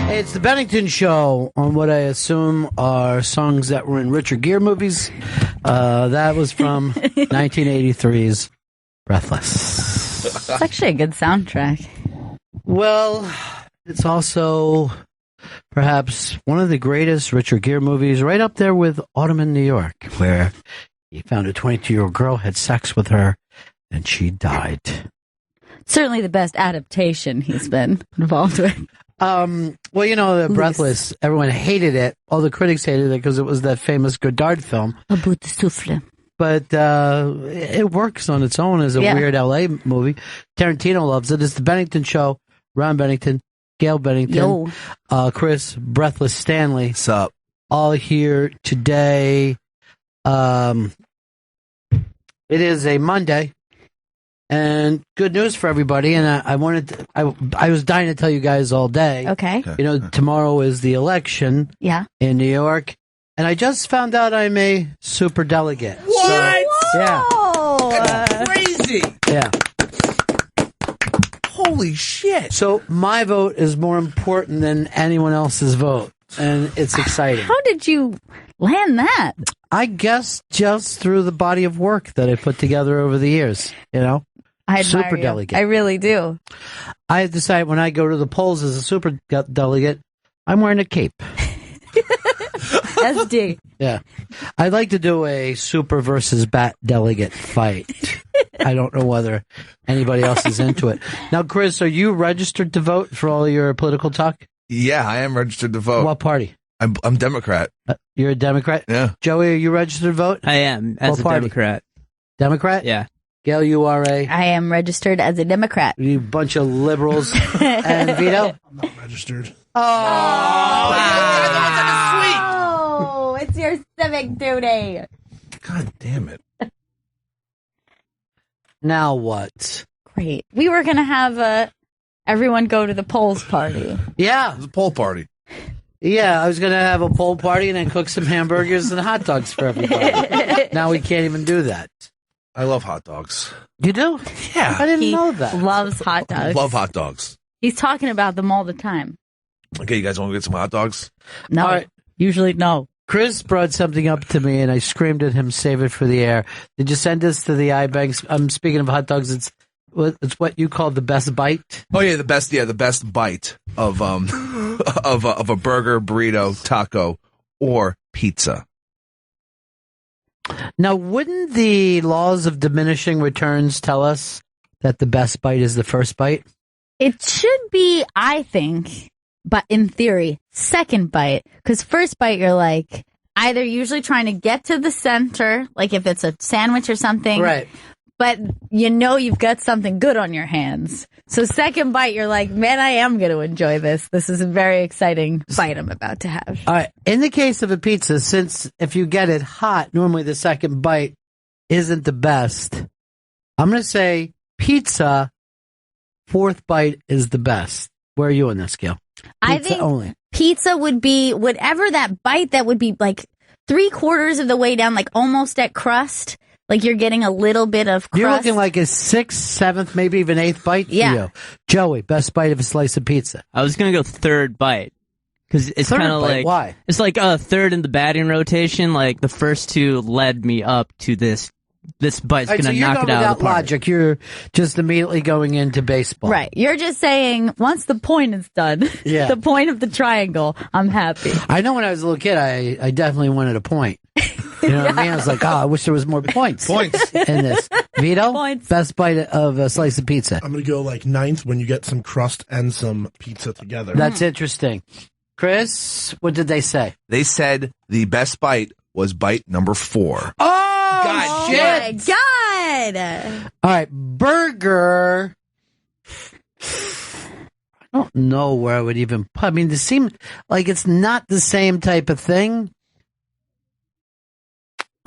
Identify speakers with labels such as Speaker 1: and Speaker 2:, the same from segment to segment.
Speaker 1: It's the Bennington Show on what I assume are songs that were in Richard Gere movies. That was from 1983's Breathless.
Speaker 2: It's actually a good soundtrack.
Speaker 1: Well, it's also perhaps one of the greatest Richard Gere movies, right up there with Autumn in New York, where he found a 22-year-old girl, had sex with her, and she died.
Speaker 2: Certainly the best adaptation he's been involved with.
Speaker 1: Well, the Breathless, everyone hated it. All the critics hated it because it was that famous Godard film.
Speaker 2: A bout de souffle.
Speaker 1: But it works on its own as a weird L.A. movie. Tarantino loves it. It's the Bennington Show. Ron Bennington, Gail Bennington, Chris Breathless Stanley.
Speaker 3: What's up?
Speaker 1: All here today. It is a Monday. And good news for everybody. And I was dying to tell you guys all day.
Speaker 2: Okay.
Speaker 1: Tomorrow is the election.
Speaker 2: Yeah.
Speaker 1: In New York. And I just found out I'm a super delegate.
Speaker 3: What?
Speaker 1: So, yeah.
Speaker 3: That's crazy.
Speaker 1: Yeah.
Speaker 3: Holy shit.
Speaker 1: So my vote is more important than anyone else's vote. And it's exciting.
Speaker 2: How did you land that?
Speaker 1: I guess just through the body of work that I put together over the years,
Speaker 2: I admire
Speaker 1: super
Speaker 2: you.
Speaker 1: delegate.
Speaker 2: I really do.
Speaker 1: I decide when I go to the polls as a super delegate, I'm wearing a cape.
Speaker 2: SD.
Speaker 1: Yeah. I'd like to do a super versus bat delegate fight. I don't know whether anybody else is into it. Now, Chris, are you registered to vote for all your political talk?
Speaker 3: Yeah, I am registered to vote.
Speaker 1: What party?
Speaker 3: I'm Democrat.
Speaker 1: You're a Democrat?
Speaker 3: Yeah.
Speaker 1: Joey, are you registered to vote?
Speaker 4: I am, as
Speaker 1: what
Speaker 4: a
Speaker 1: party?
Speaker 4: Democrat.
Speaker 1: Democrat?
Speaker 4: Yeah.
Speaker 1: Gail, you are a...
Speaker 2: I am registered as a Democrat.
Speaker 1: You bunch of liberals. And Vito?
Speaker 5: I'm not registered.
Speaker 2: Oh, it's your civic duty.
Speaker 3: God damn it.
Speaker 1: Now what?
Speaker 2: Great. We were going to have everyone go to the polls party.
Speaker 1: Yeah.
Speaker 3: It's a poll party.
Speaker 1: Yeah, I was going to have a poll party and then cook some hamburgers and hot dogs for everybody. Now we can't even do that.
Speaker 3: I love hot dogs.
Speaker 1: You do?
Speaker 3: Yeah.
Speaker 1: I didn't
Speaker 2: He
Speaker 1: know that.
Speaker 2: loves hot dogs.
Speaker 3: Love hot dogs.
Speaker 2: He's talking about them all the time.
Speaker 3: Okay, you guys want to get some hot dogs?
Speaker 2: No.
Speaker 1: All right.
Speaker 2: Usually no.
Speaker 1: Chris brought something up to me and I screamed at him, save it for the air. Did you send this to the iBanks? I'm speaking of hot dogs. It's what you call the best bite.
Speaker 3: Oh yeah, the best bite of of a burger, burrito, taco, or pizza.
Speaker 1: Now, wouldn't the laws of diminishing returns tell us that the best bite is the first bite?
Speaker 2: It should be, I think, but in theory, second bite. Because first bite, you're like either usually trying to get to the center, like if it's a sandwich or something.
Speaker 1: Right.
Speaker 2: But you've got something good on your hands. So second bite, you're like, man, I am going to enjoy this. This is a very exciting bite I'm about to have.
Speaker 1: All right. In the case of a pizza, since if you get it hot, normally the second bite isn't the best. I'm going to say pizza, fourth bite is the best. Where are you on that scale?
Speaker 2: I think pizza would be whatever that bite that would be like 3/4 of the way down, like almost at crust. Like you're getting a little bit of crust.
Speaker 1: You're looking like a 6th, 7th, maybe even 8th bite for you. Joey, best bite of a slice of pizza.
Speaker 4: I was going to go third bite. Because it's kind of like...
Speaker 1: Why?
Speaker 4: It's like a third in the batting rotation. Like the first two led me up to this. This bite's going to knock it out of the park.
Speaker 1: Logic, you're just immediately going into baseball.
Speaker 2: Right. You're just saying, once the point is done, the point of the triangle, I'm happy.
Speaker 1: I know when I was a little kid, I definitely wanted a point. You know what I mean? I was like, I wish there was more points. In this. Vito?
Speaker 2: Points.
Speaker 1: Best bite of a slice of pizza.
Speaker 5: I'm going to go like 9th when you get some crust and some pizza together.
Speaker 1: That's interesting. Chris, what did they say?
Speaker 3: They said the best bite was bite number 4.
Speaker 1: Oh,
Speaker 3: God,
Speaker 1: shit.
Speaker 2: My God.
Speaker 1: All right, burger. I don't know where I would even put. I mean, this seems like it's not the same type of thing.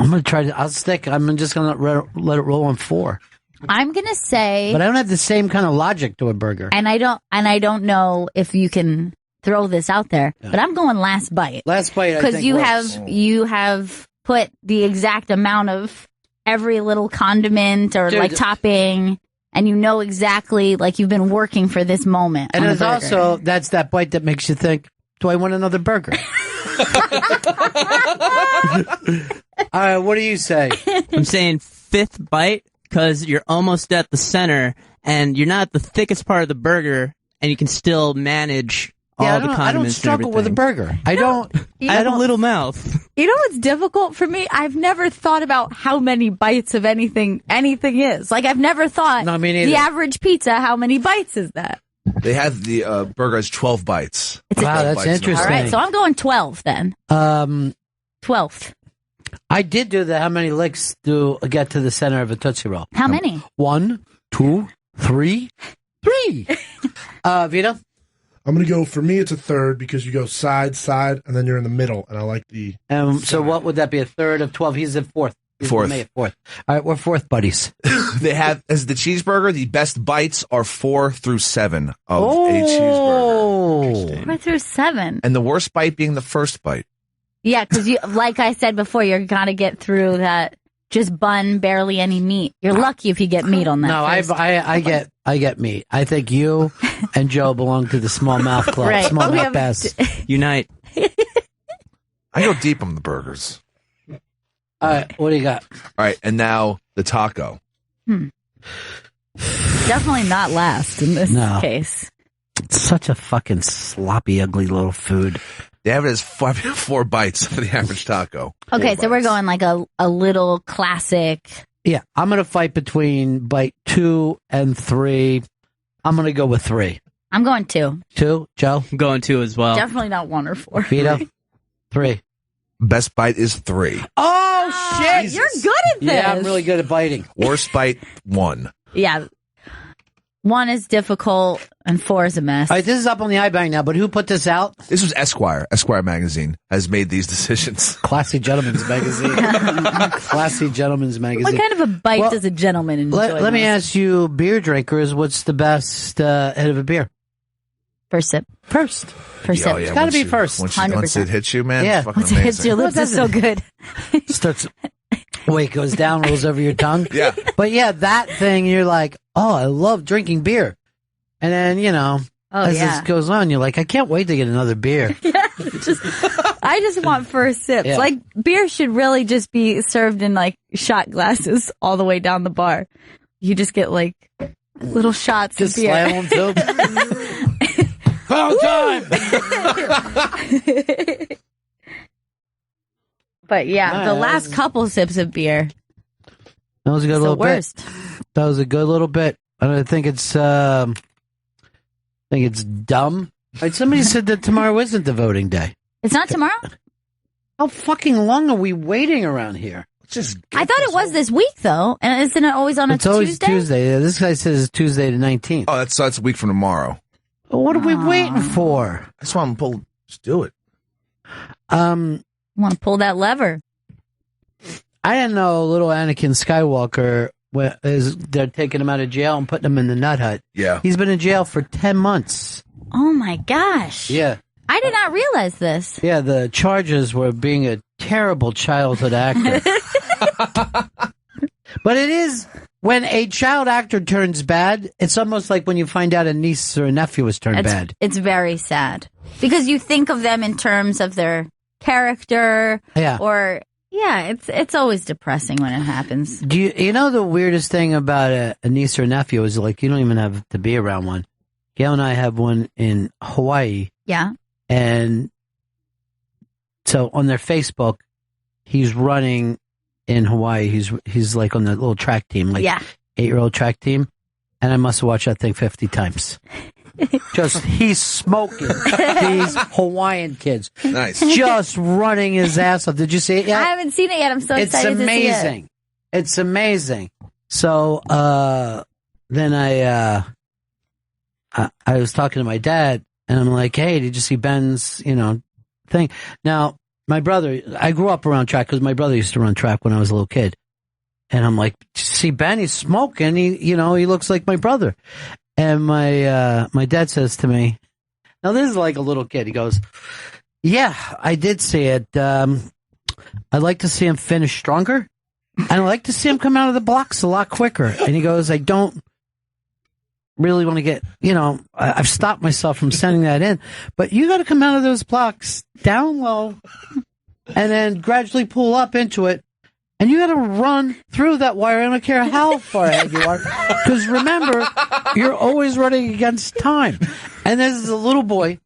Speaker 1: I'm going to try to, I'm just going to let it roll on 4.
Speaker 2: I'm going to say.
Speaker 1: But I don't have the same kind of logic to a burger.
Speaker 2: And I don't know if you can throw this out there, but I'm going last bite.
Speaker 1: Last bite, I
Speaker 2: because
Speaker 1: think
Speaker 2: you have put the exact amount of every little condiment or
Speaker 1: Dude,
Speaker 2: like topping. and you know exactly, like, you've been working for this moment.
Speaker 1: And
Speaker 2: on
Speaker 1: it's
Speaker 2: the burger.
Speaker 1: also, that's that bite that makes you think, do I want another burger? All right, what do you say?
Speaker 4: I'm saying 5th bite because you're almost at the center and you're not at the thickest part of the burger, and you can still manage all the condiments.
Speaker 1: I don't struggle with a burger. I don't.
Speaker 4: I have a little mouth.
Speaker 2: You know what's difficult for me? I've never thought about how many bites of anything is. Like, I've never thought,
Speaker 1: No, me neither.
Speaker 2: the average pizza, how many bites is that?
Speaker 3: They have the burger has 12 bites.
Speaker 1: Wow, that's
Speaker 3: Bites in a
Speaker 1: interesting.
Speaker 2: All right, so I'm going 12 then. 12th.
Speaker 1: I did do that. How many licks do get to the center of a Tootsie Roll?
Speaker 2: How many?
Speaker 1: 1, 2, 3. Vito?
Speaker 5: I'm going to go, for me, it's a third because you go side, and then you're in the middle. And I like the.
Speaker 1: So what would that be? A third of 12? He's at 4th.
Speaker 3: Fourth.
Speaker 1: All right, we're 4th buddies.
Speaker 3: They have, as the cheeseburger, the best bites are 4 through 7 of a cheeseburger.
Speaker 2: 4 through 7.
Speaker 3: And the worst bite being the first bite.
Speaker 2: Yeah, because you, like I said before, you're gonna get through that just bun, barely any meat. You're lucky if you get meat on that.
Speaker 1: No, I get meat. I think you and Joe belong to the small mouth club.
Speaker 2: Right.
Speaker 1: Small
Speaker 2: We
Speaker 1: mouth
Speaker 2: have-
Speaker 1: bass.
Speaker 4: Unite.
Speaker 3: I go deep on the burgers.
Speaker 1: All right, what do you got?
Speaker 3: All right, and now the taco.
Speaker 2: Definitely not last in this
Speaker 1: No.
Speaker 2: case.
Speaker 1: It's such a fucking sloppy, ugly little food.
Speaker 3: They have it as 4 bites for the average taco.
Speaker 2: Okay,
Speaker 3: 4
Speaker 2: so we're
Speaker 3: bites.
Speaker 2: going like a little classic.
Speaker 1: Yeah, I'm gonna fight between bite 2 and 3. I'm gonna go with 3.
Speaker 2: I'm going 2.
Speaker 1: 2, Joe,
Speaker 4: I'm going 2 as well.
Speaker 2: Definitely not 1 or 4.
Speaker 1: Vito, 3.
Speaker 3: Best bite is 3.
Speaker 1: Oh shit!
Speaker 2: You're good at this.
Speaker 1: Yeah, I'm really good at biting.
Speaker 3: Worst bite, 1.
Speaker 2: Yeah. 1 is difficult and 4 is a mess.
Speaker 1: All right, this is up on the iBank now, but who put this out?
Speaker 3: This was Esquire. Esquire magazine has made these decisions.
Speaker 1: Classy Gentleman's Magazine. Classy Gentleman's Magazine.
Speaker 2: What kind of a bite
Speaker 1: Well,
Speaker 2: does a gentleman enjoy?
Speaker 1: Let me
Speaker 2: most?
Speaker 1: ask you, beer drinkers, what's the best head of a beer?
Speaker 2: First sip.
Speaker 1: First.
Speaker 2: First sip.
Speaker 1: It's gotta
Speaker 3: once
Speaker 1: be
Speaker 3: you-
Speaker 1: first.
Speaker 3: Once
Speaker 2: 100%.
Speaker 3: it hits you, man,
Speaker 1: Yeah.
Speaker 3: it's fucking
Speaker 2: Once it hits your
Speaker 3: amazing.
Speaker 2: lips, it's so good.
Speaker 1: Starts. Wait, goes down, rolls over your tongue.
Speaker 3: Yeah.
Speaker 1: But yeah, that thing, you're like, oh, I love drinking beer. And then,
Speaker 2: Oh,
Speaker 1: as
Speaker 2: yeah.
Speaker 1: this goes on, you're like, I can't wait to get another beer.
Speaker 2: I just want first sips.
Speaker 1: Yeah.
Speaker 2: Like, beer should really just be served in, like, shot glasses all the way down the bar. You just get, like, little shots
Speaker 1: Just
Speaker 2: of beer.
Speaker 1: slam them too. Foul time!
Speaker 2: But yeah, the
Speaker 1: Nice.
Speaker 2: last couple sips of beer,
Speaker 1: That was a good
Speaker 2: it's the
Speaker 1: little bit.
Speaker 2: worst.
Speaker 1: That was a good little bit. And I think it's dumb. Right, somebody said that tomorrow isn't the voting day.
Speaker 2: It's not tomorrow?
Speaker 1: How fucking long are we waiting around here?
Speaker 3: Just
Speaker 2: I thought it was this week, though. And isn't it always on a
Speaker 1: It's always
Speaker 2: Tuesday?
Speaker 1: Tuesday. Yeah, this guy says it's Tuesday the 19th.
Speaker 3: Oh, that's a week from tomorrow.
Speaker 1: Well, what are we waiting for?
Speaker 3: I just want to pull. Just do it.
Speaker 2: You want to pull that lever.
Speaker 1: I didn't know little Anakin Skywalker they're taking him out of jail and putting him in the nut hut.
Speaker 3: Yeah.
Speaker 1: He's been in jail for 10 months.
Speaker 2: Oh, my gosh.
Speaker 1: Yeah.
Speaker 2: I did not realize this.
Speaker 1: Yeah, the charges were being a terrible childhood actor. But it is, when a child actor turns bad, it's almost like when you find out a niece or a nephew has turned bad.
Speaker 2: It's very sad. Because you think of them in terms of their character.
Speaker 1: Yeah.
Speaker 2: Or, yeah, it's always depressing when it happens.
Speaker 1: Do you know the weirdest thing about a niece or nephew is like you don't even have to be around one. Gail and I have one in Hawaii,
Speaker 2: Yeah.
Speaker 1: and so on their Facebook, he's running in Hawaii. He's like on the little track team, like
Speaker 2: Yeah.
Speaker 1: 8-year-old track team, and I must have watched that thing 50 times. Just he's smoking these Hawaiian kids,
Speaker 3: Nice.
Speaker 1: just running his ass off. Did you see it yet?
Speaker 2: I haven't seen it yet. I'm so
Speaker 1: It's
Speaker 2: excited to see it.
Speaker 1: amazing. It's amazing. So then I was talking to my dad, and I'm like, "Hey, did you see Ben's thing?" Now my brother, I grew up around track because my brother used to run track when I was a little kid, and I'm like, "Did you see Ben? He's smoking. He looks like my brother." And my dad says to me, now this is like a little kid. He goes, "Yeah, I did see it. I'd like to see him finish stronger. And I'd like to see him come out of the blocks a lot quicker." And he goes, I don't really want to get, I've stopped myself from sending that in, but you got to come out of those blocks down low and then gradually pull up into it. And you got to run through that wire. I don't care how far ahead you are. Because remember, you're always running against time. And this is a little boy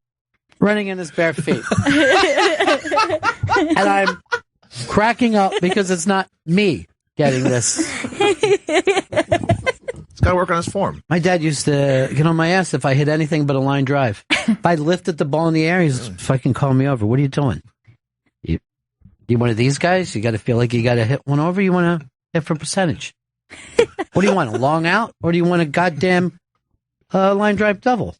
Speaker 1: running in his bare feet. And I'm cracking up because it's not me getting this.
Speaker 3: He's got to work on his form.
Speaker 1: My dad used to get on my ass if I hit anything but a line drive. If I lifted the ball in the air, he's fucking calling me over. What are you doing? You one of these guys? You got to feel like you got to hit one over? You want to hit for percentage? What do you want, a long out? Or do you want a goddamn line drive double?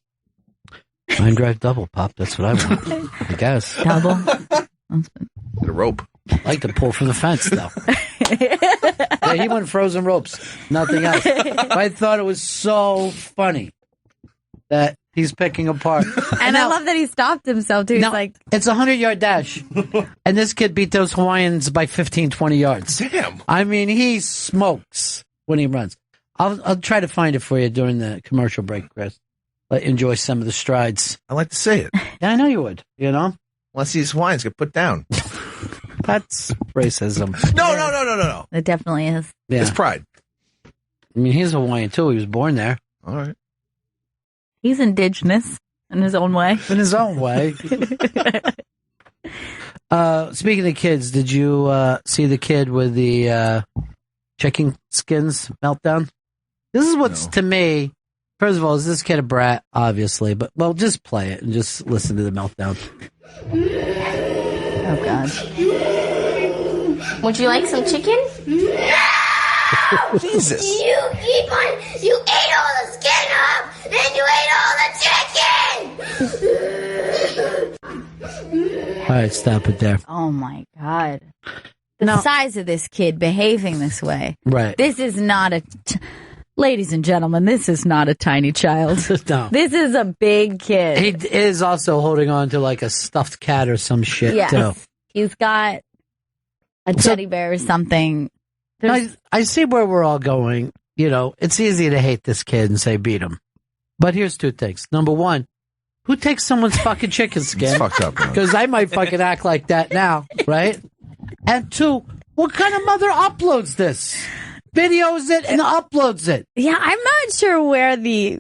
Speaker 1: Line drive double, Pop. That's what I want. I guess.
Speaker 2: Double.
Speaker 3: Get a rope.
Speaker 1: I like to pull from the fence, though. Yeah, he went frozen ropes. Nothing else. I thought it was so funny that he's picking apart.
Speaker 2: And I love that he stopped himself, too. He's like...
Speaker 1: It's a 100-yard dash. And this kid beat those Hawaiians by 15, 20 yards.
Speaker 3: Damn.
Speaker 1: I mean, he smokes when he runs. I'll try to find it for you during the commercial break, Chris. Enjoy some of the strides.
Speaker 3: I like to say it.
Speaker 1: Yeah, I know you would,
Speaker 3: Unless these Hawaiians get put down.
Speaker 1: That's racism.
Speaker 3: No.
Speaker 2: It definitely is.
Speaker 1: Yeah.
Speaker 3: It's pride.
Speaker 1: I mean, he's Hawaiian, too. He was born there.
Speaker 3: All right.
Speaker 2: He's indigenous in his own way.
Speaker 1: In his own way. Speaking of kids, did you see the kid with the chicken skins meltdown? This is what's, to me, first of all, is this kid a brat? Obviously. But, well, just play it and just listen to the meltdown.
Speaker 2: Oh, God.
Speaker 6: Would you like some chicken?
Speaker 3: Jesus.
Speaker 6: You ate all the skin up, and you ate all the chicken!
Speaker 1: All right, stop it there.
Speaker 2: Oh, my God. The size of this kid behaving this way.
Speaker 1: Right.
Speaker 2: This is not ladies and gentlemen, this is not a tiny child.
Speaker 1: No.
Speaker 2: This is a big kid.
Speaker 1: He is also holding on to like a stuffed cat or some shit, too.
Speaker 2: He's got a teddy bear or something.
Speaker 1: I see where we're all going. It's easy to hate this kid and say beat him. But here's two things. Number one, who takes someone's fucking chicken skin?
Speaker 3: It's fucked up, man.
Speaker 1: Because I might fucking act like that now, right? And two, what kind of mother uploads this? Videos it and uploads it.
Speaker 2: Yeah, I'm not sure where the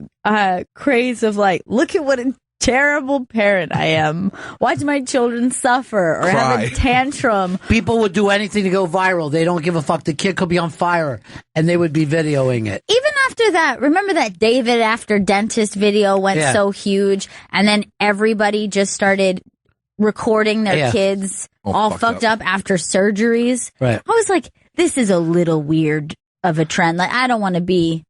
Speaker 2: craze of look at what a terrible parent I am. Watch my children suffer or have a tantrum.
Speaker 1: People would do anything to go viral. They don't give a fuck. The kid could be on fire and they would be videoing it.
Speaker 2: Even after that, remember that David after dentist video went so huge and then everybody just started recording their kids all fucked up after surgeries.
Speaker 1: Right.
Speaker 2: I was like, this is a little weird of a trend. I don't want to be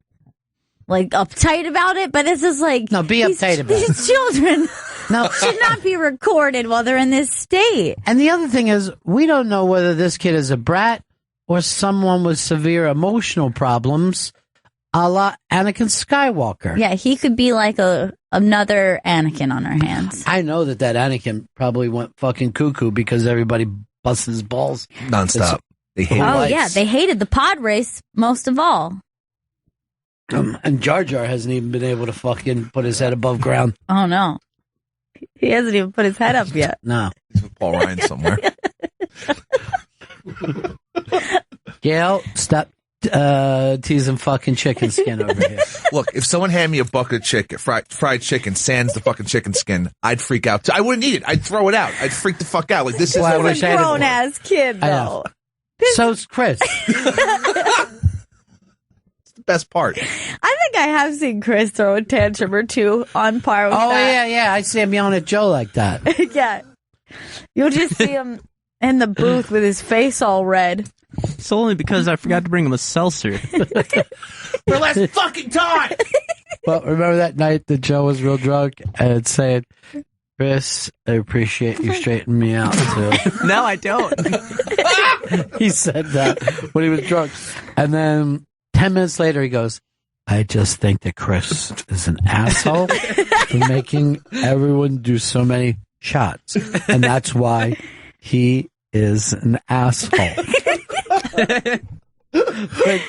Speaker 2: uptight about it, but this is
Speaker 1: no, be uptight about it.
Speaker 2: These children should not be recorded while they're in this state.
Speaker 1: And the other thing is, we don't know whether this kid is a brat or someone with severe emotional problems, a la Anakin Skywalker.
Speaker 2: Yeah, he could be like another Anakin on our hands.
Speaker 1: I know that Anakin probably went fucking cuckoo because everybody busted his balls
Speaker 3: nonstop. They hated
Speaker 2: yeah, they hated the pod race most of all.
Speaker 1: And Jar Jar hasn't even been able to fucking put his head above ground.
Speaker 2: Oh, no. He hasn't even put his head up yet.
Speaker 1: No.
Speaker 3: He's with Paul Ryan somewhere.
Speaker 1: Gail, stop teasing fucking chicken skin over here.
Speaker 3: Look, if someone handed me a bucket of chicken, fried chicken, sans the fucking chicken skin, I'd freak out. I wouldn't eat it. I'd throw it out. I'd freak the fuck out. This is
Speaker 1: Well, I
Speaker 3: what
Speaker 1: wish I
Speaker 2: a
Speaker 1: had it.
Speaker 2: grown-ass kid, though.
Speaker 1: So's Chris.
Speaker 3: best part.
Speaker 2: I think I have seen Chris throw a tantrum or two on par with that.
Speaker 1: Yeah. I see him yelling at Joe like that.
Speaker 2: Yeah. You'll just see him in the booth with his face all red.
Speaker 4: It's only because I forgot to bring him a seltzer.
Speaker 3: For the last fucking time!
Speaker 1: Well, remember that night that Joe was real drunk and saying, Chris, I appreciate you straightening me out, too.
Speaker 4: No, I don't.
Speaker 1: He said that when he was drunk. And then 10 minutes later, he goes, I just think that Chris is an asshole for making everyone do so many shots. And that's why he is an asshole. which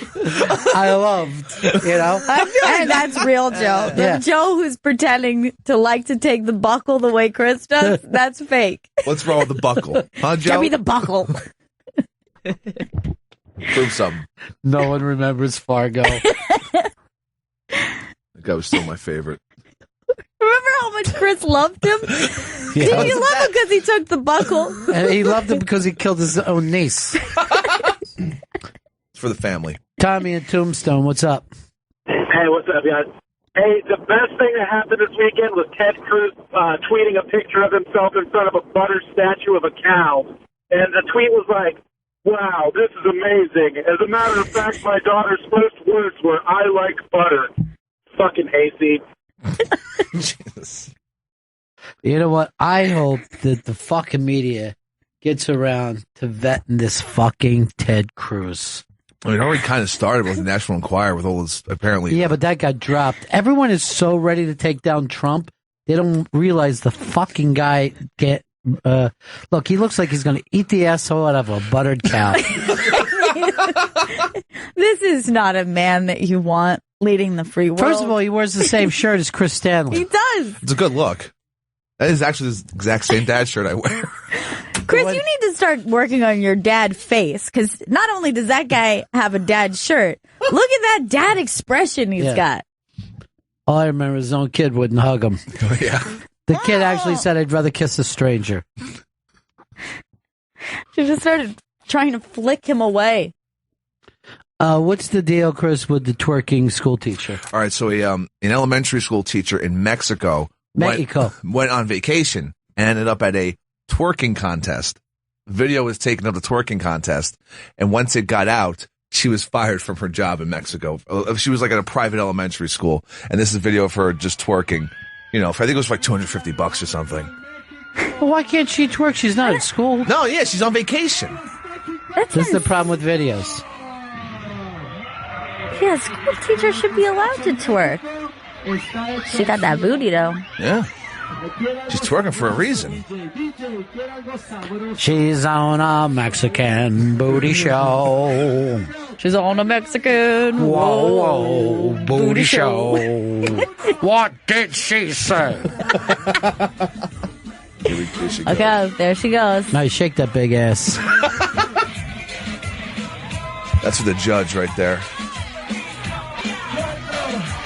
Speaker 1: I loved, you know.
Speaker 2: And that's real Joe. The
Speaker 1: Yeah.
Speaker 2: Joe who's pretending to like to take the buckle the way Chris does, that's fake.
Speaker 3: What's wrong with the buckle? Huh, Joe?
Speaker 2: Give me the buckle.
Speaker 3: Prove something.
Speaker 1: No one remembers Fargo.
Speaker 3: That guy was still my favorite.
Speaker 2: Remember how much Chris loved him? Did you love him because he took the buckle?
Speaker 1: And he loved it because he killed his own niece.
Speaker 3: It's for the family.
Speaker 1: Tommy and Tombstone, what's up?
Speaker 7: Hey, what's up, guys? Hey, the best thing that happened this weekend was Ted Cruz tweeting a picture of himself in front of a butter statue of a cow. And the tweet was like, wow, this is amazing. As a matter of fact, my daughter's first words were, I like butter. Fucking hasty.
Speaker 3: Jesus.
Speaker 1: You know what? I hope that the fucking media gets around to vetting this fucking Ted Cruz.
Speaker 3: I mean, it already kind of started with the National Enquirer with all this, apparently.
Speaker 1: Yeah, but that got dropped. Everyone is so ready to take down Trump, they don't realize the fucking guy look, he looks like he's going to eat the asshole out of a buttered cow.
Speaker 2: This is not a man that you want leading the free world.
Speaker 1: First of all, he wears the same shirt as Chris Stanley.
Speaker 2: He does.
Speaker 3: It's a good look. That is actually the exact same dad shirt I wear.
Speaker 2: Chris, you need to start working on your dad face, because not only does that guy have a dad shirt, look at that dad expression he's got.
Speaker 1: All I remember is his own kid wouldn't hug him.
Speaker 3: Oh, yeah.
Speaker 1: The kid actually said, I'd rather kiss a stranger.
Speaker 2: She just started trying to flick him away.
Speaker 1: What's the deal, Chris, with the twerking school teacher?
Speaker 3: All right, so an elementary school teacher in Mexico went on vacation and ended up at a twerking contest. Video was taken of the twerking contest, and once it got out, she was fired from her job in Mexico. She was like at a private elementary school, and this is a video of her just twerking. You know, I think it was for like $250 or something.
Speaker 1: Well, why can't she twerk? She's not at school.
Speaker 3: No, yeah, she's on vacation.
Speaker 1: This is the problem with videos.
Speaker 2: Yeah, school teachers should be allowed to twerk. She got that booty, though.
Speaker 3: Yeah. She's twerking for a reason.
Speaker 1: She's on a Mexican booty show.
Speaker 2: She's on a Mexican
Speaker 1: Whoa, booty show. What did she say?
Speaker 2: Okay, there she goes.
Speaker 1: Now you shake that big ass.
Speaker 3: That's for the judge right there.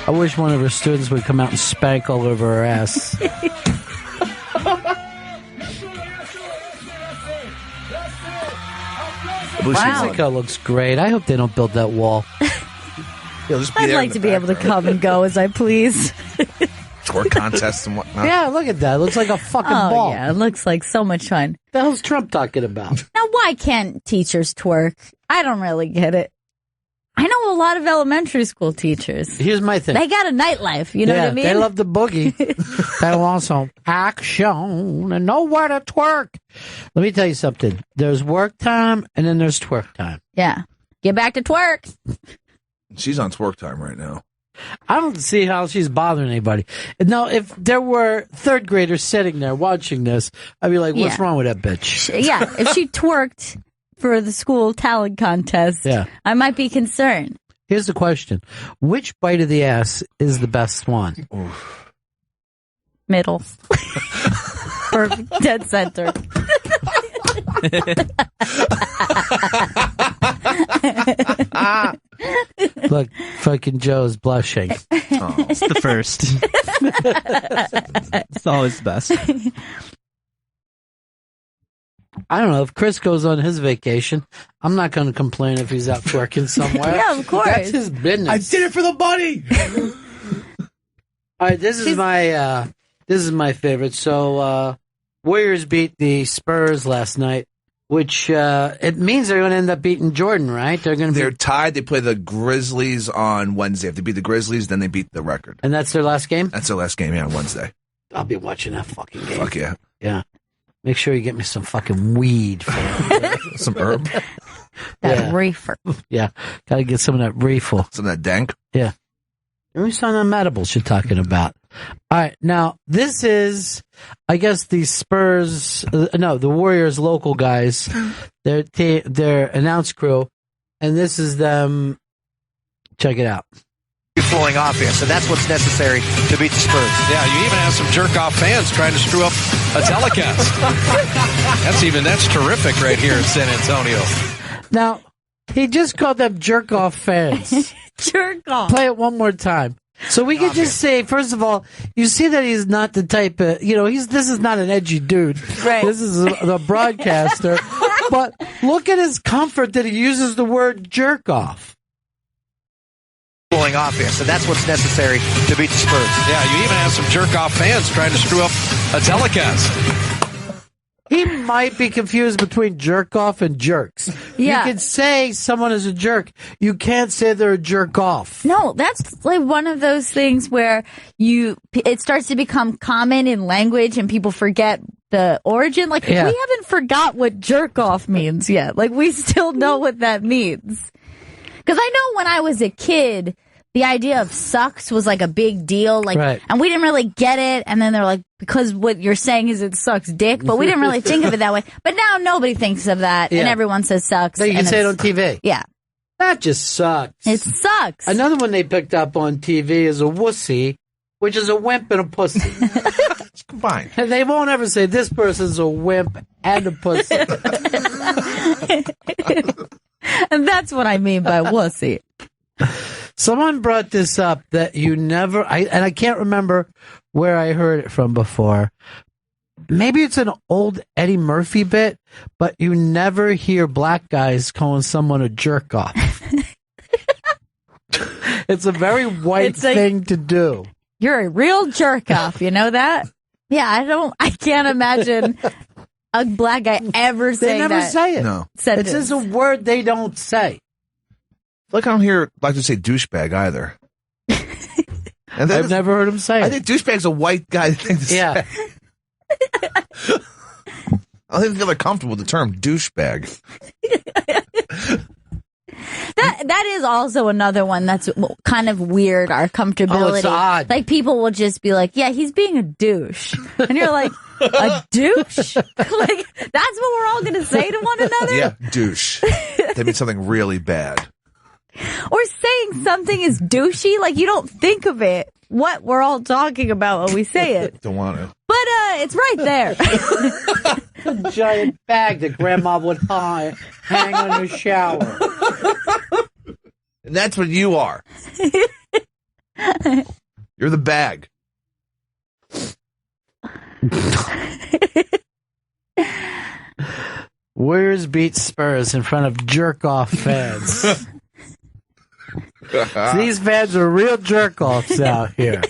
Speaker 1: I wish one of her students would come out and spank all over her ass. Mexico looks great. I hope they don't build that wall.
Speaker 2: I'd like to be able to come and go as I please.
Speaker 3: Twerk contests and whatnot.
Speaker 1: Yeah, look at that. It looks like a fucking ball.
Speaker 2: Yeah, it looks like so much fun.
Speaker 1: What the hell's Trump talking about?
Speaker 2: Now, why can't teachers twerk? I don't really get it. I know a lot of elementary school teachers.
Speaker 1: Here's my thing.
Speaker 2: They got a nightlife, you know what I mean?
Speaker 1: They love the boogie. They want some action and know where to twerk. Let me tell you something. There's work time and then there's twerk time.
Speaker 2: Yeah. Get back to twerk.
Speaker 3: She's on twerk time right now.
Speaker 1: I don't see how she's bothering anybody. Now, if there were third graders sitting there watching this, I'd be like, what's wrong with that bitch?
Speaker 2: Yeah, if she twerked for the school talent contest, I might be concerned.
Speaker 1: Here's the question. Which bite of the ass is the best one?
Speaker 3: Oof.
Speaker 2: Middle. Or dead center.
Speaker 1: Look, fucking Joe's blushing.
Speaker 4: Oh, it's the first. It's always the best.
Speaker 1: I don't know. If Chris goes on his vacation, I'm not going to complain if he's out twerking somewhere.
Speaker 2: Yeah, of course.
Speaker 1: That's his business.
Speaker 3: I did it for the money.
Speaker 1: All right, this is my favorite. So, Warriors beat the Spurs last night, which it means they're going to end up beating Jordan, right? They're
Speaker 3: tied. They play the Grizzlies on Wednesday. If they beat the Grizzlies, then they beat the record.
Speaker 1: And that's their last game?
Speaker 3: That's their last game, yeah, on Wednesday.
Speaker 1: I'll be watching that fucking game.
Speaker 3: Fuck yeah.
Speaker 1: Yeah. Make sure you get me some fucking weed.
Speaker 3: Some herb.
Speaker 2: That reefer.
Speaker 1: Yeah. Got to get some of that reefer.
Speaker 3: Some of that dank.
Speaker 1: Yeah. Give me some of them edibles you're talking about. All right. Now, this is, I guess, the Spurs, the Warriors local guys, their announced crew And this is them. Check it out.
Speaker 8: Flowing offense, and that's what's necessary to beat the Spurs.
Speaker 9: Yeah, you even have some jerk-off fans trying to screw up a telecast. That's terrific right here in San Antonio.
Speaker 1: Now, he just called them jerk-off fans.
Speaker 2: Jerk-off.
Speaker 1: Play it one more time. So we could just say, first of all, you see that he's not the type of, this is not an edgy dude.
Speaker 2: Right.
Speaker 1: This is the broadcaster. But look at his comfort that he uses the word jerk-off.
Speaker 8: Flowing offense, and that's what's necessary to beat the Spurs.
Speaker 9: Yeah, you even have some jerk-off fans trying to screw up a telecast.
Speaker 1: He might be confused between jerk-off and jerks.
Speaker 2: Yeah.
Speaker 1: You can say someone is a jerk. You can't say they're a jerk-off.
Speaker 2: No, that's like one of those things where it starts to become common in language and people forget the origin. Like, we haven't forgot what jerk-off means yet. Like, we still know what that means. Because I know when I was a kid, the idea of sucks was like a big deal. Like,
Speaker 1: right.
Speaker 2: And we didn't really get it. And then they're like, because what you're saying is it sucks dick. But we didn't really think of it that way. But now nobody thinks of that.
Speaker 1: Yeah.
Speaker 2: And everyone says sucks.
Speaker 1: So you can say it on TV.
Speaker 2: Yeah.
Speaker 1: That just sucks.
Speaker 2: It sucks.
Speaker 1: Another one they picked up on TV is a wussy, which is a wimp and a pussy.
Speaker 3: It's combined.
Speaker 1: And they won't ever say this person's a wimp and a pussy.
Speaker 2: And that's what I mean by wussy.
Speaker 1: Someone brought this up that you never, and I can't remember where I heard it from before. Maybe it's an old Eddie Murphy bit, but you never hear black guys calling someone a jerk off. It's a very white thing to do.
Speaker 2: You're a real jerk off. You know that? Yeah, I can't imagine a black guy ever saying that.
Speaker 1: They never say it.
Speaker 3: No.
Speaker 1: It's just a word they don't say.
Speaker 3: Like I don't hear like to say douchebag either. And
Speaker 1: I've never heard him say it.
Speaker 3: I think douchebag's a white guy thing to say. I don't think they're comfortable with the term douchebag.
Speaker 2: That is also another one that's kind of weird, our comfortability.
Speaker 1: Oh, it's odd.
Speaker 2: Like, people will just be like, yeah, he's being a douche. And you're like, a douche? Like, that's what we're all going to say to one another?
Speaker 3: Yeah, douche. That means something really bad.
Speaker 2: Or saying something is douchey, like, you don't think of it, what we're all talking about when we say it.
Speaker 3: Don't want to.
Speaker 2: But it's right there.
Speaker 1: A giant bag that Grandma would hang on the shower.
Speaker 3: And that's what you are. You're the bag.
Speaker 1: Warriors beat Spurs in front of jerk-off fans. These fans are real jerk-offs out here.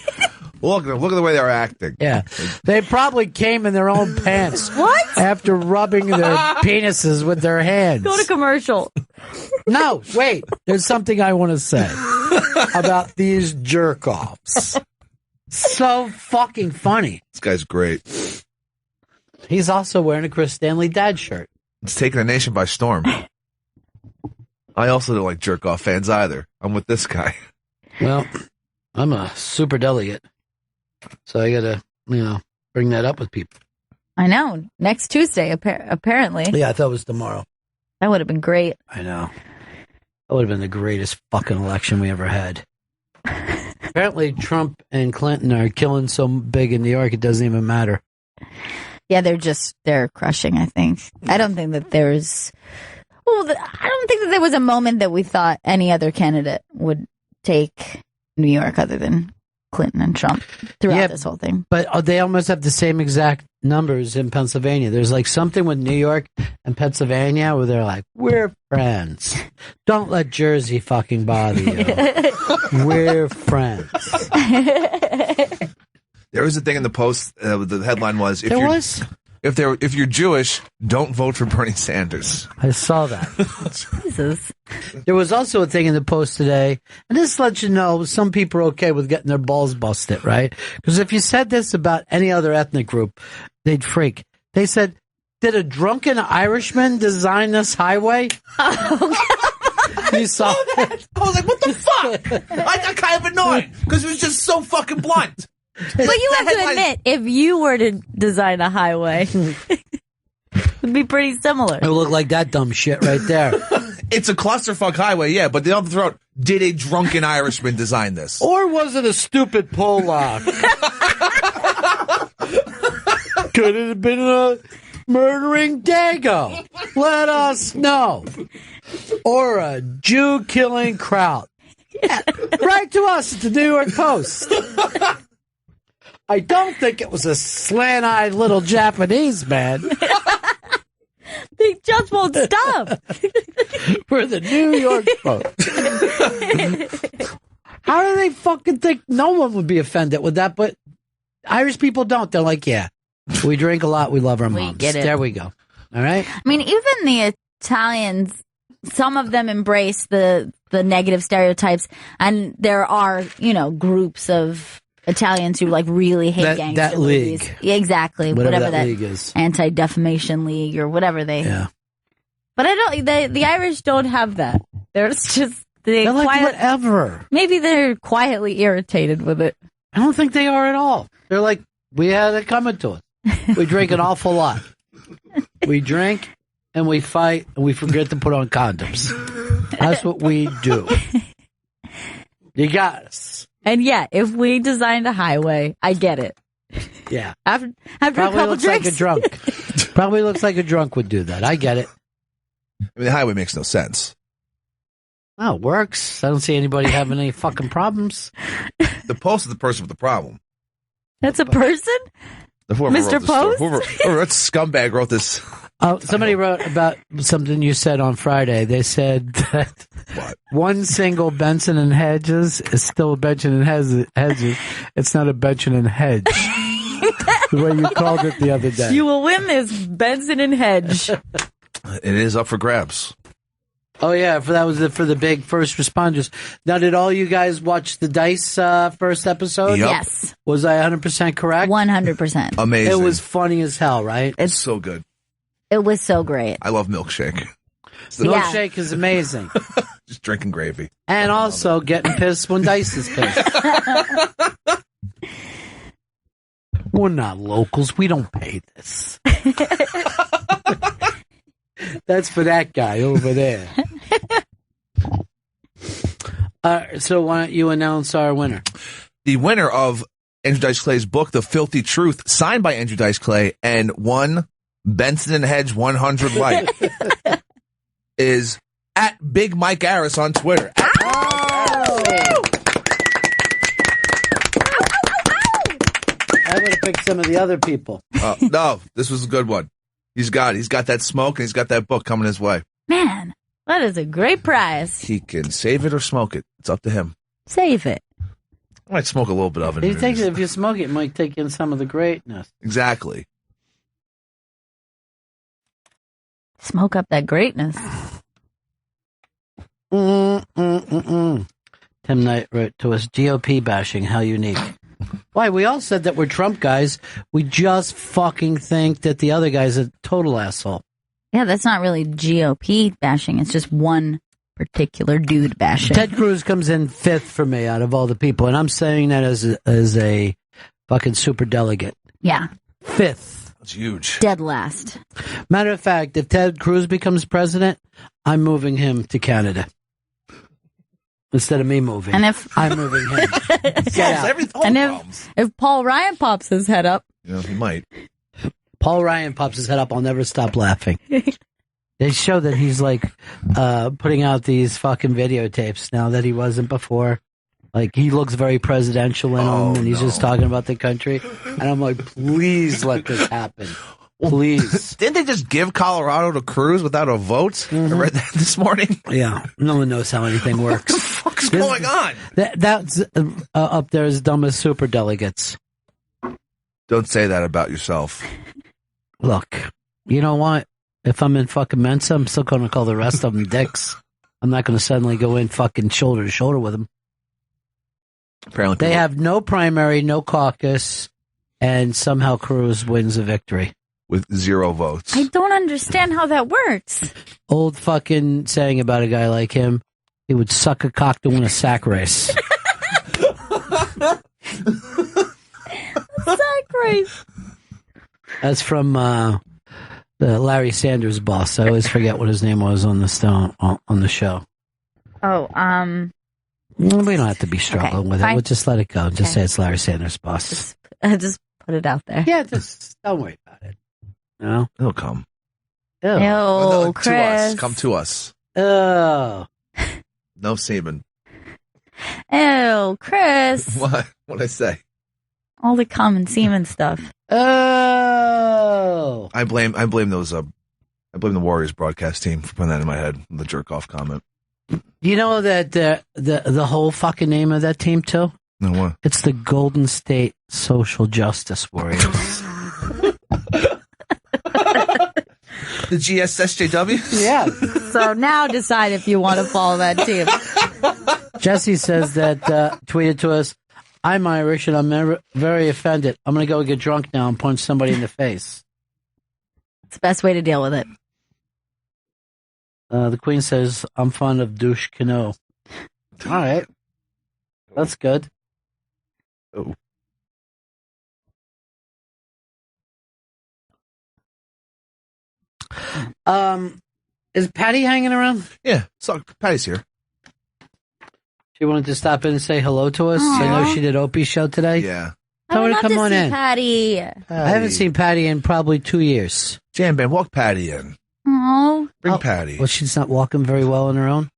Speaker 3: Look at the way they're acting.
Speaker 1: Yeah. They probably came in their own pants.
Speaker 2: What?
Speaker 1: After rubbing their penises with their hands.
Speaker 2: Go to commercial.
Speaker 1: No, wait. There's something I want to say about these jerk-offs. So fucking funny.
Speaker 3: This guy's great.
Speaker 1: He's also wearing a Chris Stanley dad shirt.
Speaker 3: It's taking the nation by storm. I also don't like jerk-off fans either. I'm with this guy.
Speaker 1: Well, I'm a super delegate. So I got to, bring that up with people.
Speaker 2: I know. Next Tuesday, apparently.
Speaker 1: Yeah, I thought it was tomorrow.
Speaker 2: That would have been great.
Speaker 1: I know. That would have been the greatest fucking election we ever had. Apparently, Trump and Clinton are killing so big in New York, it doesn't even matter.
Speaker 2: Yeah, they're crushing, I think. I don't think that there's... Well, I don't think that there was a moment that we thought any other candidate would take New York other than Clinton and Trump throughout this whole thing.
Speaker 1: But they almost have the same exact numbers in Pennsylvania. There's like something with New York and Pennsylvania where they're like, we're friends. Don't let Jersey fucking bother you. We're friends.
Speaker 3: There was a thing in the Post. The headline was, if you're Jewish, don't vote for Bernie Sanders.
Speaker 1: I saw that.
Speaker 2: Jesus.
Speaker 1: There was also a thing in the Post today, and this lets you know some people are okay with getting their balls busted, right? Because if you said this about any other ethnic group, they'd freak. They said, did a drunken Irishman design this highway? You saw that?
Speaker 3: I was like, what the fuck? I got kind of annoyed because it was just so fucking blunt.
Speaker 2: But you have to admit, if you were to design a highway, it would be pretty similar.
Speaker 1: It would look like that dumb shit right there.
Speaker 3: It's a clusterfuck highway, yeah, but they don't throw out, did a drunken Irishman design this?
Speaker 1: Or was it a stupid pole lock? Could it have been a murdering Dago? Let us know. Or a Jew-killing Kraut. Yeah. Write to us at the New York Post. I don't think it was a slant-eyed little Japanese man.
Speaker 2: They just won't stop.
Speaker 1: For the New York Post. How do they fucking think no one would be offended with that? But Irish people don't. They're like, yeah, we drink a lot. We love our moms.
Speaker 2: Get it.
Speaker 1: There we go. All right.
Speaker 2: I mean, even the Italians, some of them embrace the negative stereotypes, and there are, groups of Italians who like really hate gangster
Speaker 1: that
Speaker 2: movies.
Speaker 1: league.
Speaker 2: Yeah, exactly.
Speaker 1: Whatever that league is.
Speaker 2: Anti-Defamation League or whatever they.
Speaker 1: Yeah.
Speaker 2: But I don't. The Irish don't have that. They're just
Speaker 1: they're like whatever.
Speaker 2: Maybe they're quietly irritated with it.
Speaker 1: I don't think they are at all. They're like, we had it coming to us. We drink an awful lot. We drink and we fight and we forget to put on condoms. That's what we do. You got us.
Speaker 2: And yeah, if we designed a highway, I get it.
Speaker 1: Yeah.
Speaker 2: After
Speaker 1: Probably
Speaker 2: a couple
Speaker 1: looks
Speaker 2: drinks.
Speaker 1: like a drunk. Probably looks like a drunk would do that. I get it.
Speaker 3: I mean, the highway makes no sense.
Speaker 1: Oh, it works. I don't see anybody having any fucking problems.
Speaker 3: The Post is the person with the problem.
Speaker 2: That's a person? Mr. Post?
Speaker 3: Whoever that scumbag wrote this.
Speaker 1: Somebody wrote about something you said on Friday. They said that one single Benson and Hedges is still a Benson and Hedges. It's not a Benson and Hedge. The way you called it the other day.
Speaker 2: You will win this Benson and Hedge.
Speaker 3: It is up for grabs.
Speaker 1: Oh yeah, that was for the big first responders. Now, did all you guys watch the Dice first episode?
Speaker 3: Yep.
Speaker 2: Yes.
Speaker 1: Was I 100% correct?
Speaker 2: 100%.
Speaker 3: Amazing.
Speaker 1: It was funny as hell, right?
Speaker 3: It's so good.
Speaker 2: It was so great.
Speaker 3: I love milkshake.
Speaker 1: Milkshake is amazing.
Speaker 3: Just drinking gravy.
Speaker 1: And also getting pissed when Dice is pissed. We're not locals. We don't pay this. That's for that guy over there. So why don't you announce our winner?
Speaker 3: The winner of Andrew Dice Clay's book, The Filthy Truth, signed by Andrew Dice Clay and won Benson and Hedge 100 Light, is at Big Mike Harris on Twitter.
Speaker 1: I would have picked some of the other people.
Speaker 3: No, this was a good one. He's got that smoke and he's got that book coming his way.
Speaker 2: Man, that is a great prize.
Speaker 3: He can save it or smoke it. It's up to him.
Speaker 2: Save it.
Speaker 3: I might smoke a little bit of it.
Speaker 1: If you smoke it, it might take in some of the greatness.
Speaker 3: Exactly.
Speaker 2: Smoke up that greatness.
Speaker 1: Tim Knight wrote to us, GOP bashing, how unique. Why, we all said that we're Trump guys. We just fucking think that the other guy's a total asshole.
Speaker 2: Yeah, that's not really GOP bashing. It's just one particular dude bashing.
Speaker 1: Ted Cruz comes in fifth for me out of all the people, and I'm saying that as a fucking super delegate.
Speaker 2: Yeah.
Speaker 1: Fifth.
Speaker 3: That's huge.
Speaker 2: Dead last.
Speaker 1: Matter of fact, if Ted Cruz becomes president, I'm moving him to Canada. Instead of me moving.
Speaker 2: And if
Speaker 1: I'm moving him.
Speaker 2: If Paul Ryan pops his head up.
Speaker 3: Yeah, he might.
Speaker 1: Paul Ryan pops his head up, I'll never stop laughing. They show that he's like putting out these fucking videotapes now that he wasn't before. Like, he looks very presidential in them, and he's just talking about the country. And I'm like, please let this happen. Please.
Speaker 3: Didn't they just give Colorado to Cruz without a vote? Mm-hmm. I read that this morning.
Speaker 1: Yeah. No one knows how anything works.
Speaker 3: What the fuck's going on?
Speaker 1: That's up there as dumb as super delegates.
Speaker 3: Don't say that about yourself.
Speaker 1: Look, you know what? If I'm in fucking Mensa, I'm still going to call the rest of them dicks. I'm not going to suddenly go in fucking shoulder to shoulder with them.
Speaker 3: Apparently,
Speaker 1: they have no primary, no caucus, and somehow Cruz wins a victory.
Speaker 3: With 0 votes.
Speaker 2: I don't understand how that works.
Speaker 1: Old fucking saying about a guy like him, he would suck a cock to win a sack race.
Speaker 2: Sack race.
Speaker 1: That's from The Larry Sanders boss. I always forget what his name was on the show.
Speaker 2: Oh,
Speaker 1: we don't have to be struggling with it. We'll just let it go. Just say it's Larry Sanders' boss.
Speaker 2: Just put it out there.
Speaker 1: Yeah, just don't worry about it. No,
Speaker 3: it'll come.
Speaker 2: Ew,
Speaker 3: no,
Speaker 2: Chris.
Speaker 3: To us. Come to us.
Speaker 1: Oh.
Speaker 3: No semen.
Speaker 2: Ew, Chris.
Speaker 3: What? What'd I say?
Speaker 2: All the common semen stuff.
Speaker 1: Oh.
Speaker 3: I blame those. I blame the Warriors broadcast team for putting that in my head. The jerk off comment.
Speaker 1: You know that the whole fucking name of that team too?
Speaker 3: No, what?
Speaker 1: It's the Golden State Social Justice Warriors.
Speaker 3: The GSSJW?
Speaker 1: Yeah.
Speaker 2: So now decide if you want to follow that team.
Speaker 1: Jesse says that, tweeted to us, I'm Irish and I'm very offended. I'm going to go get drunk now and punch somebody in the face.
Speaker 2: It's the best way to deal with it.
Speaker 1: The Queen says, I'm fond of douche canoe. All right. That's good.
Speaker 3: Oh.
Speaker 1: Is Patty hanging around?
Speaker 3: Yeah, so Patty's here.
Speaker 1: She wanted to stop in and say hello to us.
Speaker 2: Aww.
Speaker 1: I know she did Opie's show today.
Speaker 3: Yeah.
Speaker 1: Tell her to come on in.
Speaker 2: Patty.
Speaker 1: I haven't seen Patty in probably 2 years.
Speaker 3: Jam Band, walk Patty in.
Speaker 2: Oh.
Speaker 3: Bring Patty.
Speaker 1: Well, she's not walking very well on her own.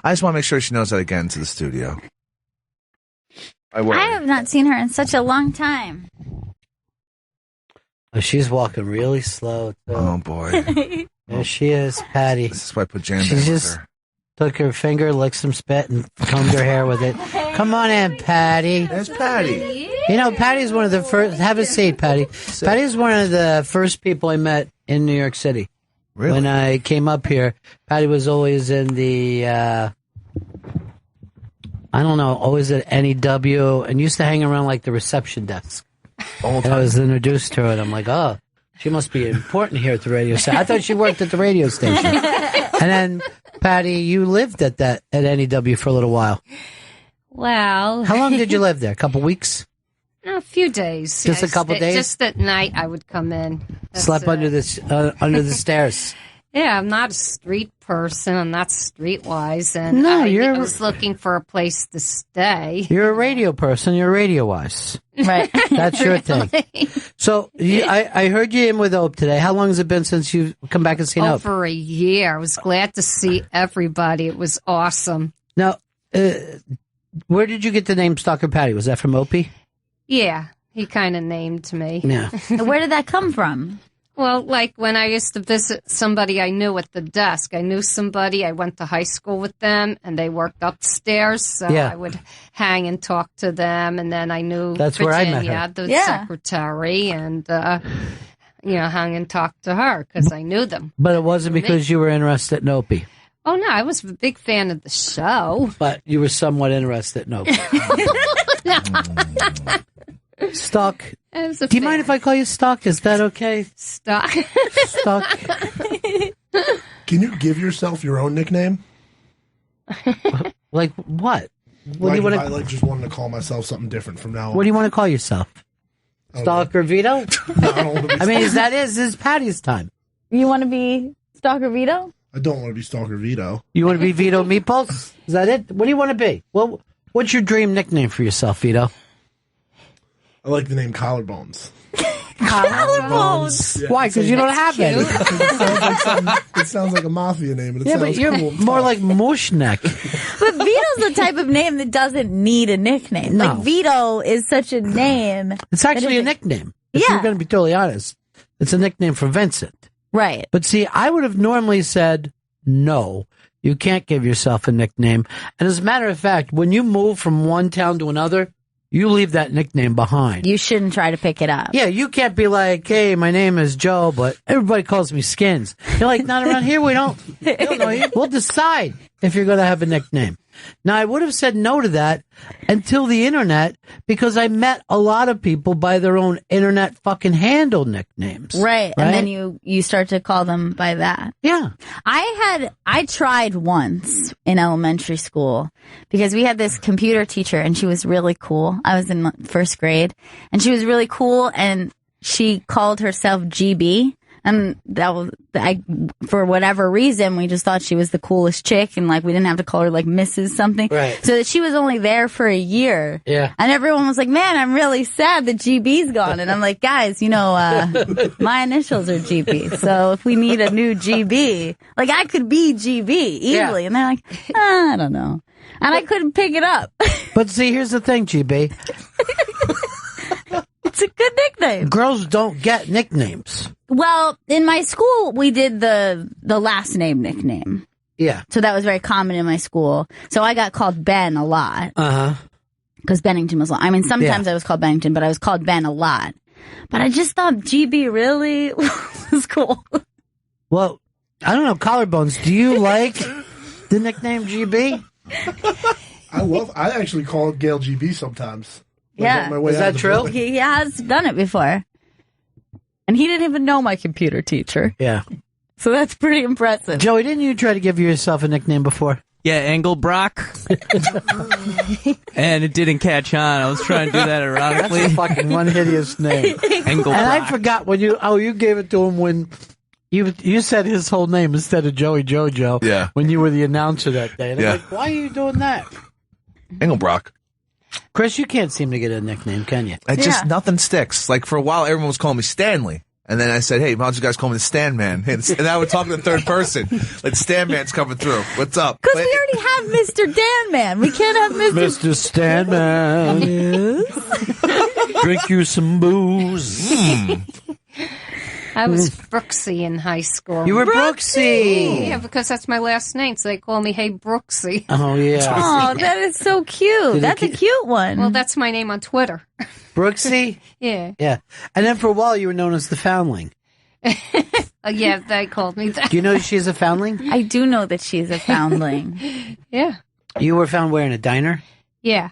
Speaker 3: I just want to make sure she knows how to get into the studio. I
Speaker 2: have not seen her in such a long time.
Speaker 1: Oh, she's walking really slow, too.
Speaker 3: Oh, boy.
Speaker 1: There she is, Patty.
Speaker 3: This is why I put Jam
Speaker 1: She
Speaker 3: Band
Speaker 1: just
Speaker 3: with her.
Speaker 1: took her finger, licked some spit, and combed her hair with it. Come on in, Patty.
Speaker 3: There's Patty.
Speaker 1: You know, Patty's one of the first... Have a seat, Patty. Patty's one of the first people I met in New York City.
Speaker 3: Really?
Speaker 1: When I came up here, Patty was always in the... I don't know, always at NEW, and used to hang around like the reception desk. And I was introduced to her, and I'm like, oh, she must be important here at the radio station. I thought she worked at the radio station. And then, Patty, you lived at NEW for a little while.
Speaker 10: Well,
Speaker 1: how long did you live there? A couple weeks?
Speaker 10: A few days.
Speaker 1: Just a couple days?
Speaker 10: Just at night I would come in.
Speaker 1: Slept under the stairs.
Speaker 10: Yeah, I'm not a street person. I'm not streetwise, and
Speaker 1: No,
Speaker 10: I was looking for a place to stay.
Speaker 1: You're a radio person. You're radio wise.
Speaker 2: Right.
Speaker 1: That's your thing. So I heard you in with Ope today. How long has it been since you've come back and seen Ope?
Speaker 10: Over a year. I was glad to see everybody. It was awesome.
Speaker 1: Now, where did you get the name Stalker Patty? Was that from Opie?
Speaker 10: Yeah, he kind of named me.
Speaker 1: Yeah.
Speaker 2: Where did that come from?
Speaker 10: Well, like when I used to visit somebody I knew at the desk. I knew somebody. I went to high school with them, and they worked upstairs. So I would hang and talk to them, and then I knew
Speaker 1: That's
Speaker 10: Virginia,
Speaker 1: where I met her.
Speaker 10: the secretary, and hung and talked to her because I knew them.
Speaker 1: But it wasn't because you were interested in Opie.
Speaker 10: Oh no, I was a big fan of the show.
Speaker 1: But you were somewhat interested in Opie. Stock. Do you mind if I call you Stock? Is that okay?
Speaker 10: Stock.
Speaker 1: Stock.
Speaker 5: Can you give yourself your own nickname?
Speaker 1: Like what? What
Speaker 5: like
Speaker 1: do you want
Speaker 5: if I just wanted to call myself something different from now on.
Speaker 1: What do you want to call yourself? Stalker Vito?
Speaker 5: No, I don't want to be
Speaker 1: I mean, this is Patty's time.
Speaker 2: You want to be Stalker Vito?
Speaker 5: I don't want to be Stalker Vito.
Speaker 1: You want to be Vito Meatballs? Is that it? What do you want to be? Well, what's your dream nickname for yourself, Vito?
Speaker 5: I like the name Collarbones.
Speaker 2: Collarbones.
Speaker 5: Yeah,
Speaker 1: Why? Because you don't have any.
Speaker 5: It sounds like a mafia name. And it
Speaker 1: Yeah,
Speaker 5: sounds
Speaker 1: but you're
Speaker 5: cool.
Speaker 1: more like Mushneck.
Speaker 2: But Vito's the type of name that doesn't need a nickname.
Speaker 1: No.
Speaker 2: Like Vito is such a name.
Speaker 1: It's actually a nickname. If
Speaker 2: Yeah.
Speaker 1: you're going to be totally honest, it's a nickname for Vincent.
Speaker 2: Right.
Speaker 1: But see, I would have normally said, no, you can't give yourself a nickname. And as a matter of fact, when you move from one town to another, you leave that nickname behind.
Speaker 2: You shouldn't try to pick it up.
Speaker 1: Yeah, you can't be like, hey, my name is Joe, but everybody calls me Skins. You're like, not around here, we don't know you. We'll decide if you're going to have a nickname. Now, I would have said no to that until the internet, because I met a lot of people by their own internet fucking handle nicknames.
Speaker 2: Right. And then you start to call them by that.
Speaker 1: Yeah.
Speaker 2: I tried once in elementary school because we had this computer teacher and she was really cool. I was in first grade and she was really cool and she called herself GB, And that was, for whatever reason, we just thought she was the coolest chick, and like we didn't have to call her like Mrs. something.
Speaker 1: Right.
Speaker 2: So that she was only there for a year.
Speaker 1: Yeah.
Speaker 2: And everyone was like, man, I'm really sad that GB's gone. And I'm like, guys, my initials are GB. So if we need a new GB, like I could be GB easily. Yeah. And they're like, I don't know. And I couldn't pick it up.
Speaker 1: But see, here's the thing, GB.
Speaker 2: It's a good nickname.
Speaker 1: Girls don't get nicknames.
Speaker 2: Well, in my school, we did the last name nickname.
Speaker 1: Yeah.
Speaker 2: So that was very common in my school. So I got called Ben a lot.
Speaker 1: Uh-huh.
Speaker 2: Because Bennington was long. I mean, sometimes I was called Bennington, but I was called Ben a lot. But I just thought GB really was cool.
Speaker 1: Well, I don't know, collarbones, do you like the nickname GB?
Speaker 5: I actually call Gail GB sometimes.
Speaker 2: Yeah.
Speaker 1: Is that true?
Speaker 2: He has done it before. And he didn't even know my computer teacher.
Speaker 1: Yeah.
Speaker 2: So that's pretty impressive.
Speaker 1: Joey, didn't you try to give yourself a nickname before?
Speaker 4: Yeah, Engelbrock. And it didn't catch on. I was trying to do that ironically.
Speaker 1: That's a fucking one hideous name.
Speaker 4: Engelbrock.
Speaker 1: And I forgot when you gave it to him when you said his whole name instead of Joey Jojo.
Speaker 3: Yeah.
Speaker 1: When you were the announcer that day. And
Speaker 3: Yeah.
Speaker 1: I'm like, why are you doing that?
Speaker 3: Engelbrock.
Speaker 1: Chris, you can't seem to get a nickname, can you?
Speaker 3: Nothing sticks. Like for a while, everyone was calling me Stanley. And then I said, hey, why don't you guys call me the Stan Man? And I would talk to the third person. Like, Stan Man's coming through. What's up?
Speaker 2: Because we already have Mr. Dan Man. We can't have
Speaker 1: Mr. Stan Man. Drink you some booze.
Speaker 10: I was Brooksy in high school.
Speaker 1: You were Brooksy.
Speaker 10: Yeah, because that's my last name, so they call me Hey Brooksy.
Speaker 1: Oh, yeah.
Speaker 2: Oh, that is so cute. That's a cute one.
Speaker 10: Well, that's my name on Twitter.
Speaker 1: Brooksy?
Speaker 10: Yeah.
Speaker 1: Yeah. And then for a while, you were known as the Foundling.
Speaker 10: Yeah, they called me that.
Speaker 1: Do you know she's a Foundling?
Speaker 2: I do know that she's a foundling.
Speaker 10: Yeah.
Speaker 1: You were found where, in a diner?
Speaker 10: Yeah.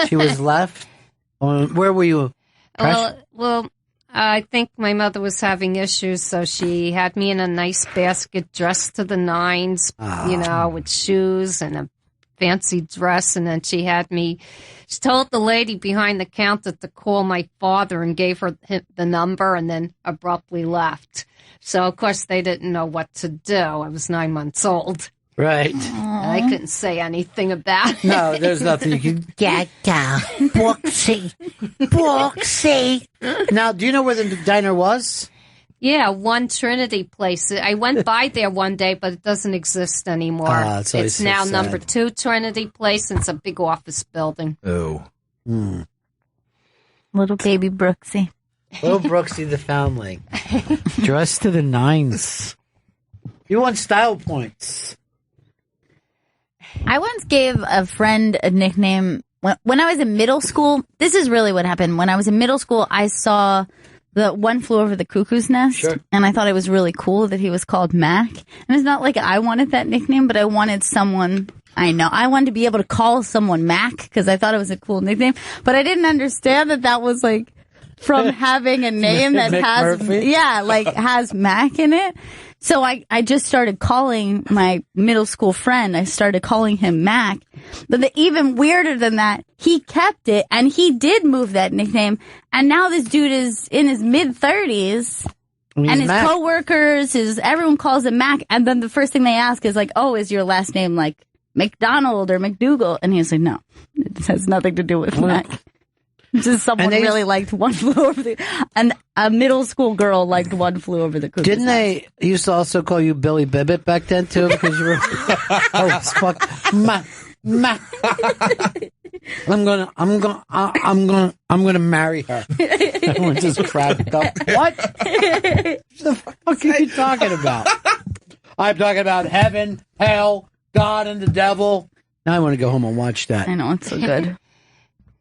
Speaker 1: She was left? Where were you?
Speaker 10: Well, I think my mother was having issues, so she had me in a nice basket, dressed to the nines, with shoes and a fancy dress, and then she told the lady behind the counter to call my father and gave her the number and then abruptly left. So, of course, they didn't know what to do. I was 9 months old.
Speaker 1: Right.
Speaker 10: And I couldn't say anything about it.
Speaker 1: No, there's nothing you can get down. Brooksy. Now, do you know where the diner was?
Speaker 10: Yeah, One Trinity Place. I went by there one day, but it doesn't exist anymore. It's now
Speaker 1: so
Speaker 10: number 2 Trinity Place, and it's a big office building.
Speaker 3: Oh.
Speaker 2: Little baby Brooksy.
Speaker 1: Little Brooksy the Foundling. Dressed to the nines. You want style points.
Speaker 2: I once gave a friend a nickname. When I was in middle school, this is really what happened. When I was in middle school, I saw the One Flew Over the Cuckoo's Nest.
Speaker 1: Sure.
Speaker 2: And I thought it was really cool that he was called Mac. And it's not like I wanted that nickname, but I wanted someone, I wanted to be able to call someone Mac because I thought it was a cool nickname. But I didn't understand that was like from having a name that has Mac in it. So I just started calling my middle school friend. I started calling him Mac. But even weirder than that, he kept it and he did move that nickname. And now this dude is in his mid-30s. And his Mac. Coworkers, everyone calls him Mac. And then the first thing they ask is like, oh, is your last name like McDonald or McDougal? And he's like, no, it has nothing to do with Mac. Just someone really liked One Flew Over the... And a middle school girl liked One Flew Over the Cuckoo's
Speaker 1: Didn't they used to also call you Billy Bibbit back then, too? Because you were... fuck. I'm gonna marry her. Everyone just cracked up. What? What the fuck are you talking about? I'm talking about heaven, hell, God, and the devil. Now I want to go home and watch that.
Speaker 2: I know, it's so good.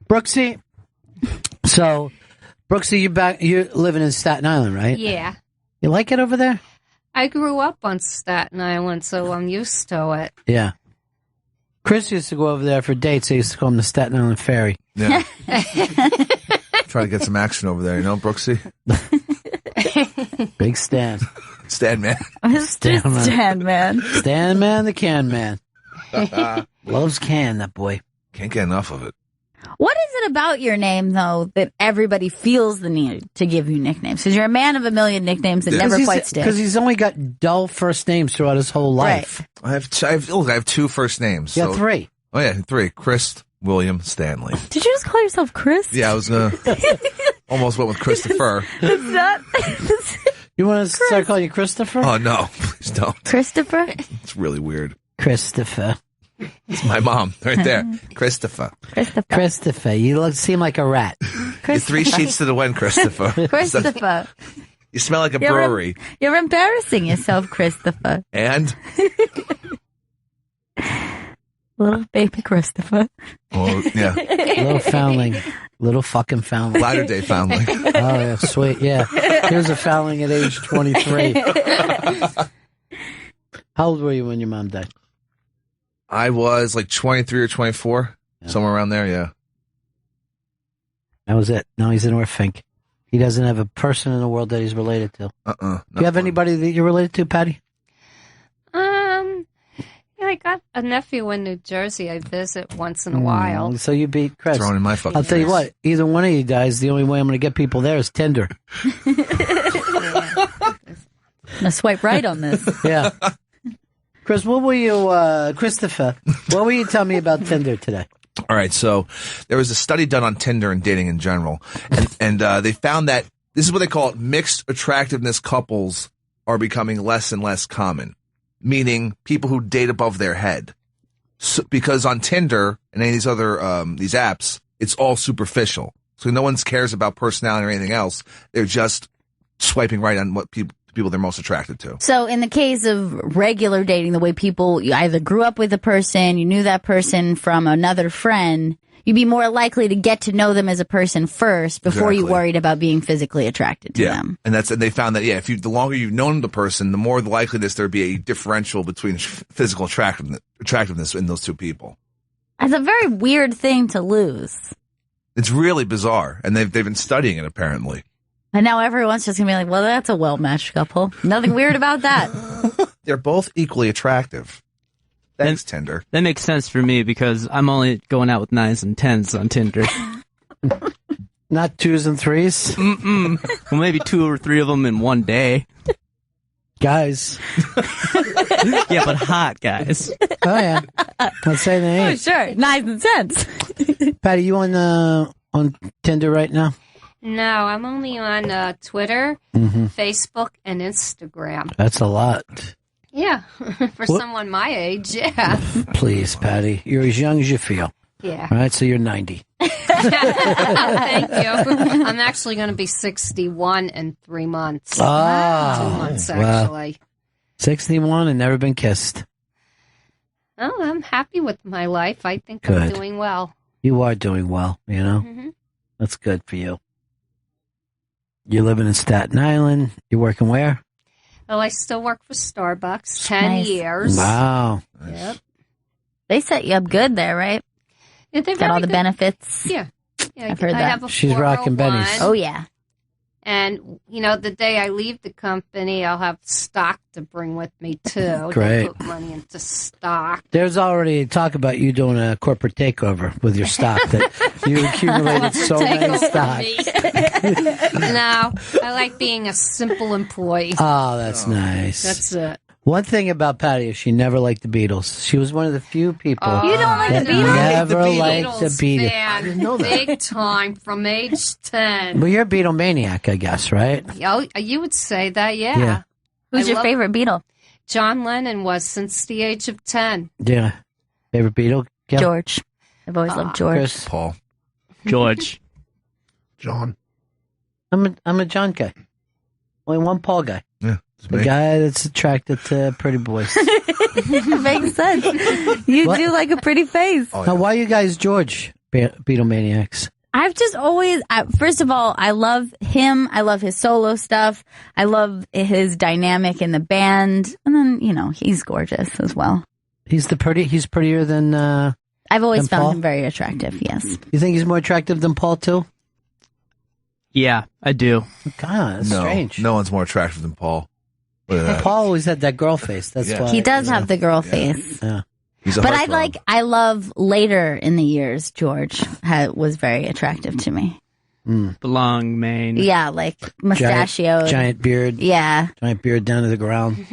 Speaker 1: Brooksy... So, Brooksy, you're living in Staten Island, right?
Speaker 10: Yeah.
Speaker 1: You like it over there?
Speaker 10: I grew up on Staten Island, so I'm used to it.
Speaker 1: Yeah. Chris used to go over there for dates. I used to call him the Staten Island Ferry.
Speaker 3: Yeah. Try to get some action over there, Brooksy?
Speaker 1: Big Stan.
Speaker 3: Stan Man.
Speaker 2: Stan Man.
Speaker 1: Stan Man, the can man. Loves can, that boy.
Speaker 3: Can't get enough of it.
Speaker 2: What is it about your name, though, that everybody feels the need to give you nicknames? Because you're a man of a million nicknames that never quite stick.
Speaker 1: Because he's only got dull first names throughout his whole life.
Speaker 2: Right.
Speaker 3: I have 2 first names.
Speaker 1: Yeah, 3.
Speaker 3: Oh, yeah, 3. Chris, William, Stanley.
Speaker 2: Did you just call yourself Chris?
Speaker 3: Yeah, I was almost went with Christopher.
Speaker 2: It's not.
Speaker 1: You want to start calling you Christopher?
Speaker 3: Oh, no, please don't.
Speaker 2: Christopher?
Speaker 3: It's really weird.
Speaker 1: Christopher.
Speaker 3: It's my mom right there. Christopher.
Speaker 1: Christopher. You seem like a rat.
Speaker 3: You're 3 sheets to the wind, Christopher.
Speaker 2: Christopher.
Speaker 3: You smell like a brewery.
Speaker 2: You're embarrassing yourself, Christopher.
Speaker 3: And?
Speaker 2: Little baby Christopher.
Speaker 3: Oh, yeah.
Speaker 1: Little foundling. Little fucking foundling.
Speaker 3: Latter-day foundling.
Speaker 1: Oh, yeah, sweet. Yeah. Here's a foundling at age 23. How old were you when your mom died?
Speaker 3: I was like 23 or 24, somewhere around there, yeah.
Speaker 1: That was it. Now he's an orphan. He doesn't have a person in the world that he's related to. Do you have anybody that you're related to, Patty?
Speaker 10: Yeah, I got a nephew in New Jersey. I visit once in a while.
Speaker 1: So you beat Chris.
Speaker 3: Throwing in my fucking
Speaker 1: I'll tell you what, either one of you guys, the only way I'm going to get people there is Tinder.
Speaker 2: I'm going to swipe right on this.
Speaker 1: Yeah. Chris, what were you, Christopher, what were you telling me about Tinder today?
Speaker 3: All right, so there was a study done on Tinder and dating in general, and they found that this is what they call it, mixed attractiveness couples are becoming less and less common, meaning people who date above their head. So, because on Tinder and any of these other these apps, it's all superficial. So no one cares about personality or anything else. They're just swiping right on what people they're most attracted to.
Speaker 2: So in the case of regular dating, the way people, you either grew up with a person, you knew that person from another friend, you'd be more likely to get to know them as a person first before you worried about being physically attracted to them.
Speaker 3: And they found that, the longer you've known the person, the more the likeliness there'd be a differential between physical attractiveness in those two people.
Speaker 2: That's a very weird thing to lose.
Speaker 3: It's really bizarre. And they've been studying it apparently.
Speaker 2: And now everyone's just going to be like, well, that's a well-matched couple. Nothing weird about that.
Speaker 3: They're both equally attractive. Thanks, Tinder.
Speaker 4: That makes sense for me because I'm only going out with 9s and 10s on Tinder.
Speaker 1: Not 2s and 3s?
Speaker 4: Mm-mm. Well, maybe 2 or 3 of them in one day.
Speaker 1: Guys.
Speaker 4: Yeah, but hot guys.
Speaker 1: Oh, yeah. Let's say they ain't.
Speaker 2: Oh, sure. 9s and 10s.
Speaker 1: Patty, you on Tinder right now?
Speaker 10: No, I'm only on Twitter, Facebook, and Instagram.
Speaker 1: That's a lot.
Speaker 10: Yeah, for someone my age, yeah.
Speaker 1: Please, Patty. You're as young as you feel.
Speaker 10: Yeah.
Speaker 1: All right, so you're 90.
Speaker 10: Thank you. I'm actually going to be 61 in 3 months.
Speaker 1: Ah,
Speaker 10: 2 months, actually.
Speaker 1: Wow. 61 and never been kissed.
Speaker 10: Oh, I'm happy with my life. I think
Speaker 1: Good.
Speaker 10: I'm doing well.
Speaker 1: You are doing well, you know?
Speaker 10: Mm-hmm.
Speaker 1: That's good for you. You're living in Staten Island. You're working where?
Speaker 10: Well, I still work for Starbucks, 10
Speaker 2: Nice.
Speaker 10: years.
Speaker 1: Wow.
Speaker 10: Yep.
Speaker 2: They set you up good there, right?
Speaker 10: Yeah, they're
Speaker 2: Got all
Speaker 10: very
Speaker 2: the
Speaker 10: good.
Speaker 2: benefits.
Speaker 10: Yeah.
Speaker 2: I've heard
Speaker 10: I
Speaker 2: that.
Speaker 10: have a
Speaker 1: She's rocking
Speaker 10: 401.
Speaker 1: bennies.
Speaker 2: Oh, yeah.
Speaker 10: And, the day I leave the company, I'll have stock to bring with me, too.
Speaker 1: Great.
Speaker 10: They put money into stock.
Speaker 1: There's already talk about you doing a corporate takeover with your stock, that you accumulated so many stocks.
Speaker 10: No, I like being a simple employee.
Speaker 1: Oh, that's nice.
Speaker 10: That's it.
Speaker 1: One thing about Patty is she never liked the Beatles. She was one of the few people
Speaker 2: You don't like
Speaker 1: that
Speaker 2: the Beatles?
Speaker 1: never liked the Beatles.
Speaker 10: I didn't know that. Big time from age 10.
Speaker 1: Well, you're a Beatlemaniac, I guess, right?
Speaker 10: Oh, you would say that, yeah.
Speaker 1: Yeah.
Speaker 2: Who's your favorite Beatle?
Speaker 10: John Lennon was since the age of 10.
Speaker 1: Yeah. Favorite Beatle? Gail?
Speaker 2: George. I've always loved George.
Speaker 1: Chris?
Speaker 3: Paul.
Speaker 4: George.
Speaker 5: John.
Speaker 1: I'm a John guy. Only one Paul guy.
Speaker 3: Yeah.
Speaker 1: The guy that's attracted to pretty boys.
Speaker 2: Makes sense. You
Speaker 1: What?
Speaker 2: do like a pretty face.
Speaker 3: Oh,
Speaker 1: Now, why are you guys George Beatlemaniacs?
Speaker 2: I've just always, first of all, I love him. I love his solo stuff. I love his dynamic in the band. And then, he's gorgeous as well.
Speaker 1: He's prettier than,
Speaker 2: I've always
Speaker 1: And
Speaker 2: found
Speaker 1: Paul?
Speaker 2: him very attractive, yes.
Speaker 1: you think he's more attractive than Paul, too?
Speaker 4: Yeah, I do.
Speaker 1: God, that's
Speaker 3: No,
Speaker 1: strange.
Speaker 3: no one's more attractive than Paul. Look at that.
Speaker 1: Paul always had that girl face. That's
Speaker 3: Yeah.
Speaker 1: why.
Speaker 2: He does have the girl face.
Speaker 1: Yeah.
Speaker 3: He's a
Speaker 2: But
Speaker 3: heartthrob.
Speaker 2: I love later in the years, George was very attractive to me.
Speaker 4: The long mane.
Speaker 2: Yeah, like mustachioed.
Speaker 1: Giant beard.
Speaker 2: Yeah.
Speaker 1: Giant beard down to the ground.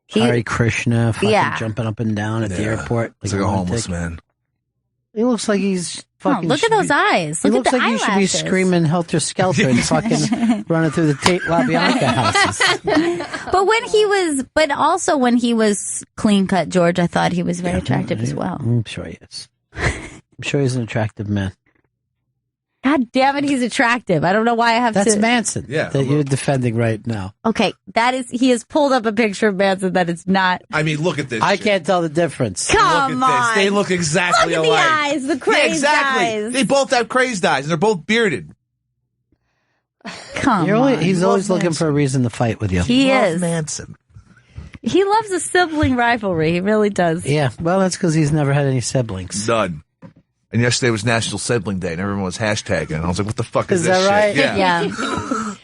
Speaker 1: Hare Krishna fucking jumping up and down at the airport.
Speaker 3: He's like a homeless man.
Speaker 1: He looks like he's fucking...
Speaker 2: look at those eyes. Look
Speaker 1: he
Speaker 2: at
Speaker 1: looks
Speaker 2: the
Speaker 1: like he should be
Speaker 2: eyelashes.
Speaker 1: screaming helter-skelter and fucking running through the Tate LaBianca houses.
Speaker 2: But also when he was clean-cut, George, I thought he was very attractive as well.
Speaker 1: I'm sure he is. I'm sure he's an attractive man.
Speaker 2: God damn it, he's attractive. I don't know why I have
Speaker 1: That's
Speaker 2: to...
Speaker 1: Manson that you're defending right now.
Speaker 2: Okay, he has pulled up a picture of Manson that is not...
Speaker 3: I mean, look at this.
Speaker 1: I can't tell the difference.
Speaker 2: Come
Speaker 3: look at
Speaker 2: on.
Speaker 3: This. They look exactly
Speaker 2: Look at
Speaker 3: alike.
Speaker 2: the eyes, the crazed
Speaker 3: exactly.
Speaker 2: eyes.
Speaker 3: They both have crazed eyes, and they're both bearded.
Speaker 2: Come on.
Speaker 1: He's always looking for a reason to fight with you.
Speaker 2: He
Speaker 3: Love
Speaker 2: is.
Speaker 3: Manson.
Speaker 2: He loves a sibling rivalry. He really does.
Speaker 1: Yeah, well, that's because he's never had any siblings.
Speaker 3: None. And yesterday was National Sibling Day, and everyone was hashtagging. And I was like, what the fuck is
Speaker 1: Is
Speaker 3: this
Speaker 1: that
Speaker 3: shit?
Speaker 1: right?
Speaker 2: Yeah.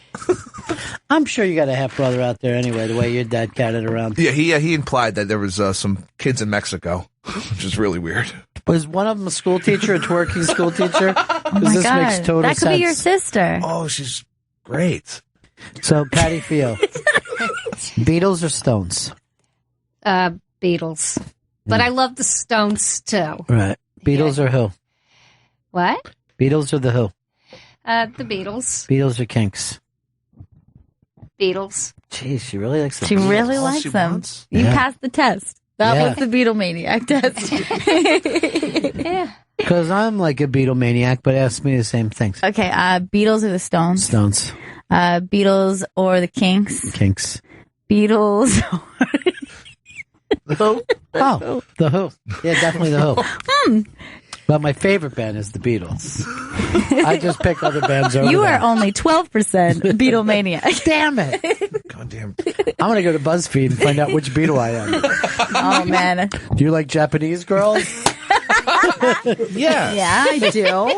Speaker 1: I'm sure you got a half brother out there anyway, the way your dad carried around.
Speaker 3: Yeah, he implied that there was some kids in Mexico, which is really weird.
Speaker 1: Was one of them a school teacher, a twerking school teacher?
Speaker 2: Oh my
Speaker 1: this
Speaker 2: God.
Speaker 1: makes total
Speaker 2: that could
Speaker 1: sense.
Speaker 2: be your sister.
Speaker 3: Oh, she's great.
Speaker 1: So, Patty Fio, Beatles or Stones?
Speaker 10: Beatles. But I love the Stones too.
Speaker 1: Right. Beatles or who?
Speaker 10: What?
Speaker 1: Beatles or the who?
Speaker 10: The Beatles.
Speaker 1: Beatles or Kinks?
Speaker 10: Beatles.
Speaker 1: Jeez, she really likes the
Speaker 2: She
Speaker 1: Beatles.
Speaker 2: really likes them. You
Speaker 1: Yeah.
Speaker 2: passed the test. That
Speaker 1: Yeah.
Speaker 2: was the Beatlemaniac test.
Speaker 10: Yeah.
Speaker 1: Because I'm like a Beatlemaniac, but ask me the same things.
Speaker 2: Okay, Beatles or the Stones?
Speaker 1: Stones.
Speaker 2: Beatles or the Kinks?
Speaker 1: Kinks.
Speaker 2: Beatles.
Speaker 1: Oh, the Who. Yeah, definitely the Who. But my favorite band is the Beatles. I just pick other bands over
Speaker 2: You
Speaker 1: them.
Speaker 2: are only 12% Beatlemaniac.
Speaker 1: Damn it.
Speaker 3: God damn.
Speaker 1: I'm going to go to BuzzFeed and find out which Beatle I am.
Speaker 2: Oh, man.
Speaker 1: Do you like Japanese girls?
Speaker 3: Yeah.
Speaker 2: Yeah, I do.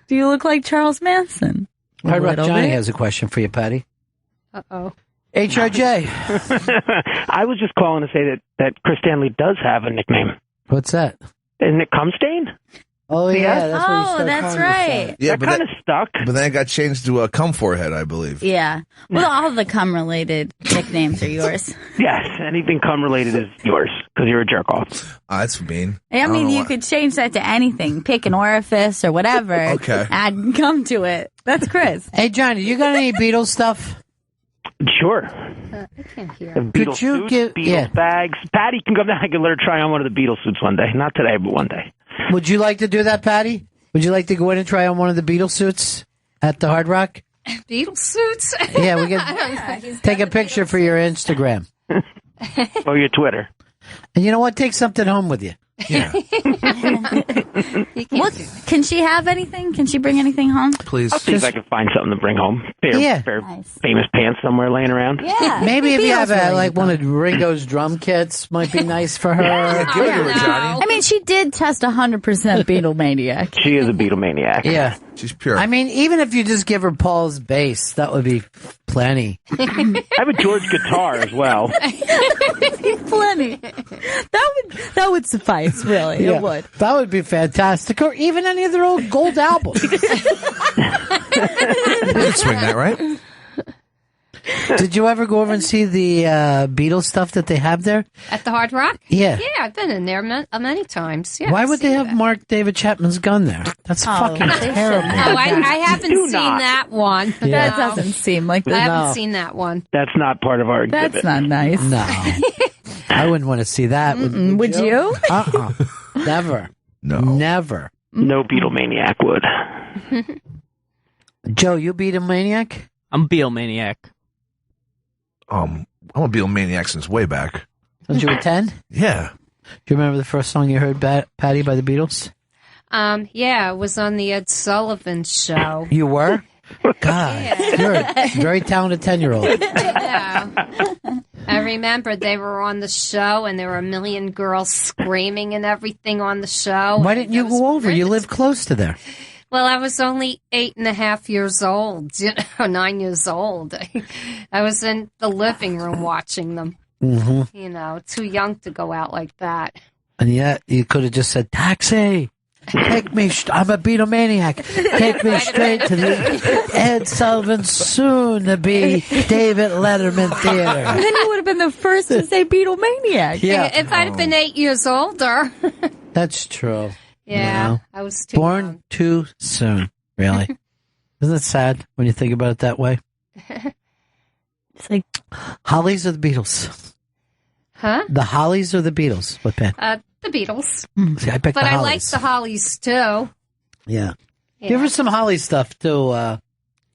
Speaker 2: Do you look like Charles Manson?
Speaker 1: Hard Rock
Speaker 2: little
Speaker 1: Johnny
Speaker 2: bit.
Speaker 1: has a question for you, Patty.
Speaker 10: Uh-oh.
Speaker 1: HRJ.
Speaker 11: I was just calling to say that Chris Stanley does have a nickname.
Speaker 1: What's that?
Speaker 11: Isn't it Cumstain?
Speaker 1: Oh, yeah. That's what he
Speaker 2: Oh,
Speaker 1: started
Speaker 2: that's
Speaker 1: calling
Speaker 2: right.
Speaker 1: himself.
Speaker 3: Yeah,
Speaker 11: That
Speaker 3: but
Speaker 11: kind of stuck.
Speaker 3: but then it got changed to a cum forehead, I believe.
Speaker 2: Yeah. Well, all the cum-related nicknames are yours.
Speaker 11: Yes, anything cum related is yours because you're a jerk off.
Speaker 3: That's mean.
Speaker 2: I
Speaker 3: don't
Speaker 2: mean,
Speaker 3: know
Speaker 2: you
Speaker 3: why.
Speaker 2: could change that to anything. Pick an orifice or whatever.
Speaker 3: Okay.
Speaker 2: Add cum to it. That's Chris.
Speaker 1: Hey, Johnny, you got any Beatles stuff?
Speaker 11: Sure.
Speaker 10: I can't hear.
Speaker 11: The Beatles
Speaker 1: Could you
Speaker 11: suits,
Speaker 1: give-
Speaker 11: Beatles
Speaker 1: yeah.
Speaker 11: bags. Patty can come down. I can let her try on one of the Beatles suits one day. Not today, but one day.
Speaker 1: Would you like to do that, Patty? Would you like to go in and try on one of the Beatles suits at the Hard Rock?
Speaker 10: Beatles suits?
Speaker 1: Yeah, we can take a picture for your Instagram.
Speaker 11: Or your Twitter.
Speaker 1: And you know what? Take something home with you.
Speaker 3: Yeah.
Speaker 2: What? Can she have anything? Can she bring anything home?
Speaker 3: Please.
Speaker 11: I'll see if I can find something to bring home. Pair
Speaker 2: Nice.
Speaker 11: famous pants somewhere laying around.
Speaker 2: Yeah.
Speaker 1: Maybe if you have
Speaker 2: Beatles
Speaker 1: like one of Ringo's drum kits, might be nice for her.
Speaker 3: Give it to her, Johnny.
Speaker 2: I mean, she did test 100% Beatlemaniac.
Speaker 11: She is a Beatlemaniac.
Speaker 1: Yeah.
Speaker 3: She's pure.
Speaker 1: I mean, even if you just give her Paul's bass, that would be plenty.
Speaker 11: I have a George guitar as well.
Speaker 2: Plenty. That would suffice, really.
Speaker 1: Yeah,
Speaker 2: It would.
Speaker 1: that would be fantastic. Or even any of their old gold albums.
Speaker 3: You could swing that, right?
Speaker 1: Did you ever go over and see the Beatles stuff that they have there?
Speaker 10: At the Hard Rock?
Speaker 1: Yeah.
Speaker 10: Yeah, I've been in there many times. Yeah,
Speaker 1: Why
Speaker 10: I've
Speaker 1: would they
Speaker 10: seen
Speaker 1: have
Speaker 10: that.
Speaker 1: Mark David Chapman's gun there? That's fucking
Speaker 2: they
Speaker 1: terrible.
Speaker 2: shouldn't
Speaker 10: No,
Speaker 2: have
Speaker 10: I haven't
Speaker 11: Do
Speaker 10: seen
Speaker 11: not.
Speaker 10: that one.
Speaker 1: Yeah.
Speaker 2: That doesn't seem like
Speaker 10: I
Speaker 2: that.
Speaker 10: haven't
Speaker 1: No.
Speaker 10: seen that one.
Speaker 11: That's not part of our exhibit.
Speaker 2: That's not nice.
Speaker 1: No. I wouldn't want to see that.
Speaker 2: Would you?
Speaker 1: Uh-uh. Never.
Speaker 3: No.
Speaker 1: Never.
Speaker 11: No Beatlemaniac would.
Speaker 1: Joe, you beat a maniac?
Speaker 4: I'm a Beatlemaniac.
Speaker 3: I'm a Beatlemaniac since way back.
Speaker 1: Since you were 10?
Speaker 3: Yeah.
Speaker 1: Do you remember the first song you heard, Patty, by the Beatles?
Speaker 10: Yeah, it was on the Ed Sullivan Show.
Speaker 1: You were? God, you're a very talented 10-year-old.
Speaker 10: Yeah. I remember they were on the show and there were a million girls screaming and everything on the show.
Speaker 1: Why didn't you go over? You live close to there.
Speaker 10: Well, I was only 8.5 years old, 9 years old. I was in the living room watching them.
Speaker 1: Mm-hmm.
Speaker 10: You know, too young to go out like that.
Speaker 1: And yet, you could have just said, taxi! Take me, I'm a Beatlemaniac. Take me straight to the Ed Sullivan soon-to-be David Letterman Theater.
Speaker 2: And then you would have been the first to say Beatlemaniac.
Speaker 1: Yeah.
Speaker 10: If I'd have been 8 years older.
Speaker 1: That's true.
Speaker 10: Yeah,
Speaker 1: You know?
Speaker 10: I was too
Speaker 1: Born
Speaker 10: young.
Speaker 1: too soon, really. Isn't it sad when you think about it that way?
Speaker 2: It's like
Speaker 1: Hollies or the Beatles?
Speaker 10: Huh?
Speaker 1: The Hollies or the Beatles? What band?
Speaker 10: The Beatles.
Speaker 1: See, I picked
Speaker 10: But
Speaker 1: the
Speaker 10: I
Speaker 1: Hollies.
Speaker 10: like the Hollies, too.
Speaker 1: Yeah.
Speaker 10: Yeah.
Speaker 1: Give her some Holly stuff, too,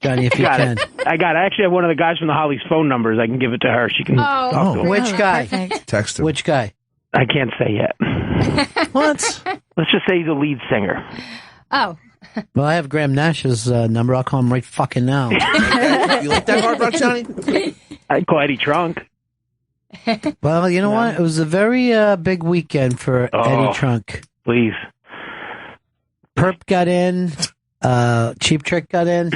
Speaker 1: Johnny, if you
Speaker 11: Got
Speaker 1: can.
Speaker 11: it. I actually have one of the guys from the Hollies phone numbers. I can give it to her. She can talk to him.
Speaker 1: Which guy?
Speaker 3: Text him.
Speaker 1: Which guy?
Speaker 11: I can't say yet.
Speaker 1: What?
Speaker 11: Let's just say he's a lead singer.
Speaker 10: Oh.
Speaker 1: Well, I have Graham Nash's number. I'll call him right fucking now.
Speaker 3: You like that hard rock, Johnny?
Speaker 11: I'd call Eddie Trunk.
Speaker 1: Well, you know what? It was a very big weekend for Eddie Trunk.
Speaker 11: Please.
Speaker 1: Perp got in. Cheap Trick got in.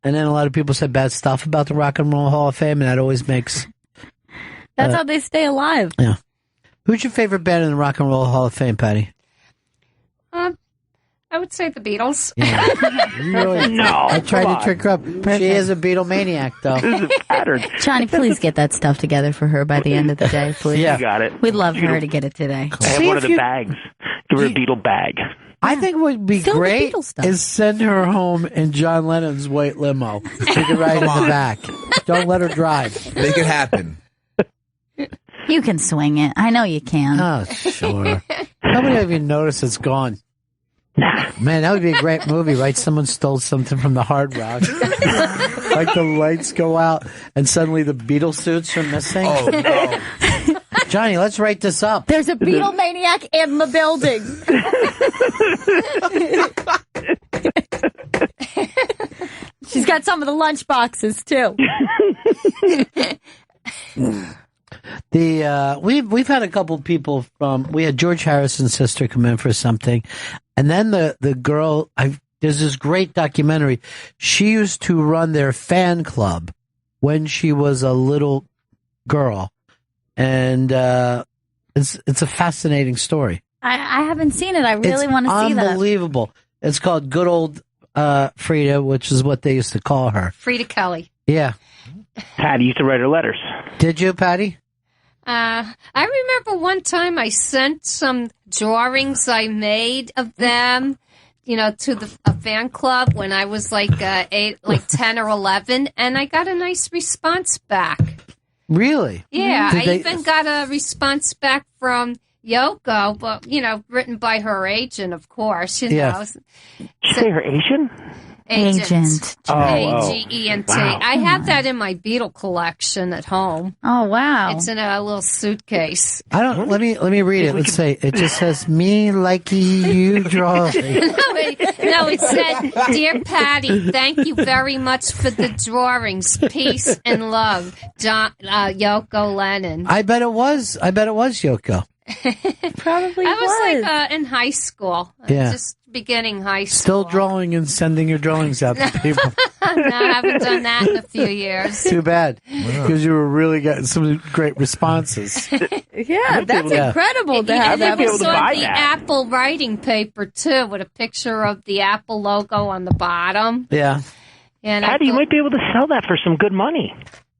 Speaker 1: And then a lot of people said bad stuff about the Rock and Roll Hall of Fame, and that always makes...
Speaker 2: That's how they stay alive.
Speaker 1: Yeah. Who's your favorite band in the Rock and Roll Hall of Fame, Patty?
Speaker 10: I would say the Beatles.
Speaker 1: Yeah. Really?
Speaker 11: No.
Speaker 1: I tried to trick her up. She is a Beatlemaniac, though.
Speaker 11: This is pattern.
Speaker 2: Johnny, please get that stuff together for her by the end of the day, please.
Speaker 1: Yeah.
Speaker 11: You got it.
Speaker 2: We'd love her to get it today.
Speaker 11: I have one of the bags. Give her a Beatle bag.
Speaker 1: I think what would be
Speaker 2: Fill the
Speaker 1: great
Speaker 2: Beatles stuff.
Speaker 1: is send her home in John Lennon's white limo. She can ride in the back. Don't let her drive.
Speaker 3: Make it happen.
Speaker 2: You can swing it. I know you can.
Speaker 1: Oh, sure. Nobody even notice it's gone. Man, that would be a great movie, right? Someone stole something from the Hard Rock. Like the lights go out and suddenly the Beatle suits are missing.
Speaker 3: Oh, no.
Speaker 1: Johnny, let's write this up.
Speaker 2: There's a Beatlemaniac in the building. She's got some of the lunch boxes too.
Speaker 1: We've had a couple people we had George Harrison's sister come in for something, and then the girl, there's this great documentary. She used to run their fan club when she was a little girl, and it's a fascinating story.
Speaker 2: I haven't seen it. I really want to see that.
Speaker 1: Unbelievable. It's called Good Old Frida, which is what they used to call her.
Speaker 10: Frida Kelly.
Speaker 1: Yeah.
Speaker 11: Patty used to write her letters.
Speaker 1: Did you, Patty?
Speaker 10: I remember one time I sent some drawings I made of them, to a fan club when I was like 10 or 11, and I got a nice response back.
Speaker 1: Really?
Speaker 10: Yeah,
Speaker 1: Did
Speaker 10: I
Speaker 1: they-
Speaker 10: even got a response back from Yoko, but written by her agent, of course.
Speaker 1: Yeah.
Speaker 10: Know.
Speaker 11: Did you say her Asian?
Speaker 2: Agent.
Speaker 10: Agent.
Speaker 11: Wow.
Speaker 10: I have that in my Beatle collection at home.
Speaker 2: Oh wow!
Speaker 10: It's in a little suitcase.
Speaker 1: I don't. Let me read it. Let's say it just says me like you draw.
Speaker 10: No, it said, "Dear Patty, thank you very much for the drawings. Peace and love, John, Yoko Lennon."
Speaker 1: I bet it was Yoko.
Speaker 2: Probably
Speaker 10: I was like in high school.
Speaker 1: Yeah.
Speaker 10: Just beginning high school.
Speaker 1: Still drawing and sending your drawings out to people.
Speaker 10: No, I haven't done that in a few years.
Speaker 1: Too bad, because you were really getting some great responses.
Speaker 2: Yeah, that's incredible to have
Speaker 10: And
Speaker 2: that.
Speaker 10: it was on the Apple writing paper too, with a picture of the Apple logo on the bottom.
Speaker 1: Yeah.
Speaker 10: And
Speaker 11: Patty, you might be able to sell that for some good money.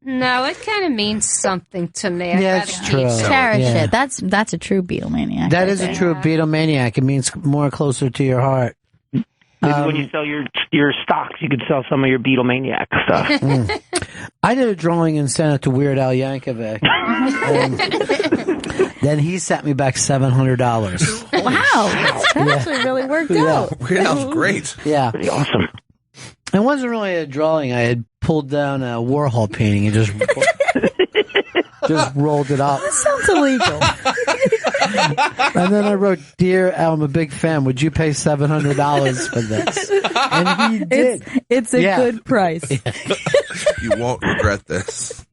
Speaker 10: No, it kind of means something to me.
Speaker 1: Yeah,
Speaker 10: I
Speaker 1: it's
Speaker 10: gotta
Speaker 1: true.
Speaker 10: keep
Speaker 2: Cherish
Speaker 1: Yeah.
Speaker 2: it. That's a true Beatlemaniac.
Speaker 1: That is a true Beatlemaniac. It means more closer to your heart.
Speaker 11: Maybe when you sell your stocks, you could sell some of your Beatlemaniac stuff.
Speaker 1: I did a drawing and sent it to Weird Al Yankovic. And then he sent me back $700.
Speaker 2: Wow, that actually really worked out.
Speaker 3: Weird Al's great.
Speaker 1: Yeah.
Speaker 11: Pretty awesome.
Speaker 1: It wasn't really a drawing. I had pulled down a Warhol painting and just rolled it up.
Speaker 2: That sounds illegal.
Speaker 1: And then I wrote, "Dear Al, I'm a big fan. Would you pay $700 for this?" And he did.
Speaker 2: It's a good price.
Speaker 3: You won't regret this.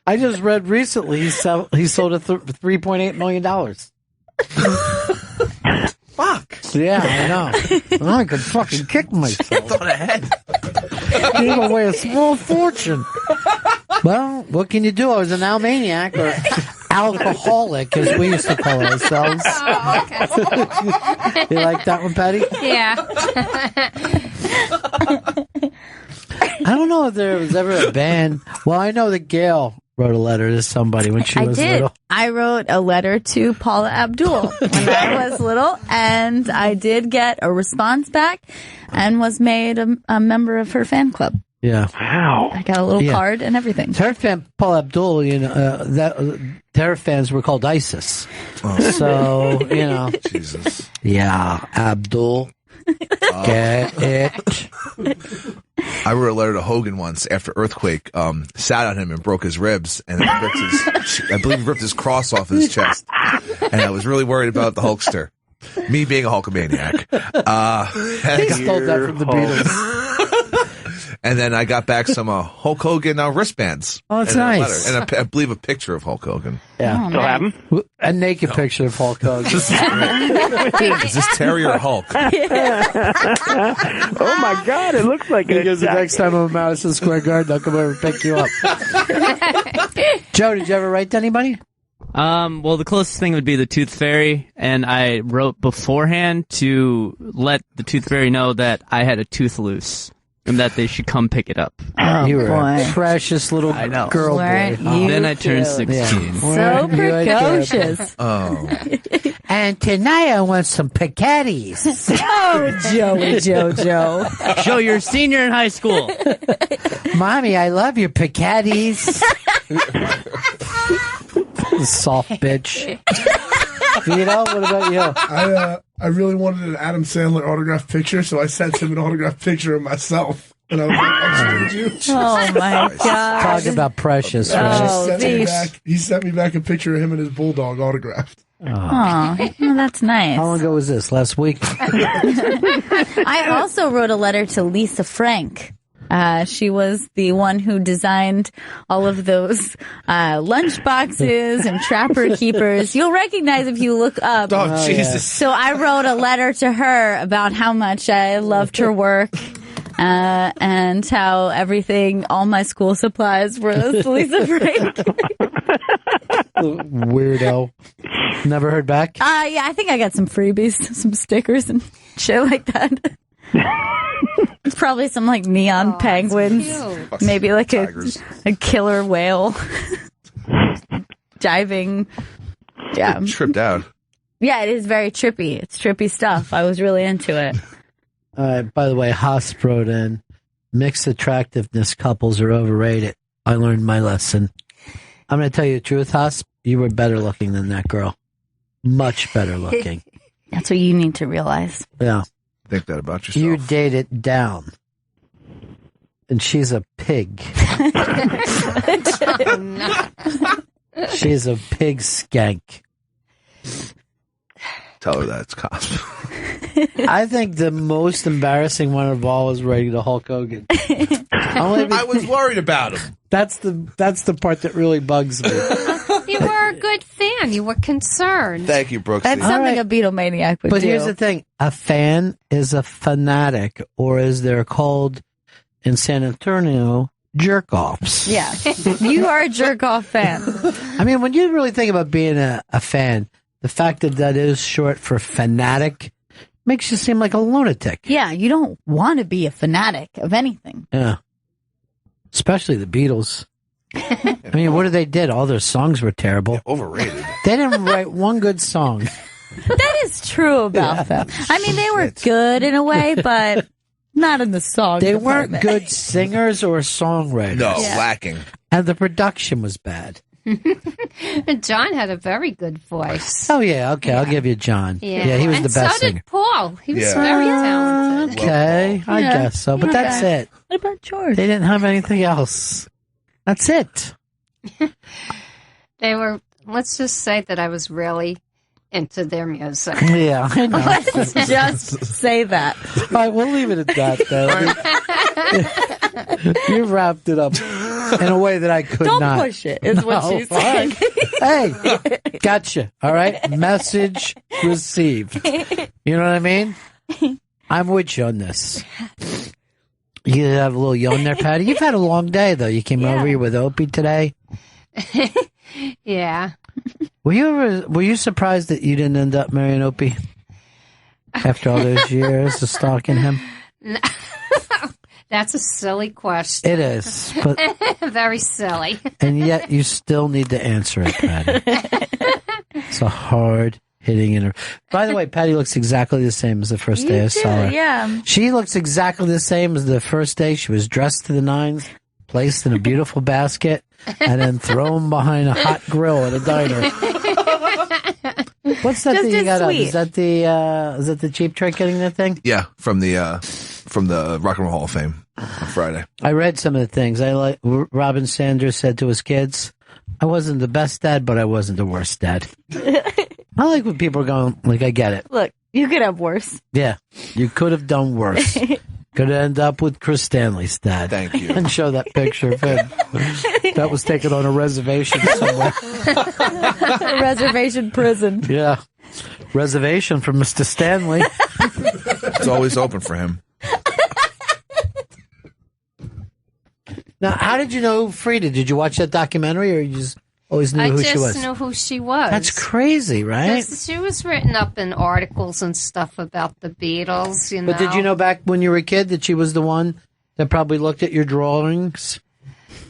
Speaker 1: I just read recently he sold it for $3.8 million.
Speaker 3: Fuck.
Speaker 1: Yeah, I know. I could fucking kick myself.
Speaker 3: Thought ahead.
Speaker 1: Gave away a small fortune. Well, what can you do? I was an Almaniac or alcoholic, as we used to call ourselves.
Speaker 10: Oh, okay.
Speaker 1: You like that one, Patty?
Speaker 10: Yeah.
Speaker 1: I don't know if there was ever a band. Well, I know that Gail wrote a letter to somebody when she was little.
Speaker 2: I wrote a letter to Paula Abdul when I was little, and I did get a response back and was made a member of her fan club.
Speaker 1: Yeah.
Speaker 11: Wow.
Speaker 2: I got a little card and everything.
Speaker 1: Her fan, Paula Abdul, their fans were called ISIS. Oh. So,
Speaker 3: Jesus.
Speaker 1: Yeah, Abdul. Get it.
Speaker 3: I wrote a letter to Hogan once after earthquake, sat on him and broke his ribs, and I believe he ripped his cross off his chest. And I was really worried about the Hulkster. Me being a Hulkamaniac.
Speaker 1: He stole that from the Beatles.
Speaker 3: And then I got back some Hulk Hogan wristbands.
Speaker 1: Oh, that's nice.
Speaker 3: And I believe a picture of Hulk Hogan.
Speaker 1: Yeah.
Speaker 11: Still have them?
Speaker 1: A naked picture of Hulk Hogan.
Speaker 3: Is this Terry or Hulk?
Speaker 11: Oh, my God. It looks like
Speaker 1: Because the next time I'm at Madison Square Garden, I'll come over and pick you up. Joe, did you ever write to anybody?
Speaker 4: Well, the closest thing would be the Tooth Fairy, and I wrote beforehand to let the Tooth Fairy know that I had a tooth loose. And that they should come pick it up.
Speaker 2: Oh,
Speaker 1: you were
Speaker 2: boy.
Speaker 1: a precious little girl boy.
Speaker 4: Then I turned 16.
Speaker 1: Yeah.
Speaker 2: So precocious.
Speaker 3: Oh.
Speaker 1: And tonight I want some spaghettis.
Speaker 2: Oh, Joey Jojo.
Speaker 4: Joe, you're a senior in high school.
Speaker 1: Mommy, I love your spaghettis. Soft bitch. Vito, what about you?
Speaker 5: I really wanted an Adam Sandler autographed picture, so I sent him an autographed picture of myself. And I was like, I'll you.
Speaker 2: Oh, my God.
Speaker 1: Talking about precious, right?
Speaker 5: He sent me back a picture of him and his bulldog autographed.
Speaker 2: Oh, well, that's nice.
Speaker 1: How long ago was this? Last week?
Speaker 2: I also wrote a letter to Lisa Frank. She was the one who designed all of those lunch boxes and trapper keepers. You'll recognize if you look up.
Speaker 3: Oh, Jesus.
Speaker 2: Yeah. So I wrote a letter to her about how much I loved her work. And how all my school supplies were Lisa Frank.
Speaker 1: Weirdo. Never heard back?
Speaker 2: Yeah, I think I got some freebies, some stickers and shit like that. It's probably some neon penguins, maybe a killer whale diving. Yeah,
Speaker 3: tripped out.
Speaker 2: Yeah, it is very trippy. It's trippy stuff. I was really into it.
Speaker 1: By the way, Haas wrote in, mixed attractiveness couples are overrated. I learned my lesson. I'm going to tell you the truth, Haas. You were better looking than that girl. Much better looking.
Speaker 2: That's what you need to realize.
Speaker 1: Yeah.
Speaker 3: Think that about yourself.
Speaker 1: You dated down. And she's a pig. She's a pig skank.
Speaker 3: Tell her that it's cost.
Speaker 1: I think the most embarrassing one of all is writing to Hulk Hogan.
Speaker 3: I was worried about him.
Speaker 1: That's the part that really bugs me.
Speaker 10: You were a good fan. You were concerned.
Speaker 3: Thank you, Brooks.
Speaker 2: That's something a Beatlemaniac would do.
Speaker 1: But here's the thing. A fan is a fanatic, or as they're called in San Antonio, jerk-offs.
Speaker 2: Yeah. You are a jerk-off fan.
Speaker 1: I mean, when you really think about being a fan, the fact that is short for fanatic makes you seem like a lunatic.
Speaker 2: Yeah, you don't want to be a fanatic of anything.
Speaker 1: Yeah. Especially the Beatles. I mean, what they did? All their songs were terrible.
Speaker 3: Yeah, overrated.
Speaker 1: They didn't write one good song.
Speaker 2: That is true about them. I mean, they were good in a way, but not in the song.
Speaker 1: They weren't good singers or songwriters.
Speaker 3: No, lacking.
Speaker 1: And the production was bad.
Speaker 10: John had a very good voice.
Speaker 1: Oh, yeah. Okay, I'll give you John. Yeah, he was the best
Speaker 10: so
Speaker 1: singer.
Speaker 10: did Paul. He was very talented.
Speaker 1: Okay, I guess so. But that's it.
Speaker 2: What about George?
Speaker 1: They didn't have anything else. That's it.
Speaker 10: They were, let's just say that I was really into their music.
Speaker 1: Yeah, I know.
Speaker 2: Let's just say that.
Speaker 1: All right, we'll leave it at that, though. You wrapped it up in a way that I could
Speaker 2: Don't
Speaker 1: not.
Speaker 2: Don't push it, is what she's saying.
Speaker 1: Hey, gotcha. All right, message received. You know what I mean? I'm with you on this. You have a little yawn there, Patty. You've had a long day, though. You came over here with Opie today.
Speaker 10: Yeah.
Speaker 1: Were you surprised that you didn't end up marrying Opie after all those years of stalking him?
Speaker 10: That's a silly question.
Speaker 1: It is, but
Speaker 10: very silly.
Speaker 1: And yet you still need to answer it, Patty. It's a hard hitting interview. By the way, Patty looks exactly the same as the first day I saw her.
Speaker 2: Yeah.
Speaker 1: She looks exactly the same as the first day. She was dressed to the nines, placed in a beautiful basket, and then thrown behind a hot grill at a diner. What's that
Speaker 2: Just
Speaker 1: that you
Speaker 2: as
Speaker 1: got up?
Speaker 2: sweet.
Speaker 1: Is that the Cheap Trick getting that thing?
Speaker 3: Yeah, from the Rock and Roll Hall of Fame on Friday.
Speaker 1: I read some of the things. Robin Sanders said to his kids, "I wasn't the best dad, but I wasn't the worst dad." I like when people are going, like, I get it.
Speaker 2: Look, you could have worse.
Speaker 1: Yeah, you could have done worse. Could end up with Chris Stanley's dad.
Speaker 3: Thank you.
Speaker 1: And show that picture of him. That was taken on a reservation somewhere.
Speaker 2: A reservation prison.
Speaker 1: Yeah. Reservation for Mr. Stanley.
Speaker 3: It's always open for him.
Speaker 1: Now, how did you know Frida? Did you watch that documentary, or you just always knew who she was?
Speaker 10: I just knew who she was.
Speaker 1: That's crazy, right?
Speaker 10: 'Cause she was written up in articles and stuff about the Beatles, you know.
Speaker 1: But did you know back when you were a kid that she was the one that probably looked at your drawings?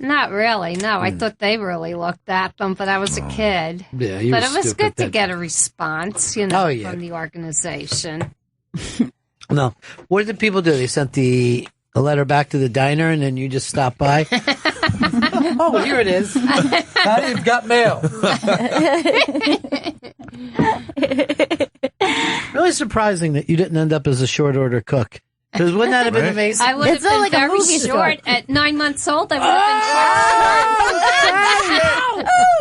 Speaker 10: Not really, no. I thought they really looked at them, but I was a kid.
Speaker 1: Yeah, you
Speaker 10: But
Speaker 1: were
Speaker 10: it was
Speaker 1: stupid
Speaker 10: good to
Speaker 1: then.
Speaker 10: get a response, you know,
Speaker 1: Oh, yeah.
Speaker 10: from the organization.
Speaker 1: No. What did people do? They sent a letter back to the diner, and then you just stopped by? Oh, here it is. Patty, you've got mail. Really surprising that you didn't end up as a short order cook. Because wouldn't that have been amazing?
Speaker 10: I would have
Speaker 2: It's
Speaker 10: been
Speaker 2: like a
Speaker 10: very
Speaker 2: movie
Speaker 10: short.
Speaker 2: star.
Speaker 10: At 9 months old, I would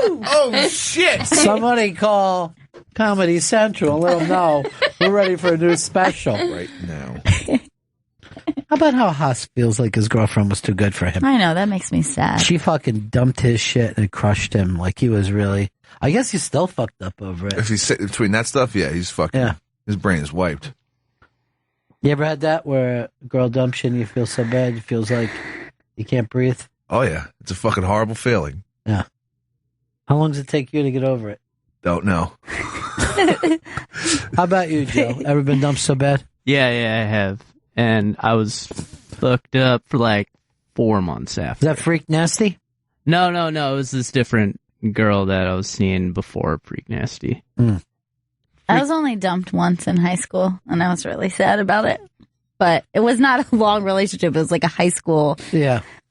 Speaker 10: have been
Speaker 3: Oh, shit.
Speaker 1: Somebody call Comedy Central and let them know we're ready for a new special.
Speaker 3: Right now.
Speaker 1: How about how Haas feels like his girlfriend was too good for him?
Speaker 2: I know, that makes me sad.
Speaker 1: She fucking dumped his shit and crushed him like he was really... I guess he's still fucked up over it.
Speaker 3: If he's sitting between that stuff, yeah, he's fucking.
Speaker 1: Yeah.
Speaker 3: His brain is wiped.
Speaker 1: You ever had that where a girl dumps you and you feel so bad, it feels like you can't breathe?
Speaker 3: Oh, yeah. It's a fucking horrible feeling.
Speaker 1: Yeah. How long does it take you to get over it?
Speaker 3: Don't know.
Speaker 1: How about you, Joe? Ever been dumped so bad?
Speaker 4: Yeah, I have. And I was fucked up for like 4 months after.
Speaker 1: Is that freak nasty?
Speaker 4: No. It was this different girl that I was seeing before Freak Nasty.
Speaker 2: I was only dumped once in high school, and I was really sad about it. But it was not a long relationship. It was like a high school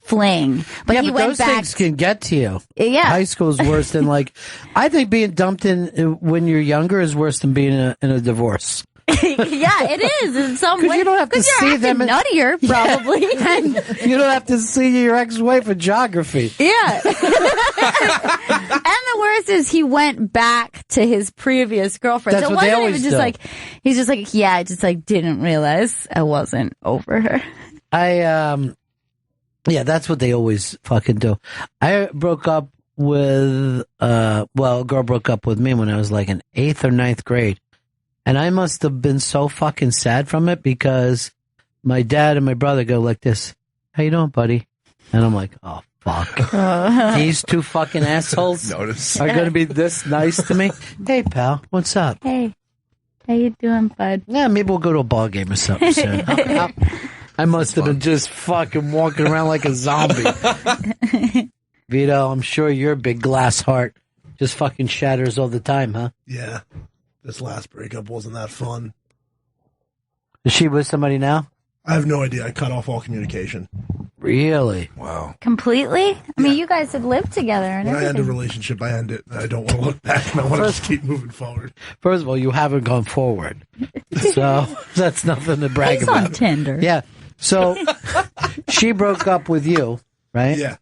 Speaker 2: fling. But he went
Speaker 1: those
Speaker 2: back.
Speaker 1: things can get to you.
Speaker 2: Yeah.
Speaker 1: High school is worse than I think being dumped in when you're younger is worse than being in a divorce.
Speaker 2: Yeah, it is in some way.
Speaker 1: Because you don't have to
Speaker 2: you're
Speaker 1: see them.
Speaker 2: nuttier, probably.
Speaker 1: And you don't have to see your ex-wife in geography.
Speaker 2: Yeah. And the worst is he went back to his previous girlfriend.
Speaker 1: That's
Speaker 2: so it
Speaker 1: what they
Speaker 2: wasn't
Speaker 1: always
Speaker 2: even just
Speaker 1: do.
Speaker 2: like, he's just like, yeah, I just like didn't realize I wasn't over her.
Speaker 1: Yeah, that's what they always fucking do. I broke up with, a girl broke up with me when I was like in 8th or 9th grade. And I must have been so fucking sad from it because my dad and my brother go like this, "How you doing, buddy?" And I'm like, oh, fuck. These two fucking assholes are going to be this nice to me. Hey, pal, what's up?
Speaker 2: Hey, how you doing, bud?
Speaker 1: Yeah, maybe we'll go to a ball game or something soon. I must have been just fucking walking around like a zombie. Vito, I'm sure your big glass heart just fucking shatters all the time, huh?
Speaker 5: Yeah. This last breakup wasn't that fun.
Speaker 1: Is she with somebody now?
Speaker 5: I have no idea. I cut off all communication.
Speaker 1: Really?
Speaker 3: Wow.
Speaker 2: Completely? I mean, you guys had lived together and
Speaker 5: When I end a
Speaker 2: everything.
Speaker 5: relationship, I end it. I don't want to look back, and I want to just keep moving forward.
Speaker 1: First of all, you haven't gone forward. So that's nothing to brag
Speaker 2: He's
Speaker 1: about.
Speaker 2: on Tinder.
Speaker 1: Yeah. So she broke up with you, right?
Speaker 5: Yeah.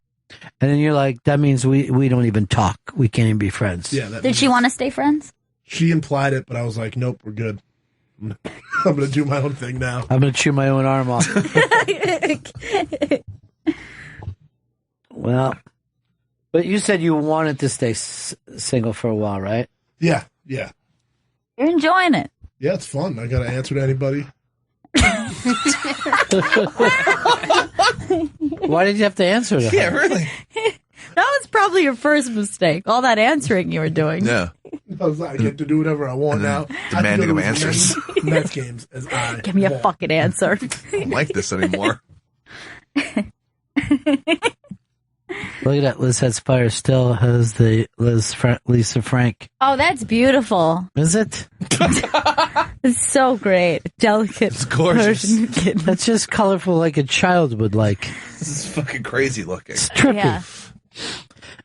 Speaker 1: And then you're like, that means we don't even talk. We can't even be friends.
Speaker 5: Yeah.
Speaker 2: Did she want to stay friends?
Speaker 5: She implied it, but I was like, nope, we're good. I'm going to do my own thing now.
Speaker 1: I'm going to chew my own arm off. Well, but you said you wanted to stay single for a while, right?
Speaker 5: Yeah.
Speaker 2: You're enjoying it.
Speaker 5: Yeah, it's fun. I got to answer to anybody.
Speaker 1: Why did you have to answer that?
Speaker 3: Yeah, really.
Speaker 2: That was probably your first mistake. All that answering you were doing.
Speaker 3: Yeah.
Speaker 5: I get to do whatever I want now.
Speaker 3: Demanding of answers.
Speaker 5: Mets games as I
Speaker 2: Give me a fucking answer.
Speaker 3: I don't like this anymore.
Speaker 1: Look at that. Liz has fire still has the Lisa Frank.
Speaker 2: Oh, that's beautiful.
Speaker 1: Is it?
Speaker 2: It's so great. Delicate.
Speaker 3: It's gorgeous.
Speaker 1: That's just colorful like a child would like.
Speaker 3: This is fucking crazy looking.
Speaker 1: It's trippy.
Speaker 2: Yeah.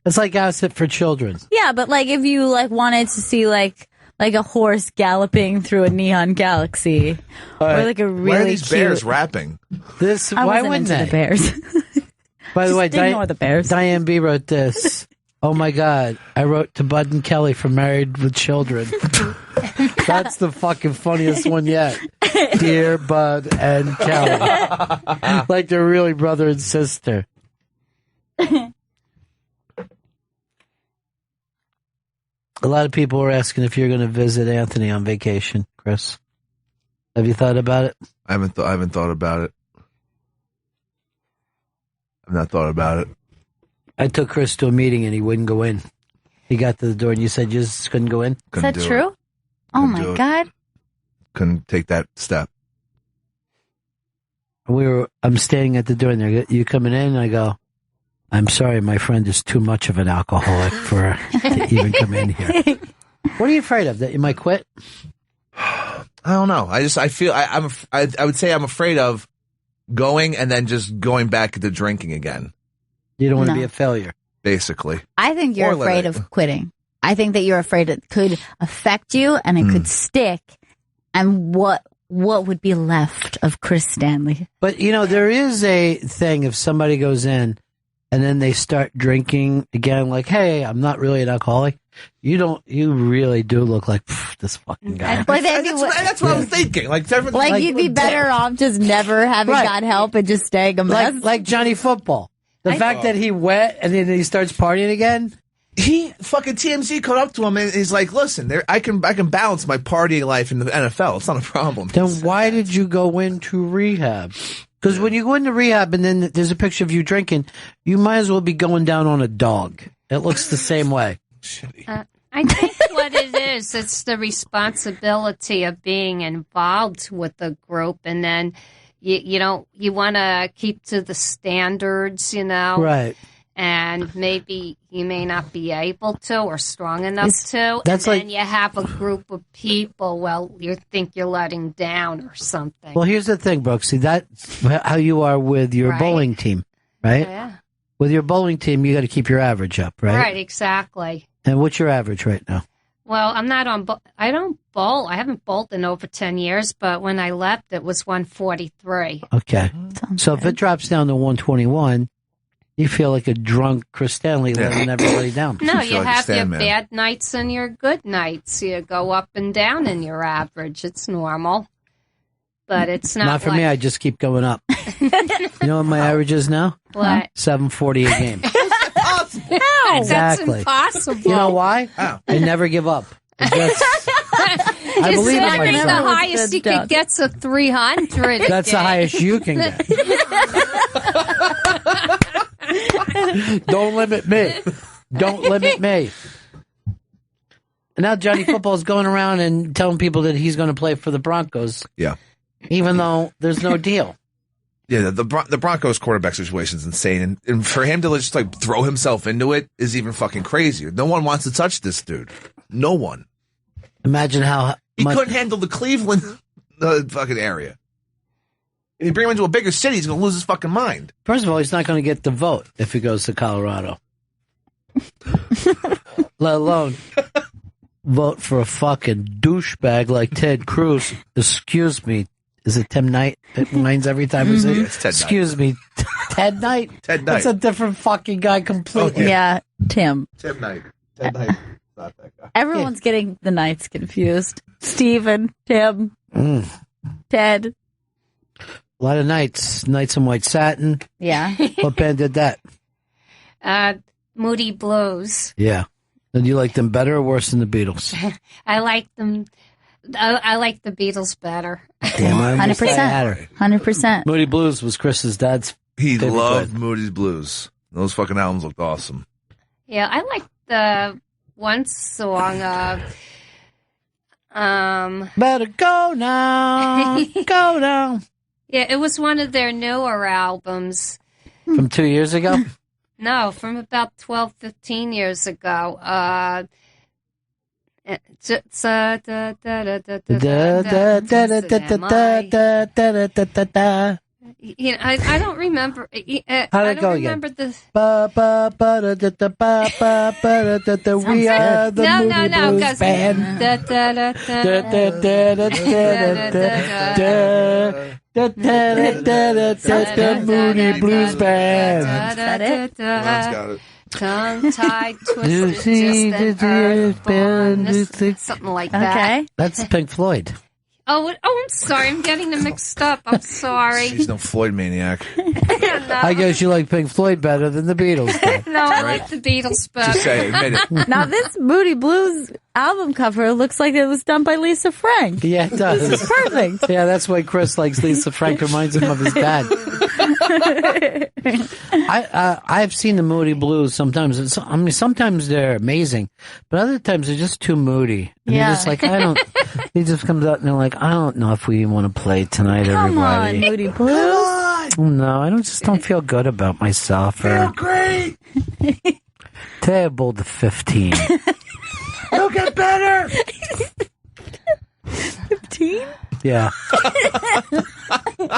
Speaker 1: It's like outfit for children.
Speaker 2: Yeah, but like if you like wanted to see like a horse galloping through a neon galaxy, or like a really
Speaker 3: Why are these
Speaker 2: cute...
Speaker 3: bears rapping?
Speaker 2: I
Speaker 1: Why
Speaker 2: wasn't
Speaker 1: wouldn't
Speaker 2: into
Speaker 1: they?
Speaker 2: the bears.
Speaker 1: By the way,
Speaker 2: ignore the bears.
Speaker 1: Diane B wrote this. Oh my God! I wrote to Bud and Kelly for Married with Children. That's the fucking funniest one yet. Dear Bud and Kelly, like they're really brother and sister. A lot of people were asking if you're going to visit Anthony on vacation, Chris. Have you thought about it?
Speaker 3: I haven't thought about it. I've not thought about it.
Speaker 1: I took Chris to a meeting and he wouldn't go in. He got to the door and you said you just couldn't go in?
Speaker 2: Is that true? Oh my God.
Speaker 3: Couldn't take that step.
Speaker 1: I'm standing at the door and they're, you coming in? And I go, I'm sorry, my friend is too much of an alcoholic to even come in here. What are you afraid of? That you might quit?
Speaker 3: I don't know. I feel I would say I'm afraid of going and then just going back to drinking again.
Speaker 1: You don't want to be a failure.
Speaker 3: Basically.
Speaker 2: I think you're afraid of quitting. I think that you're afraid it could affect you and it could stick. And what would be left of Chris Stanley?
Speaker 1: But, there is a thing if somebody goes in and then they start drinking again, like, hey, I'm not really an alcoholic. You really do look like this fucking guy.
Speaker 2: Like
Speaker 3: that's what I was thinking. Like
Speaker 2: you'd be better off just never having got help and just staying a mess.
Speaker 1: Like Johnny Football. The fact that he wet and then he starts partying again.
Speaker 3: He fucking TMZ caught up to him and he's like, listen, I can balance my partying life in the NFL. It's not a problem.
Speaker 1: Then why did you go into rehab? Because when you go into rehab and then there's a picture of you drinking, you might as well be going down on a dog. It looks the same way.
Speaker 10: I think what it is, it's the responsibility of being involved with the group, and then you want to keep to the standards,
Speaker 1: right?
Speaker 10: And maybe you may not be able to or strong enough to.
Speaker 1: That's
Speaker 10: and then you have a group of people, you think you're letting down or something.
Speaker 1: Well, here's the thing, Brooke. See, that's how you are with your bowling team, right?
Speaker 10: Yeah.
Speaker 1: With your bowling team, you got to keep your average up, right?
Speaker 10: Right, exactly.
Speaker 1: And what's your average right now?
Speaker 10: Well, I'm not on. I don't bowl. I haven't bowled in over 10 years, but when I left, it was 143.
Speaker 1: Okay. So if it drops down to 121, you feel like a drunk Chris Stanley that never lay down.
Speaker 10: No, you have your bad nights and your good nights. You go up and down in your average. It's normal. But it's not.
Speaker 1: Not for me. I just keep going up. You know what my average is now?
Speaker 10: What?
Speaker 1: 740 a game.
Speaker 10: No,
Speaker 1: Exactly.
Speaker 10: that's impossible.
Speaker 1: You know why? I never give up. I believe in myself.
Speaker 10: The highest you could get's a 300.
Speaker 1: That's the highest you can get. Don't limit me. Don't limit me. And now Johnny Football's going around and telling people that he's going to play for the Broncos.
Speaker 3: Yeah.
Speaker 1: Even though there's no deal.
Speaker 3: Yeah, the Broncos quarterback situation is insane, and for him to just throw himself into it is even fucking crazier. No one wants to touch this dude. No one.
Speaker 1: Imagine how
Speaker 3: he couldn't handle the Cleveland fucking area. If you bring him into a bigger city, he's going to lose his fucking mind.
Speaker 1: First of all, he's not going to get the vote if he goes to Colorado. Let alone vote for a fucking douchebag like Ted Cruz. Excuse me. Is it Tim Knight? It reminds every time we say it.
Speaker 3: It's Ted
Speaker 1: Excuse me. Ted Knight?
Speaker 3: Ted Knight.
Speaker 1: That's a different fucking guy completely.
Speaker 2: Yeah, Tim.
Speaker 3: Tim Knight. Ted Knight. Not that guy.
Speaker 2: Everyone's getting the Knights confused. Steven, Tim, Ted.
Speaker 1: A lot of Knights. Knights in White Satin.
Speaker 2: Yeah.
Speaker 1: What band did that?
Speaker 10: Moody Blues.
Speaker 1: Yeah. And you like them better or worse than the Beatles?
Speaker 10: I like them. I like the Beatles better.
Speaker 1: Damn,
Speaker 2: 100%. 100%.
Speaker 1: Moody Blues was Chris's dad's.
Speaker 3: He
Speaker 1: favorite
Speaker 3: loved
Speaker 1: band.
Speaker 3: Moody's Blues. Those fucking albums looked awesome.
Speaker 10: Yeah, I like the one song.
Speaker 1: Better go now, go now.
Speaker 10: Yeah, it was one of their newer albums.
Speaker 1: From 2 years ago?
Speaker 10: No, from about 12, 15 years ago. You know, I don't remember.
Speaker 1: How'd it go again?
Speaker 10: Remember the.
Speaker 1: We are the Moody Blues Band. The Moody Blues Band.
Speaker 3: Ron's got it.
Speaker 10: Tongue-tied, twisted, something like that.
Speaker 2: Okay.
Speaker 1: That's Pink Floyd.
Speaker 10: Oh, I'm sorry. I'm getting them mixed up. I'm sorry.
Speaker 3: She's no Floyd maniac.
Speaker 1: I guess you like Pink Floyd better than the Beatles.
Speaker 10: No, I like the Beatles better.
Speaker 3: Just say, admit it.
Speaker 2: Now, this Moody Blues album cover looks like it was done by Lisa Frank.
Speaker 1: Yeah, it does.
Speaker 2: This is perfect.
Speaker 1: Yeah, that's why Chris likes Lisa Frank. Reminds him of his dad. I've seen the Moody Blues sometimes. Sometimes they're amazing, but other times they're just too moody. And
Speaker 2: Yeah.
Speaker 1: They're just like, he just comes out and they're like, I don't know if we want to play tonight,
Speaker 2: Come on,
Speaker 1: everybody.
Speaker 2: Moody Blues.
Speaker 1: No, I don't feel good about myself.
Speaker 5: Feel great.
Speaker 1: Today I bowled the 15.
Speaker 5: You'll get better.
Speaker 2: 15?
Speaker 1: Yeah. All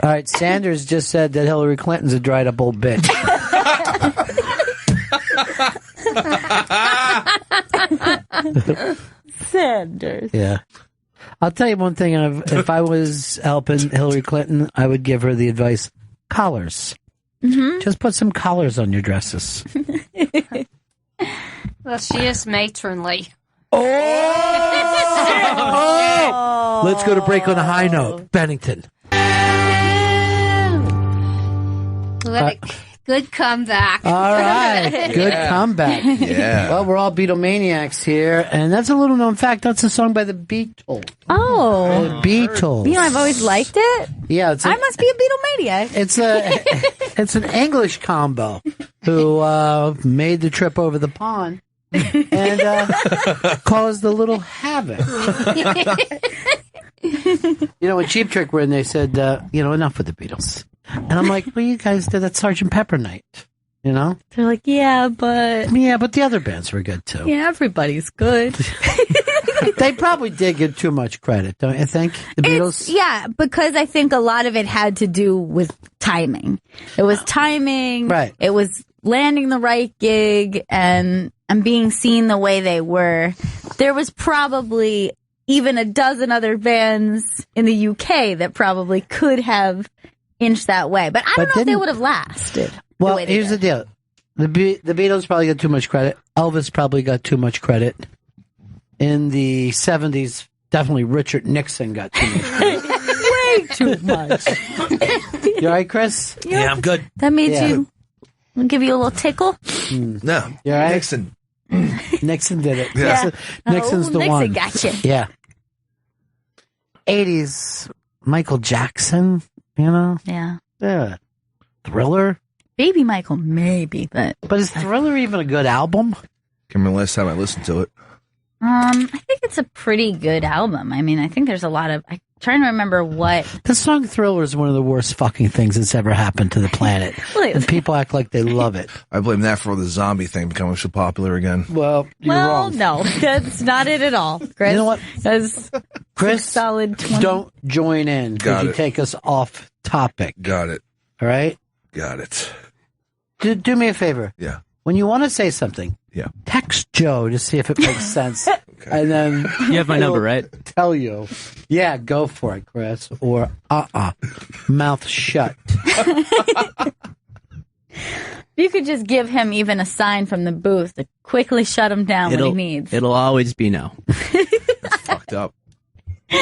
Speaker 1: right, Sanders just said that Hillary Clinton's a dried up old bitch.
Speaker 2: Sanders.
Speaker 1: Yeah. I'll tell you one thing. If I was helping Hillary Clinton, I would give her the advice, collars.
Speaker 2: Mm-hmm.
Speaker 1: Just put some collars on your dresses.
Speaker 10: Well, she is matronly.
Speaker 1: Oh! Let's go to break on a high note. Bennington.
Speaker 10: Good comeback.
Speaker 1: All right. Good comeback.
Speaker 3: Yeah.
Speaker 1: Well, we're all Beatlemaniacs here, and that's a little known fact. That's a song by the Beatles.
Speaker 2: Oh.
Speaker 1: The Beatles.
Speaker 2: You know, I've always liked it.
Speaker 1: Yeah,
Speaker 2: I must be a Beatlemaniac.
Speaker 1: It's an English combo who made the trip over the pond and caused a little havoc. You know, when Cheap Trick were in, they said, enough with the Beatles. And I'm like, well, you guys did that Sgt. Pepper night, you know?
Speaker 2: They're like, yeah, but
Speaker 1: the other bands were good, too.
Speaker 2: yeah, everybody's good.
Speaker 1: They probably did get too much credit, don't you think? The Beatles?
Speaker 2: Yeah, because I think a lot of it had to do with timing. It was timing.
Speaker 1: Right.
Speaker 2: It was landing the right gig and being seen the way they were. There was probably even a dozen other bands in the UK that probably could have inched that way. But I don't know if they would have lasted.
Speaker 1: Well, here's the deal. The Beatles probably got too much credit. Elvis probably got too much credit. In the 70s, definitely Richard Nixon got too much credit.
Speaker 2: Way too much.
Speaker 1: You all right, Chris?
Speaker 3: Yeah, I'm good.
Speaker 2: That made you give you a little tickle?
Speaker 3: No.
Speaker 1: You all right?
Speaker 3: Nixon.
Speaker 1: Nixon did it.
Speaker 3: Yeah.
Speaker 1: Nixon's the
Speaker 2: Nixon
Speaker 1: one.
Speaker 2: Gotcha.
Speaker 1: Yeah. 80s, Michael Jackson, you know?
Speaker 2: Yeah.
Speaker 1: Yeah. Thriller.
Speaker 2: Baby Michael, maybe, but
Speaker 1: is Thriller even a good album?
Speaker 3: Can't remember the last time I listened to it.
Speaker 2: I think it's a pretty good album. I mean, I think there's a lot of. I'm trying to remember what.
Speaker 1: The song Thriller is one of the worst fucking things that's ever happened to the planet. And people act like they love it.
Speaker 3: I blame that for the zombie thing becoming so popular again.
Speaker 1: Well, you're wrong.
Speaker 2: No, that's not it at all, Chris.
Speaker 1: You know what?
Speaker 2: That's
Speaker 1: Chris,
Speaker 2: solid 20.
Speaker 1: Don't join in because
Speaker 3: Got
Speaker 1: you
Speaker 3: it.
Speaker 1: take us off topic.
Speaker 3: Got it.
Speaker 1: All right?
Speaker 3: Got it.
Speaker 1: Do me a favor.
Speaker 3: Yeah.
Speaker 1: When you want to say something, text Joe to see if it makes sense. And then
Speaker 4: You have my number, right?
Speaker 1: tell you. Yeah, go for it, Chris. Or mouth shut.
Speaker 2: You could just give him even a sign from the booth to quickly shut him down when he needs.
Speaker 4: It'll always be no.
Speaker 3: That's fucked up.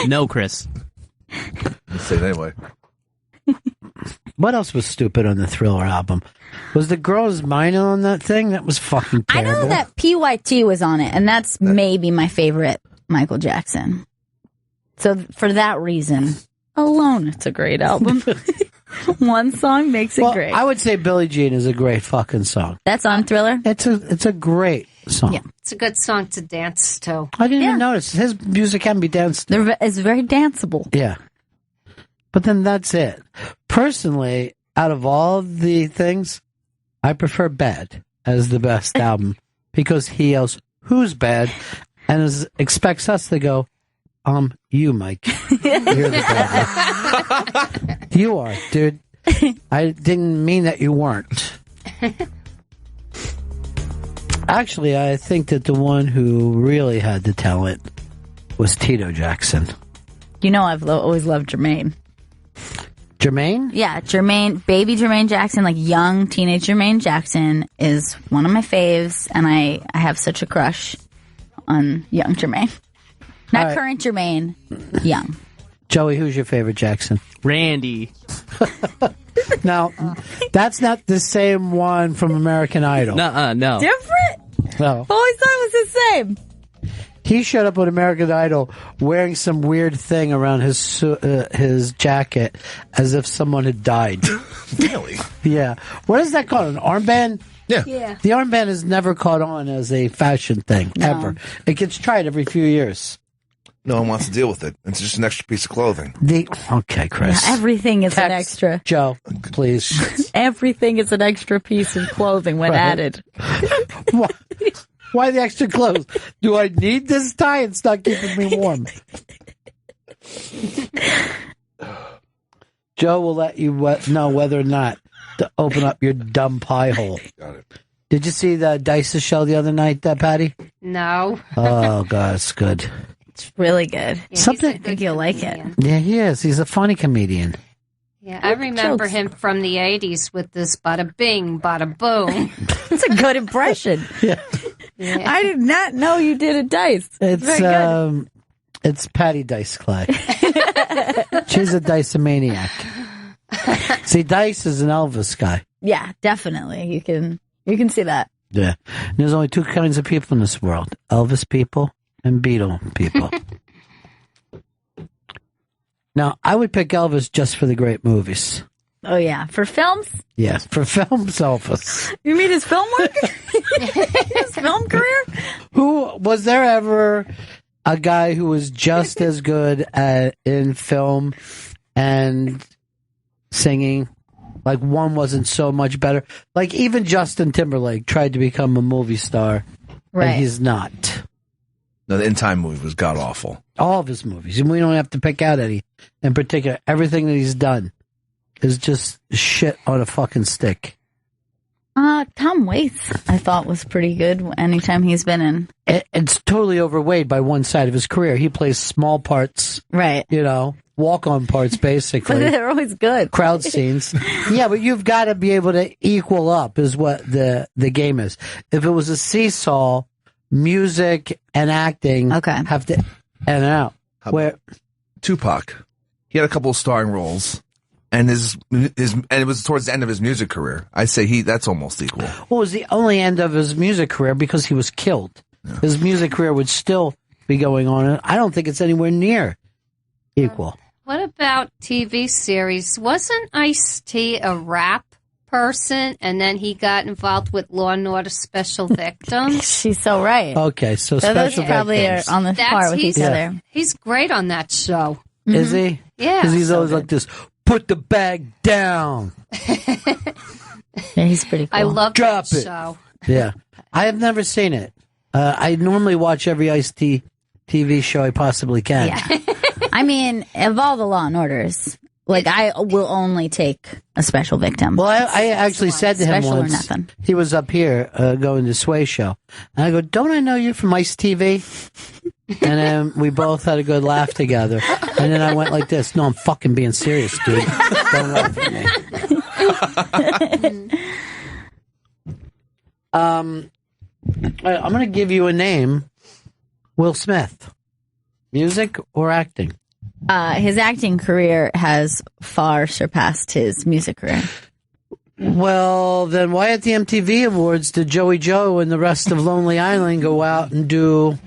Speaker 4: No, Chris.
Speaker 3: Let's say it anyway.
Speaker 1: What else was stupid on the Thriller album? Was the girls minor on that thing? That was fucking terrible.
Speaker 2: I know that PYT was on it, and that's maybe my favorite Michael Jackson. So for that reason alone, it's a great album. One song makes it great.
Speaker 1: I would say Billie Jean is a great fucking song.
Speaker 2: That's on Thriller?
Speaker 1: It's a great song.
Speaker 10: Yeah. It's a good song to dance to.
Speaker 1: I didn't even notice. His music can be danced to.
Speaker 2: It's very danceable.
Speaker 1: Yeah. But then that's it. Personally, out of all the things, I prefer Bad as the best album because he yells, "Who's bad?" and expects us to go, you, Mike. You're the bad one. You are, dude. I didn't mean that you weren't. Actually, I think that the one who really had the talent was Tito Jackson.
Speaker 2: You know, I've always loved Jermaine.
Speaker 1: Jermaine?
Speaker 2: Yeah, Jermaine, baby Jermaine Jackson, like young teenage Jermaine Jackson is one of my faves, and I have such a crush on young Jermaine. Not current Jermaine, young.
Speaker 1: Joey, who's your favorite Jackson?
Speaker 4: Randy.
Speaker 1: Now, that's not the same one from American Idol.
Speaker 4: No.
Speaker 2: Different?
Speaker 1: No.
Speaker 2: Always thought it was the same.
Speaker 1: He showed up on American Idol wearing some weird thing around his jacket as if someone had died.
Speaker 3: Really?
Speaker 1: Yeah. What is that called? An armband?
Speaker 3: Yeah.
Speaker 1: The armband is never caught on as a fashion thing, ever. It gets tried every few years.
Speaker 3: No one wants to deal with it. It's just an extra piece of clothing.
Speaker 1: Okay, Chris.
Speaker 2: Yeah, everything is an extra.
Speaker 1: Joe, please.
Speaker 2: Everything is an extra piece of clothing when added.
Speaker 1: Why the extra clothes? Do I need this tie? It's not keeping me warm. Joe will let you know whether or not to open up your dumb pie hole.
Speaker 3: Got it.
Speaker 1: Did you see the Dice's show the other night, Patty?
Speaker 10: No.
Speaker 1: Oh, God, it's good.
Speaker 2: It's really good.
Speaker 10: Yeah,
Speaker 2: I think you'll like it.
Speaker 1: Yeah, he is. He's a funny comedian.
Speaker 10: Yeah, I remember him from the 80s with this bada bing, bada boom.
Speaker 2: It's a good impression.
Speaker 1: Yeah.
Speaker 2: I did not know you did a Dice.
Speaker 1: It's Patty Dice Clay. She's a Dice-maniac. See, Dice is an Elvis guy.
Speaker 2: Yeah, definitely. You can see that.
Speaker 1: Yeah. And there's only two kinds of people in this world. Elvis people and Beatle people. Now, I would pick Elvis just for the great movies.
Speaker 2: Oh, yeah. For films?
Speaker 1: Yes, for films, Elvis.
Speaker 2: You mean his film work? His film career?
Speaker 1: Was there ever a guy who was just as good in film and singing? Like, one wasn't so much better. Like, even Justin Timberlake tried to become a movie star, and he's not.
Speaker 3: No, the In Time movie was god-awful.
Speaker 1: All of his movies. And we don't have to pick out any in particular. Everything that he's done is just shit on a fucking stick.
Speaker 2: Tom Waits, I thought, was pretty good anytime he's been in.
Speaker 1: It's totally overweighed by one side of his career. He plays small parts.
Speaker 2: Right.
Speaker 1: You know, walk-on parts, basically.
Speaker 2: But they're always good.
Speaker 1: Crowd scenes. Yeah, but you've got to be able to equal up is what the game is. If it was a seesaw, music and acting have to end out. Where
Speaker 3: Tupac, he had a couple of starring roles. And it was towards the end of his music career. I say that's almost equal.
Speaker 1: Well, it was the only end of his music career because he was killed. Yeah. His music career would still be going on. I don't think it's anywhere near equal.
Speaker 10: What about TV series? Wasn't Ice-T a rap person, and then he got involved with Law and Order Special Victims?
Speaker 2: She's so right.
Speaker 1: Okay, so
Speaker 2: those
Speaker 1: Special
Speaker 2: probably
Speaker 1: Victims.
Speaker 2: Are on the par with each other.
Speaker 10: He's great on that show.
Speaker 1: Is he?
Speaker 10: Yeah.
Speaker 1: Because he's always like this. Put the bag down.
Speaker 2: Yeah, he's pretty cool.
Speaker 10: I love
Speaker 1: Drop
Speaker 10: that
Speaker 1: it.
Speaker 10: show.
Speaker 1: Yeah. I have never seen it. I normally watch every Ice-T TV show I possibly can.
Speaker 2: Yeah. I mean, of all the Law and Orders, like, I will only take a Special Victim.
Speaker 1: Well, I actually said to him
Speaker 2: Special or
Speaker 1: once,
Speaker 2: nothing.
Speaker 1: he was up here going to Sway Show. And I go, don't I know you from Ice TV? And then we both had a good laugh together. And then I went like this, no, I'm fucking being serious, dude. Don't laugh at me. I'm going to give you a name. Will Smith. Music or acting?
Speaker 2: His acting career has far surpassed his music career.
Speaker 1: Well, then why at the MTV Awards did Joey Joe and the rest of Lonely Island go out and do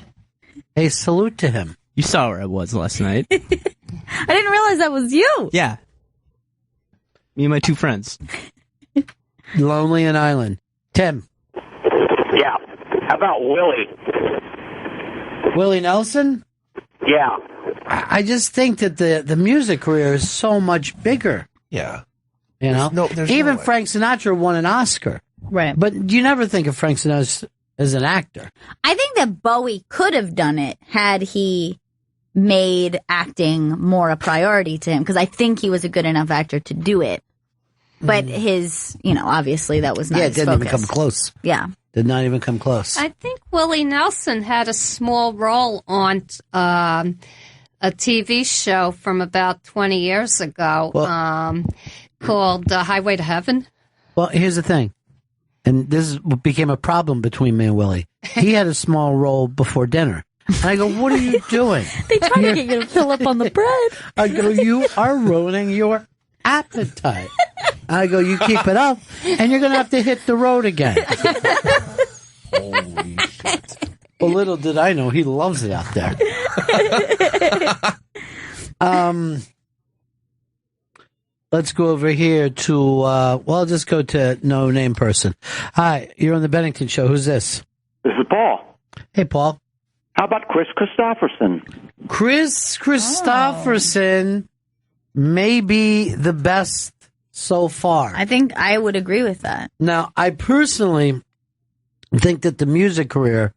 Speaker 1: a salute to him?
Speaker 4: You saw where I was last night.
Speaker 2: I didn't realize that was you.
Speaker 4: Yeah. Me and my 2 friends.
Speaker 1: Lonely and Island. Tim.
Speaker 11: Yeah. How about Willie?
Speaker 1: Willie Nelson?
Speaker 11: Yeah.
Speaker 1: I just think that the music career is so much bigger.
Speaker 3: Yeah.
Speaker 1: You know? Even Frank Sinatra won an Oscar.
Speaker 2: Right.
Speaker 1: But you never think of Frank Sinatra as an actor.
Speaker 2: I think that Bowie could have done it had he made acting more a priority to him, because I think he was a good enough actor to do it. But his, obviously that was not his
Speaker 1: it didn't
Speaker 2: focus.
Speaker 1: even come close.
Speaker 2: Yeah.
Speaker 1: Did not even come close.
Speaker 10: I think Willie Nelson had a small role on a TV show from about 20 years ago called Highway to Heaven.
Speaker 1: Well, here's the thing. And this became a problem between me and Willie. He had a small role before dinner. And I go, what are you doing?
Speaker 2: They try to get you to fill up on the bread.
Speaker 1: I go, you are ruining your appetite. I go, you keep it up, and you're going to have to hit the road again. Holy shit. Well, little did I know, he loves it out there. Let's go over here to, I'll just go to no name person. Hi, you're on the Bennington Show. Who's this?
Speaker 12: This is Paul.
Speaker 1: Hey, Paul.
Speaker 12: How about Chris Christopherson?
Speaker 1: Chris Christopherson may be the best so far.
Speaker 2: I think I would agree with that.
Speaker 1: Now, I personally think that the music career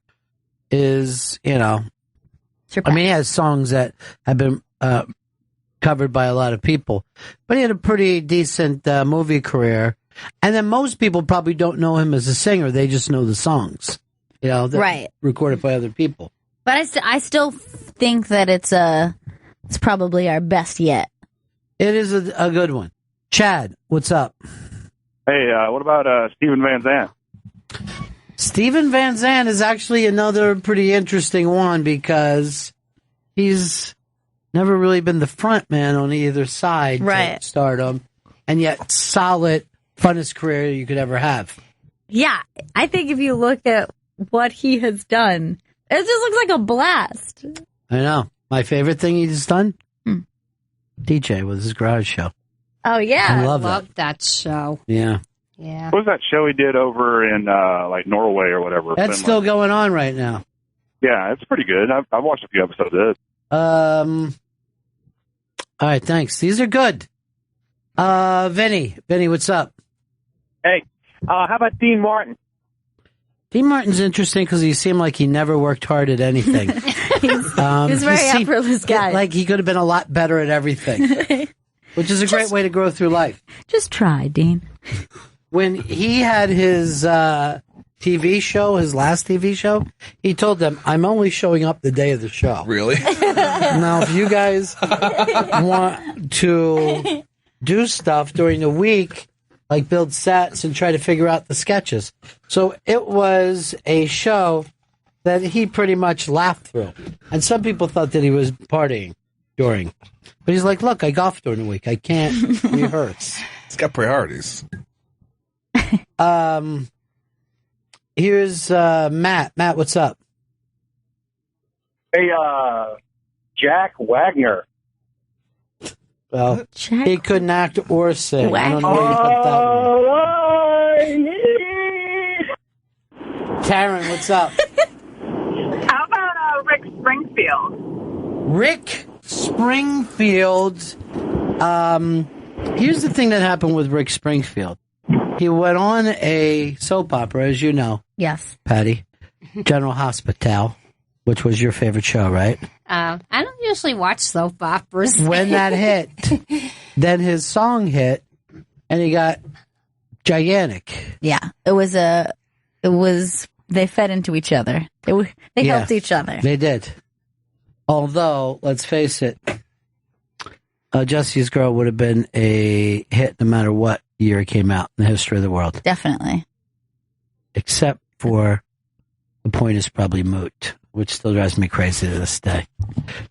Speaker 1: is, he has songs that have been covered by a lot of people, but he had a pretty decent movie career. And then most people probably don't know him as a singer. They just know the songs, that recorded by other people.
Speaker 2: But I still think that it's probably our best yet.
Speaker 1: It is a good one. Chad, what's up?
Speaker 12: Hey, what about Steven Van Zandt?
Speaker 1: Steven Van Zandt is actually another pretty interesting one because he's never really been the front man on either side to stardom, and yet solid, funnest career you could ever have.
Speaker 2: Yeah, I think if you look at what he has done, it just looks like a blast.
Speaker 1: I know. My favorite thing he's done? DJ with his garage show.
Speaker 2: Oh, yeah.
Speaker 1: I love
Speaker 10: that show.
Speaker 1: Yeah.
Speaker 10: Yeah.
Speaker 12: What was that show he did over in Norway or whatever?
Speaker 1: That's
Speaker 12: Finland?
Speaker 1: still going on right now.
Speaker 12: Yeah, it's pretty good. I've watched a few episodes of it.
Speaker 1: All right, thanks. These are good. Vinny, what's up?
Speaker 11: Hey, how about Dean Martin?
Speaker 1: Dean Martin's interesting because he seemed like he never worked hard at anything.
Speaker 2: He's a very effortless guy.
Speaker 1: Like he could have been a lot better at everything, which is a great way to grow through life.
Speaker 2: Just try, Dean.
Speaker 1: When he had his TV show, his last TV show, he told them, I'm only showing up the day of the show.
Speaker 3: Really?
Speaker 1: Now, if you guys want to do stuff during the week, like build sets and try to figure out the sketches. So it was a show that he pretty much laughed through. And some people thought that he was partying during. But he's like, look, I golf during the week. I can't rehearse.
Speaker 3: He's got priorities.
Speaker 1: Here's Matt. Matt, what's up?
Speaker 7: Hey, Jack Wagner.
Speaker 1: Well, he couldn't act or sing. I don't know where you put that one. Karen, what's up?
Speaker 13: How about Rick Springfield?
Speaker 1: Rick Springfield. Here's the thing that happened with Rick Springfield. He went on a soap opera, as you know.
Speaker 2: Yes.
Speaker 1: Patty. General Hospital, which was your favorite show, right?
Speaker 10: I don't usually watch soap operas.
Speaker 1: When that hit, then his song hit, and he got gigantic.
Speaker 2: Yeah. They fed into each other. They helped each other.
Speaker 1: They did. Although, let's face it, Jesse's Girl would have been a hit no matter what year it came out in the history of the world.
Speaker 2: Definitely.
Speaker 1: Except for The Point Is Probably Moot, which still drives me crazy to this day.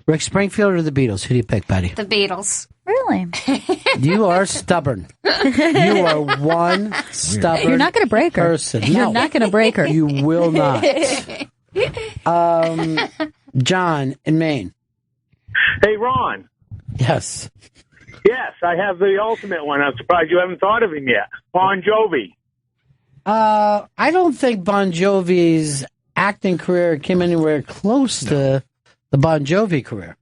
Speaker 1: Rick Springfield or the Beatles? Who do you pick, Patty?
Speaker 10: The Beatles.
Speaker 2: Really?
Speaker 1: You are stubborn. You are one stubborn
Speaker 2: You're not going to break her.
Speaker 1: Person.
Speaker 2: You're not going to break her.
Speaker 1: You will not. John in Maine.
Speaker 7: Hey, Ron.
Speaker 1: Yes.
Speaker 7: Yes, I have the ultimate one. I'm surprised you haven't thought of him yet. Bon Jovi.
Speaker 1: I don't think Bon Jovi's acting career came anywhere close to the Bon Jovi career.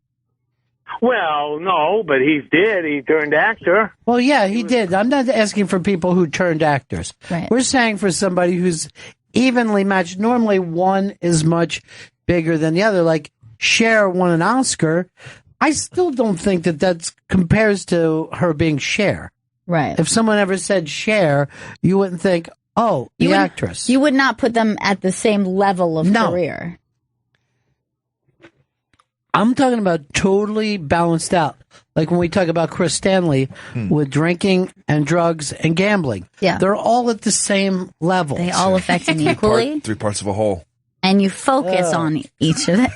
Speaker 7: Well, no, but he did. He turned actor.
Speaker 1: Well, yeah, he did. I'm not asking for people who turned actors.
Speaker 2: Right.
Speaker 1: We're saying for somebody who's evenly matched. Normally, one is much bigger than the other. Like Cher won an Oscar. I still don't think that compares to her being Cher.
Speaker 2: Right.
Speaker 1: If someone ever said Cher, you wouldn't think, oh, the actress.
Speaker 2: You would not put them at the same level of career.
Speaker 1: I'm talking about totally balanced out. Like when we talk about Chris Stanley with drinking and drugs and gambling.
Speaker 2: Yeah.
Speaker 1: They're all at the same level.
Speaker 2: They all affect him equally.
Speaker 3: Three parts of a whole.
Speaker 2: And you focus on each of them.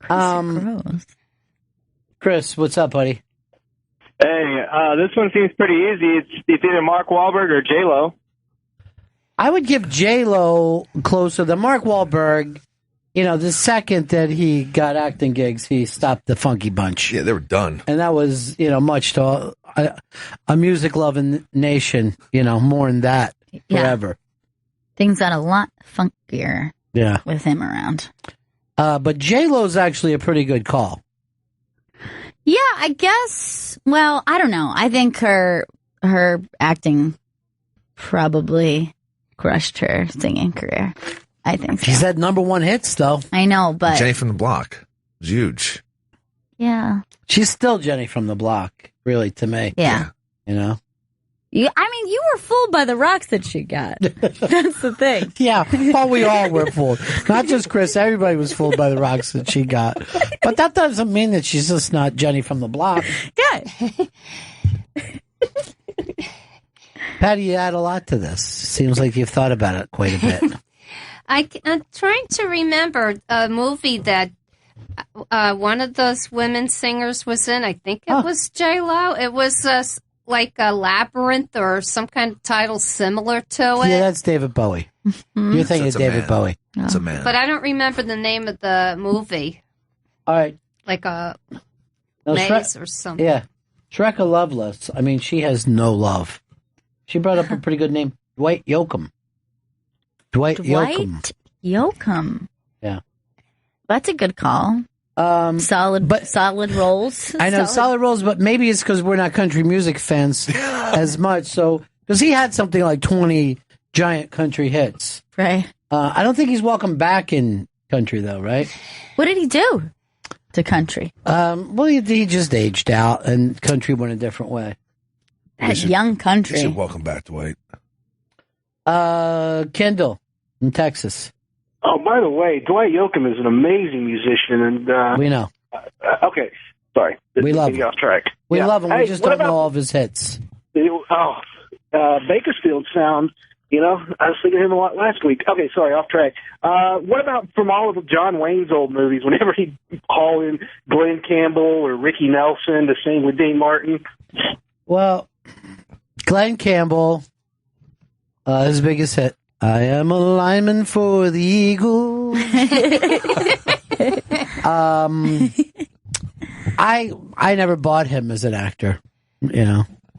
Speaker 10: Oh,
Speaker 2: God.
Speaker 1: Chris, what's up, buddy?
Speaker 14: Hey, this one seems pretty easy. It's either Mark Wahlberg or J-Lo.
Speaker 1: I would give J-Lo closer than Mark Wahlberg. You know, the second that he got acting gigs, he stopped the Funky Bunch.
Speaker 3: Yeah, they were done.
Speaker 1: And that was, much to a music-loving nation, more than that forever.
Speaker 2: Things got a lot funkier with him around.
Speaker 1: But J-Lo's actually a pretty good call.
Speaker 2: Yeah, I guess. Well, I don't know. I think her acting probably crushed her singing career. I think so.
Speaker 1: She's had number-1 hits, though.
Speaker 2: I know, but
Speaker 3: Jenny from the Block was huge.
Speaker 2: Yeah.
Speaker 1: She's still Jenny from the Block, really, to me.
Speaker 2: Yeah.
Speaker 1: You
Speaker 2: were fooled by the rocks that she got. That's the thing.
Speaker 1: Yeah, well, we all were fooled. Not just Chris. Everybody was fooled by the rocks that she got. But that doesn't mean that she's just not Jenny from the Block.
Speaker 2: Yeah.
Speaker 1: Patty, you add a lot to this. Seems like you've thought about it quite a bit.
Speaker 10: I'm trying to remember a movie that one of those women singers was in. I think it was J-Lo. It was like a Labyrinth or some kind of title similar to it.
Speaker 1: Yeah, that's David Bowie. You're thinking of David Bowie.
Speaker 3: It's a man.
Speaker 10: But I don't remember the name of the movie.
Speaker 1: All right.
Speaker 10: Like a
Speaker 1: Now,
Speaker 10: maze or something.
Speaker 1: Yeah. Shreka Loveless. I mean, she has no love. She brought up a pretty good name. Dwight Yoakam. Dwight
Speaker 2: Yoakam.
Speaker 1: Yeah.
Speaker 2: That's a good call. Solid roles.
Speaker 1: I know, solid roles, but maybe it's because we're not country music fans as much. So, because he had something like 20 giant country hits.
Speaker 2: Right.
Speaker 1: I don't think he's welcome back in country, though, right?
Speaker 2: What did he do to country?
Speaker 1: Well, he just aged out, and country went a different way.
Speaker 2: That young country.
Speaker 3: You should welcome back Dwight.
Speaker 1: Kendall in Texas.
Speaker 15: Oh, by the way, Dwight Yoakam is an amazing musician, and
Speaker 1: we know.
Speaker 15: Okay, sorry,
Speaker 1: we love him.
Speaker 15: Off track.
Speaker 1: We
Speaker 15: Yeah.
Speaker 1: love him. We
Speaker 15: Hey,
Speaker 1: just
Speaker 15: what
Speaker 1: don't know
Speaker 15: about-
Speaker 1: all of his hits.
Speaker 15: Bakersfield sound. I was thinking of him a lot last week. Okay, sorry, off track. What about from all of John Wayne's old movies? Whenever he'd call in Glenn Campbell or Ricky Nelson to sing with Dean Martin.
Speaker 1: Well, Glenn Campbell, his biggest hit. I am a lineman for the Eagles. I never bought him as an actor.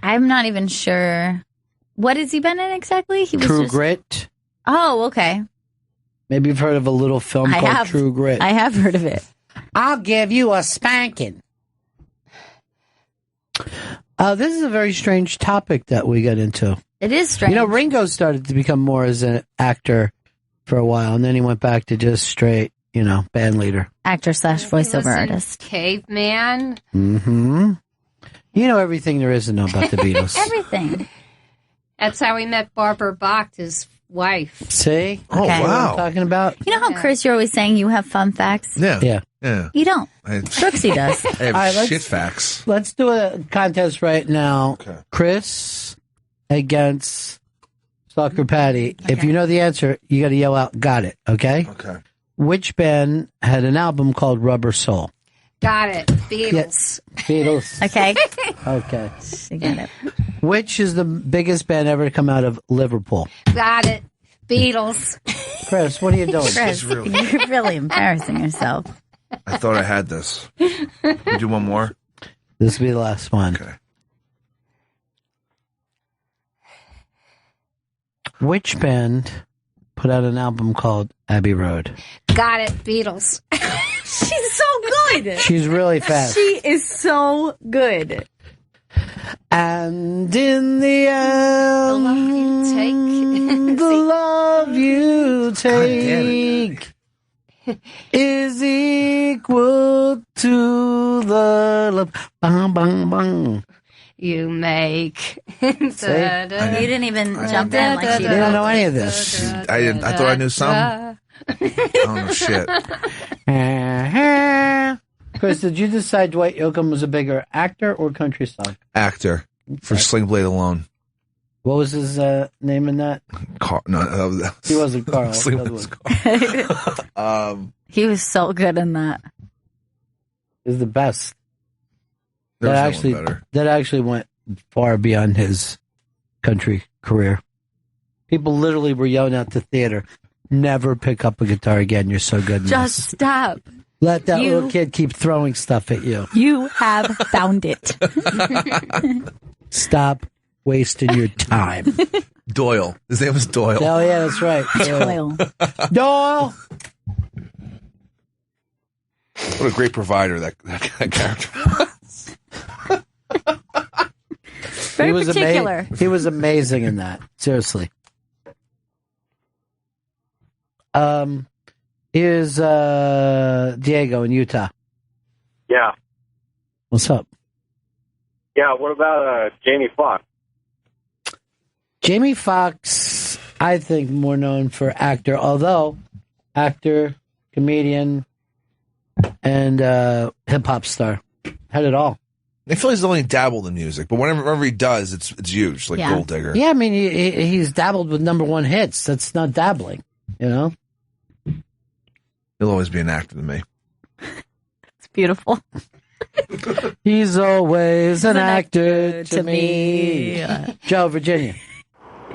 Speaker 2: I'm not even sure. What has he been in exactly? He was
Speaker 1: True Grit.
Speaker 2: Oh, okay.
Speaker 1: Maybe you've heard of a little film called True Grit.
Speaker 2: I have heard of it.
Speaker 1: I'll give you a spanking. This is a very strange topic that we got into.
Speaker 2: It is strange.
Speaker 1: Ringo started to become more as an actor for a while, and then he went back to just straight, band leader.
Speaker 2: Actor / voiceover artist.
Speaker 10: Caveman.
Speaker 1: Mm-hmm. You know everything there is to know about the Beatles.
Speaker 2: Everything.
Speaker 10: That's how we met Barbara Bach, his wife.
Speaker 1: See?
Speaker 2: Oh,
Speaker 1: Okay. What
Speaker 3: wow.
Speaker 1: I'm talking about?
Speaker 2: You know how, Chris, you're always saying you have fun facts?
Speaker 3: Yeah.
Speaker 2: You don't.
Speaker 3: I
Speaker 2: Trixie does.
Speaker 3: have
Speaker 1: All right,
Speaker 3: shit facts.
Speaker 1: Let's do a contest right now.
Speaker 3: Okay.
Speaker 1: Chris against Stalker Patty. If you know the answer, you got to yell out, got it, okay?
Speaker 3: Okay.
Speaker 1: Which band had an album called Rubber Soul?
Speaker 10: Got it. Beatles.
Speaker 1: Beatles.
Speaker 2: Okay.
Speaker 1: Okay.
Speaker 2: You get it.
Speaker 1: Which is the biggest band ever to come out of Liverpool?
Speaker 10: Got it. Beatles.
Speaker 1: Chris, what are you doing?
Speaker 2: Chris, you're really embarrassing yourself.
Speaker 3: I thought I had this. We do one more?
Speaker 1: This will be the last one.
Speaker 3: Okay.
Speaker 1: Which band put out an album called Abbey Road?
Speaker 10: Got it, Beatles.
Speaker 2: She's so good.
Speaker 1: She's really fast.
Speaker 2: She is so good.
Speaker 1: And in the end, the love you take is equal to the love. Bang, bang, bang.
Speaker 10: You make.
Speaker 2: You didn't even jump in like she
Speaker 1: You
Speaker 2: did.
Speaker 1: don't know any of this.
Speaker 3: I didn't. I thought I knew some. I don't know shit.
Speaker 1: Chris, did you decide Dwight Yoakam was a bigger actor or country song?
Speaker 3: Actor for Sling Blade alone.
Speaker 1: What was his name in that?
Speaker 3: No,
Speaker 1: He wasn't Carl.
Speaker 3: Sling
Speaker 1: The other
Speaker 3: Blade's
Speaker 1: one.
Speaker 3: Carl.
Speaker 2: He was so good in that.
Speaker 1: Is the best.
Speaker 3: There's no one better.
Speaker 1: That actually went far beyond his country career. People literally were yelling out the theater, "Never pick up a guitar again. You're so good." In
Speaker 2: Just
Speaker 1: this.
Speaker 2: stop.
Speaker 1: Let that little kid keep throwing stuff at you.
Speaker 2: You have found it.
Speaker 1: Stop wasting your time.
Speaker 3: Doyle. His name was Doyle.
Speaker 1: Oh yeah, that's right.
Speaker 2: Doyle.
Speaker 1: Doyle.
Speaker 3: What a great provider that character was.
Speaker 2: Very particular.
Speaker 1: He was amazing in that. Seriously. Here's Diego in Utah.
Speaker 16: Yeah.
Speaker 1: What's up?
Speaker 16: Yeah, what about Jamie Foxx?
Speaker 1: Jamie Foxx, I think, more known for actor, although actor, comedian, and hip-hop star. Had it all.
Speaker 3: I feel he's only dabbled in music, but whenever he does, it's huge, like Gold Digger.
Speaker 1: Yeah, I mean, he's dabbled with #1 hits. That's not dabbling, you know?
Speaker 3: He'll always be an actor to me.
Speaker 2: It's beautiful.
Speaker 1: He's always an actor to me. Joe, Virginia.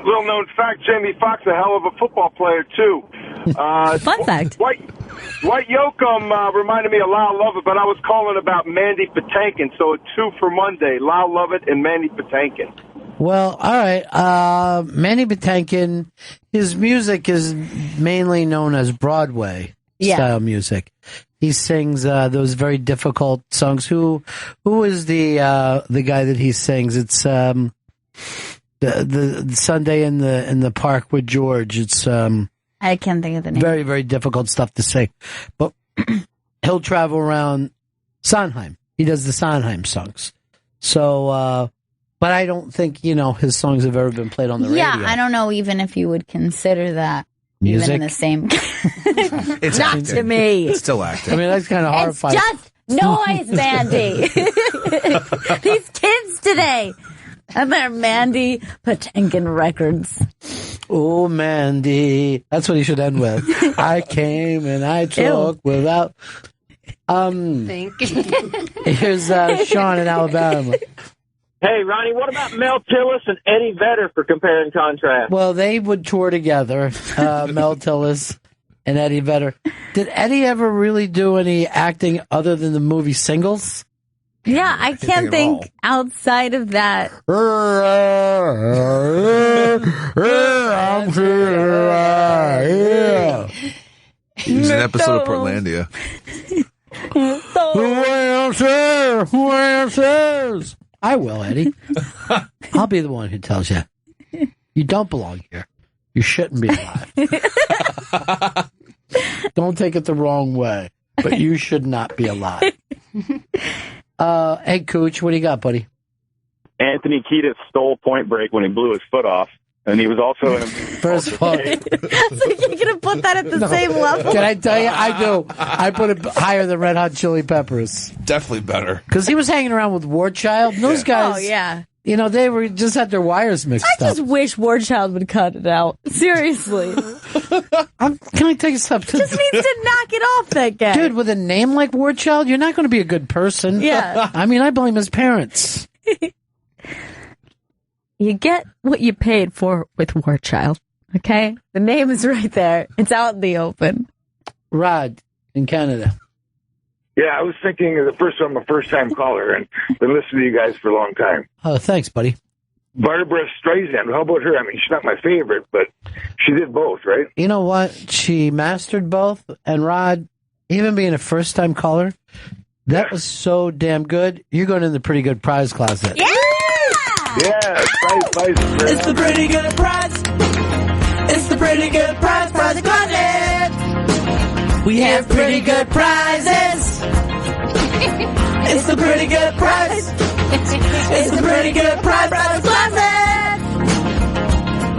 Speaker 17: Little known fact, Jamie Foxx, a hell of a football player, too.
Speaker 2: Fun fact.
Speaker 17: Dwight Yoakam reminded me of Lyle Lovett, but I was calling about Mandy Patinkin, so a 2 for Monday. Lyle Lovett and Mandy Patinkin.
Speaker 1: Well, all right. Manny Patinkin, his music is mainly known as Broadway style music. He sings those very difficult songs. Who is the guy that he sings? It's the Sunday in the Park with George. It's
Speaker 2: I can't think of the name.
Speaker 1: very, very difficult stuff to sing. But he'll travel around Sondheim. He does the Sondheim songs. So but I don't think, his songs have ever been played on the radio.
Speaker 2: Yeah, I don't know even if you would consider that
Speaker 1: Music?
Speaker 2: even in the same.
Speaker 3: It's
Speaker 2: Not
Speaker 3: acting.
Speaker 2: to me.
Speaker 3: It's still acting.
Speaker 1: I mean, that's kind of
Speaker 2: It's
Speaker 1: horrifying.
Speaker 2: just noise, Mandy. These kids today. And their Mandy Patinkin records.
Speaker 1: Oh, Mandy. That's what he should end with. I came and I took without... Here's Sean in Alabama.
Speaker 14: Hey, Ronnie, what about Mel Tillis and Eddie Vedder for compare and contrast?
Speaker 1: Well, they would tour together, Mel Tillis and Eddie Vedder. Did Eddie ever really do any acting other than the movie Singles?
Speaker 2: Yeah, I can't think outside of that.
Speaker 1: I'm
Speaker 3: He was an episode of Portlandia.
Speaker 1: Who answers? I will, Eddie. I'll be the one who tells you. You don't belong here. You shouldn't be alive. Don't take it the wrong way, but you should not be alive. Hey, Cooch, what do you got, buddy?
Speaker 12: Anthony Kiedis stole Point Break when he blew his foot off, and he was also in.
Speaker 1: First of all,
Speaker 2: You're going to put that at the same level?
Speaker 1: can I tell you? I do. I put it higher than Red Hot Chili Peppers.
Speaker 3: Definitely better.
Speaker 1: Because he was hanging around with War Child. And those guys,
Speaker 2: Oh, yeah.
Speaker 1: they were just had their wires mixed
Speaker 2: I
Speaker 1: up.
Speaker 2: just wish War Child would cut it out. Seriously.
Speaker 1: Can I tell you something?
Speaker 2: Just needs to knock it off, that guy.
Speaker 1: Dude, with a name like War Child, you're not going to be a good person.
Speaker 2: Yeah.
Speaker 1: I mean, I blame his parents.
Speaker 2: You get what you paid for with War Child. Okay? The name is right there. It's out in the open.
Speaker 1: Rod in Canada.
Speaker 18: Yeah, I was thinking of the first one, I'm a first-time caller, and been listening to you guys for a long time.
Speaker 1: Oh, thanks, buddy.
Speaker 18: Barbara Streisand, how about her? I mean, she's not my favorite, but she did both, right?
Speaker 1: You know what? She mastered both. And Rod, even being a first-time caller, that was so damn good. You're going in the pretty good prize closet.
Speaker 6: Yeah!
Speaker 18: Yeah, prize.
Speaker 6: It's the pretty good prize. It's the pretty good prize closet. We have pretty good prizes. It's the pretty good prize. It's the pretty good prize closet.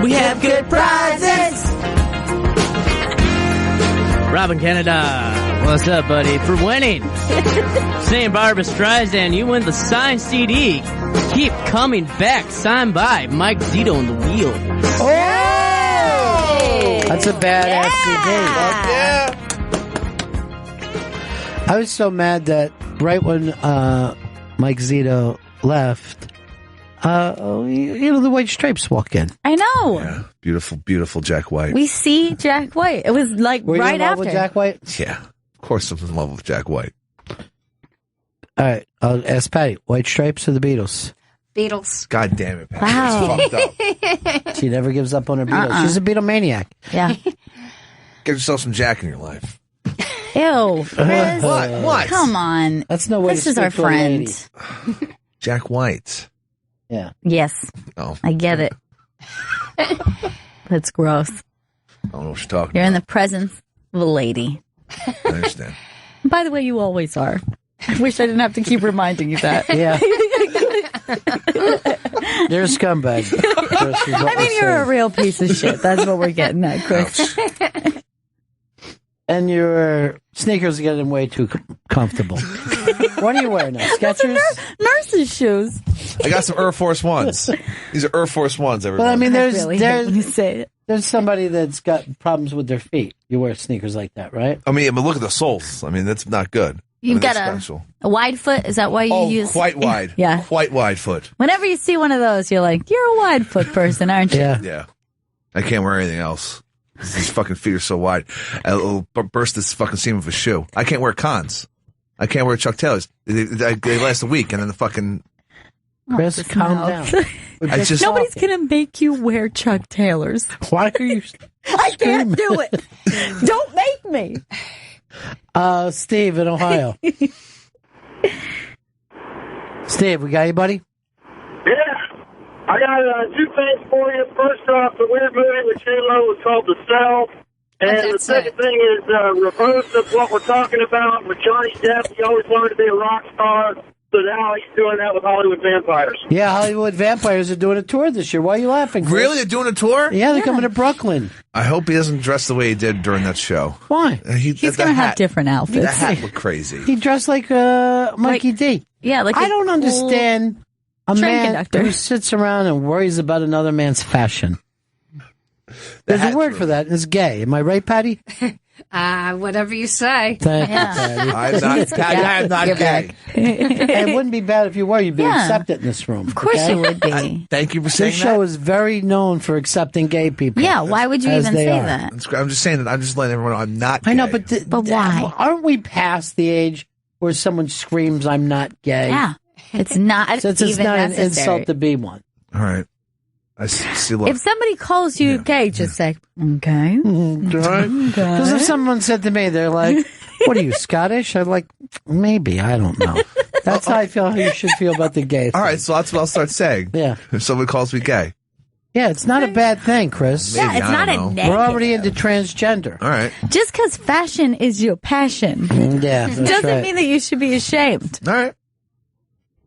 Speaker 6: We have good prizes.
Speaker 4: Robin Canada, what's up, buddy? For winning, saying Barbara Streisand, you win the signed CD. Keep coming back, signed by Mike Zito on the wheel.
Speaker 1: Oh! That's a badass CD.
Speaker 3: Yeah.
Speaker 1: I was so mad that right when Mike Zito left, the White Stripes walk in.
Speaker 2: I know.
Speaker 3: Yeah. Beautiful, beautiful Jack White.
Speaker 2: We see Jack White. It was like
Speaker 1: Were you
Speaker 2: right
Speaker 1: in love
Speaker 2: after.
Speaker 1: with Jack White?
Speaker 3: Yeah. Of course I was in love with Jack White.
Speaker 1: All right. I'll ask Patty. White Stripes or the Beatles?
Speaker 10: Beatles.
Speaker 3: God damn it, Patty.
Speaker 2: Wow.
Speaker 3: It's fucked up.
Speaker 1: She never gives up on her Beatles. She's a Beatlemaniac.
Speaker 2: Yeah.
Speaker 3: Get yourself some Jack in your life.
Speaker 2: Ew, Chris.
Speaker 3: What?
Speaker 2: Come on.
Speaker 1: That's no way
Speaker 2: This
Speaker 1: to
Speaker 2: is our
Speaker 1: speak to a lady.
Speaker 2: friend.
Speaker 3: Jack White.
Speaker 1: Yeah.
Speaker 2: Yes.
Speaker 3: Oh.
Speaker 2: I get it. That's gross.
Speaker 3: I don't know what you're talking
Speaker 2: You're in the presence of a lady.
Speaker 3: about. I understand.
Speaker 2: By the way, you always are. I wish I didn't have to keep reminding you that.
Speaker 1: Yeah. You're a scumbag. Chris, is what
Speaker 2: I mean,
Speaker 1: we're
Speaker 2: you're a
Speaker 1: saying.
Speaker 2: real piece of shit. That's what we're getting at, Chris.
Speaker 1: And your sneakers are getting way too comfortable. What are you wearing now? Skechers?
Speaker 2: Nurse's shoes.
Speaker 3: I got some Air Force Ones. These are Air Force Ones, everybody.
Speaker 1: But I mean,
Speaker 2: I really hate when you say it.
Speaker 1: there's somebody that's got problems with their feet. You wear sneakers like that, right?
Speaker 3: I mean, but look at the soles. I mean, that's not good.
Speaker 2: You've got
Speaker 3: that's special.
Speaker 2: a wide foot. Is that why you use?
Speaker 3: Quite wide.
Speaker 2: Yeah.
Speaker 3: Quite wide foot.
Speaker 2: Whenever you see one of those, you're like, you're a wide foot person, aren't you?
Speaker 3: Yeah. I can't wear anything else. These fucking feet are so wide. It'll burst this fucking seam of a shoe. I can't wear cons. I can't wear Chuck Taylors. They last a week, and then the fucking...
Speaker 1: Chris, calm down.
Speaker 2: Nobody's going to make you wear Chuck Taylors.
Speaker 1: Why are you...
Speaker 2: I can't do it. Don't make me.
Speaker 1: Steve in Ohio. Steve, we got you, buddy?
Speaker 7: Yeah. I got two things for you. First off, the weird movie with J-Lo was called The Cell. And the second thing is reverse of what we're talking about with Johnny Depp. He always wanted to be a rock star. So now he's doing that with Hollywood Vampires.
Speaker 1: Yeah, Hollywood Vampires are doing a tour this year. Why are you laughing, Chris?
Speaker 3: Really? They're doing a tour?
Speaker 1: Yeah, they're coming to Brooklyn.
Speaker 3: I hope he doesn't dress the way he did during that show.
Speaker 1: Why?
Speaker 2: He's going to have different outfits.
Speaker 3: The hat looked crazy.
Speaker 1: He dressed like Mikey D.
Speaker 2: Yeah, like
Speaker 1: I don't understand a
Speaker 2: train
Speaker 1: man
Speaker 2: conductor.
Speaker 1: who sits around and worries about another man's fashion. There's a word for that. It's gay. Am I right, Patty?
Speaker 10: Whatever you say.
Speaker 1: Thank you, Patty.
Speaker 3: I'm not, Patty, I'm not gay.
Speaker 1: It wouldn't be bad if you were. You'd be
Speaker 2: Yeah.
Speaker 1: accepted in this room. Of
Speaker 2: course you would be.
Speaker 3: Thank you for saying
Speaker 1: This show is very known for accepting gay people.
Speaker 2: Yeah, why would you
Speaker 1: as
Speaker 2: even
Speaker 1: they
Speaker 2: say
Speaker 1: are.
Speaker 2: that?
Speaker 3: I'm just saying that. I'm just letting everyone know I'm not gay.
Speaker 1: I know, but
Speaker 2: why?
Speaker 1: Aren't we past the age where someone screams, "I'm not gay"?
Speaker 2: Yeah, it's not
Speaker 1: Since it's
Speaker 2: even
Speaker 1: not an
Speaker 2: necessary.
Speaker 1: insult to be one.
Speaker 3: All right. I see. Look.
Speaker 2: If somebody calls you gay, just say, okay.
Speaker 1: Because if someone said to me, they're like, "What are you, Scottish?" I'm like, maybe, I don't know. That's how I feel. How you should feel about the gay thing.
Speaker 3: All right, so that's what I'll start saying.
Speaker 1: Yeah.
Speaker 3: If someone calls me gay.
Speaker 1: Yeah, it's not a bad thing, Chris.
Speaker 3: Maybe, it's I not don't a know.
Speaker 2: negative.
Speaker 1: We're already into transgender.
Speaker 3: All right.
Speaker 2: Just because fashion is your passion
Speaker 1: Yeah, that's
Speaker 2: doesn't
Speaker 1: right.
Speaker 2: mean that you should be ashamed.
Speaker 3: All right.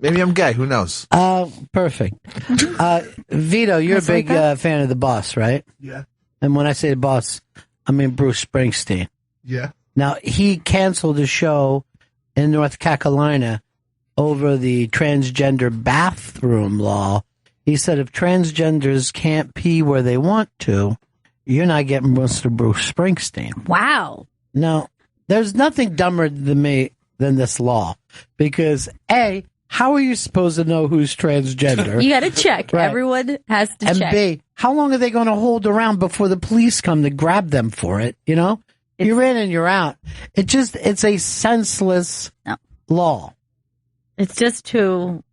Speaker 3: Maybe I'm gay. Who knows?
Speaker 1: Perfect. Vito, you're a big fan of the Boss, right?
Speaker 5: Yeah.
Speaker 1: And when I say the Boss, I mean Bruce Springsteen.
Speaker 5: Yeah.
Speaker 1: Now, he canceled a show in North Carolina over the transgender bathroom law. He said if transgenders can't pee where they want to, you're not getting Mr. Bruce Springsteen.
Speaker 2: Wow.
Speaker 1: Now, there's nothing dumber than me than this law. Because, A, how are you supposed to know who's transgender?
Speaker 2: You got to check.
Speaker 1: Right.
Speaker 2: Everyone has to
Speaker 1: And
Speaker 2: check.
Speaker 1: B, how long are they going to hold around before the police come to grab them for it? You know, you're in and you're out. It's a senseless law.
Speaker 2: It's just too.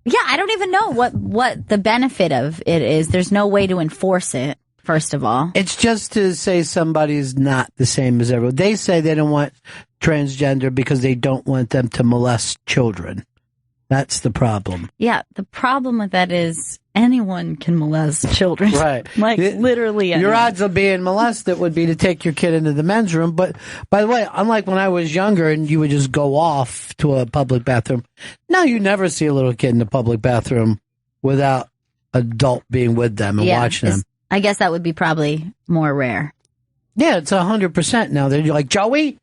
Speaker 2: Yeah, I don't even know what the benefit of it is. There's no way to enforce it. First of all,
Speaker 1: it's just to say somebody's not the same as everyone. They say they don't want transgender because they don't want them to molest children. That's the problem.
Speaker 2: Yeah, the problem with that is anyone can molest children.
Speaker 1: Right.
Speaker 2: Like, literally anyone.
Speaker 1: Your odds of being molested would be to take your kid into the men's room. But, by the way, unlike when I was younger and you would just go off to a public bathroom, now you never see a little kid in the public bathroom without adult being with them and watching them.
Speaker 2: I guess that would be probably more rare.
Speaker 1: Yeah, it's 100% now. They're like, Joey,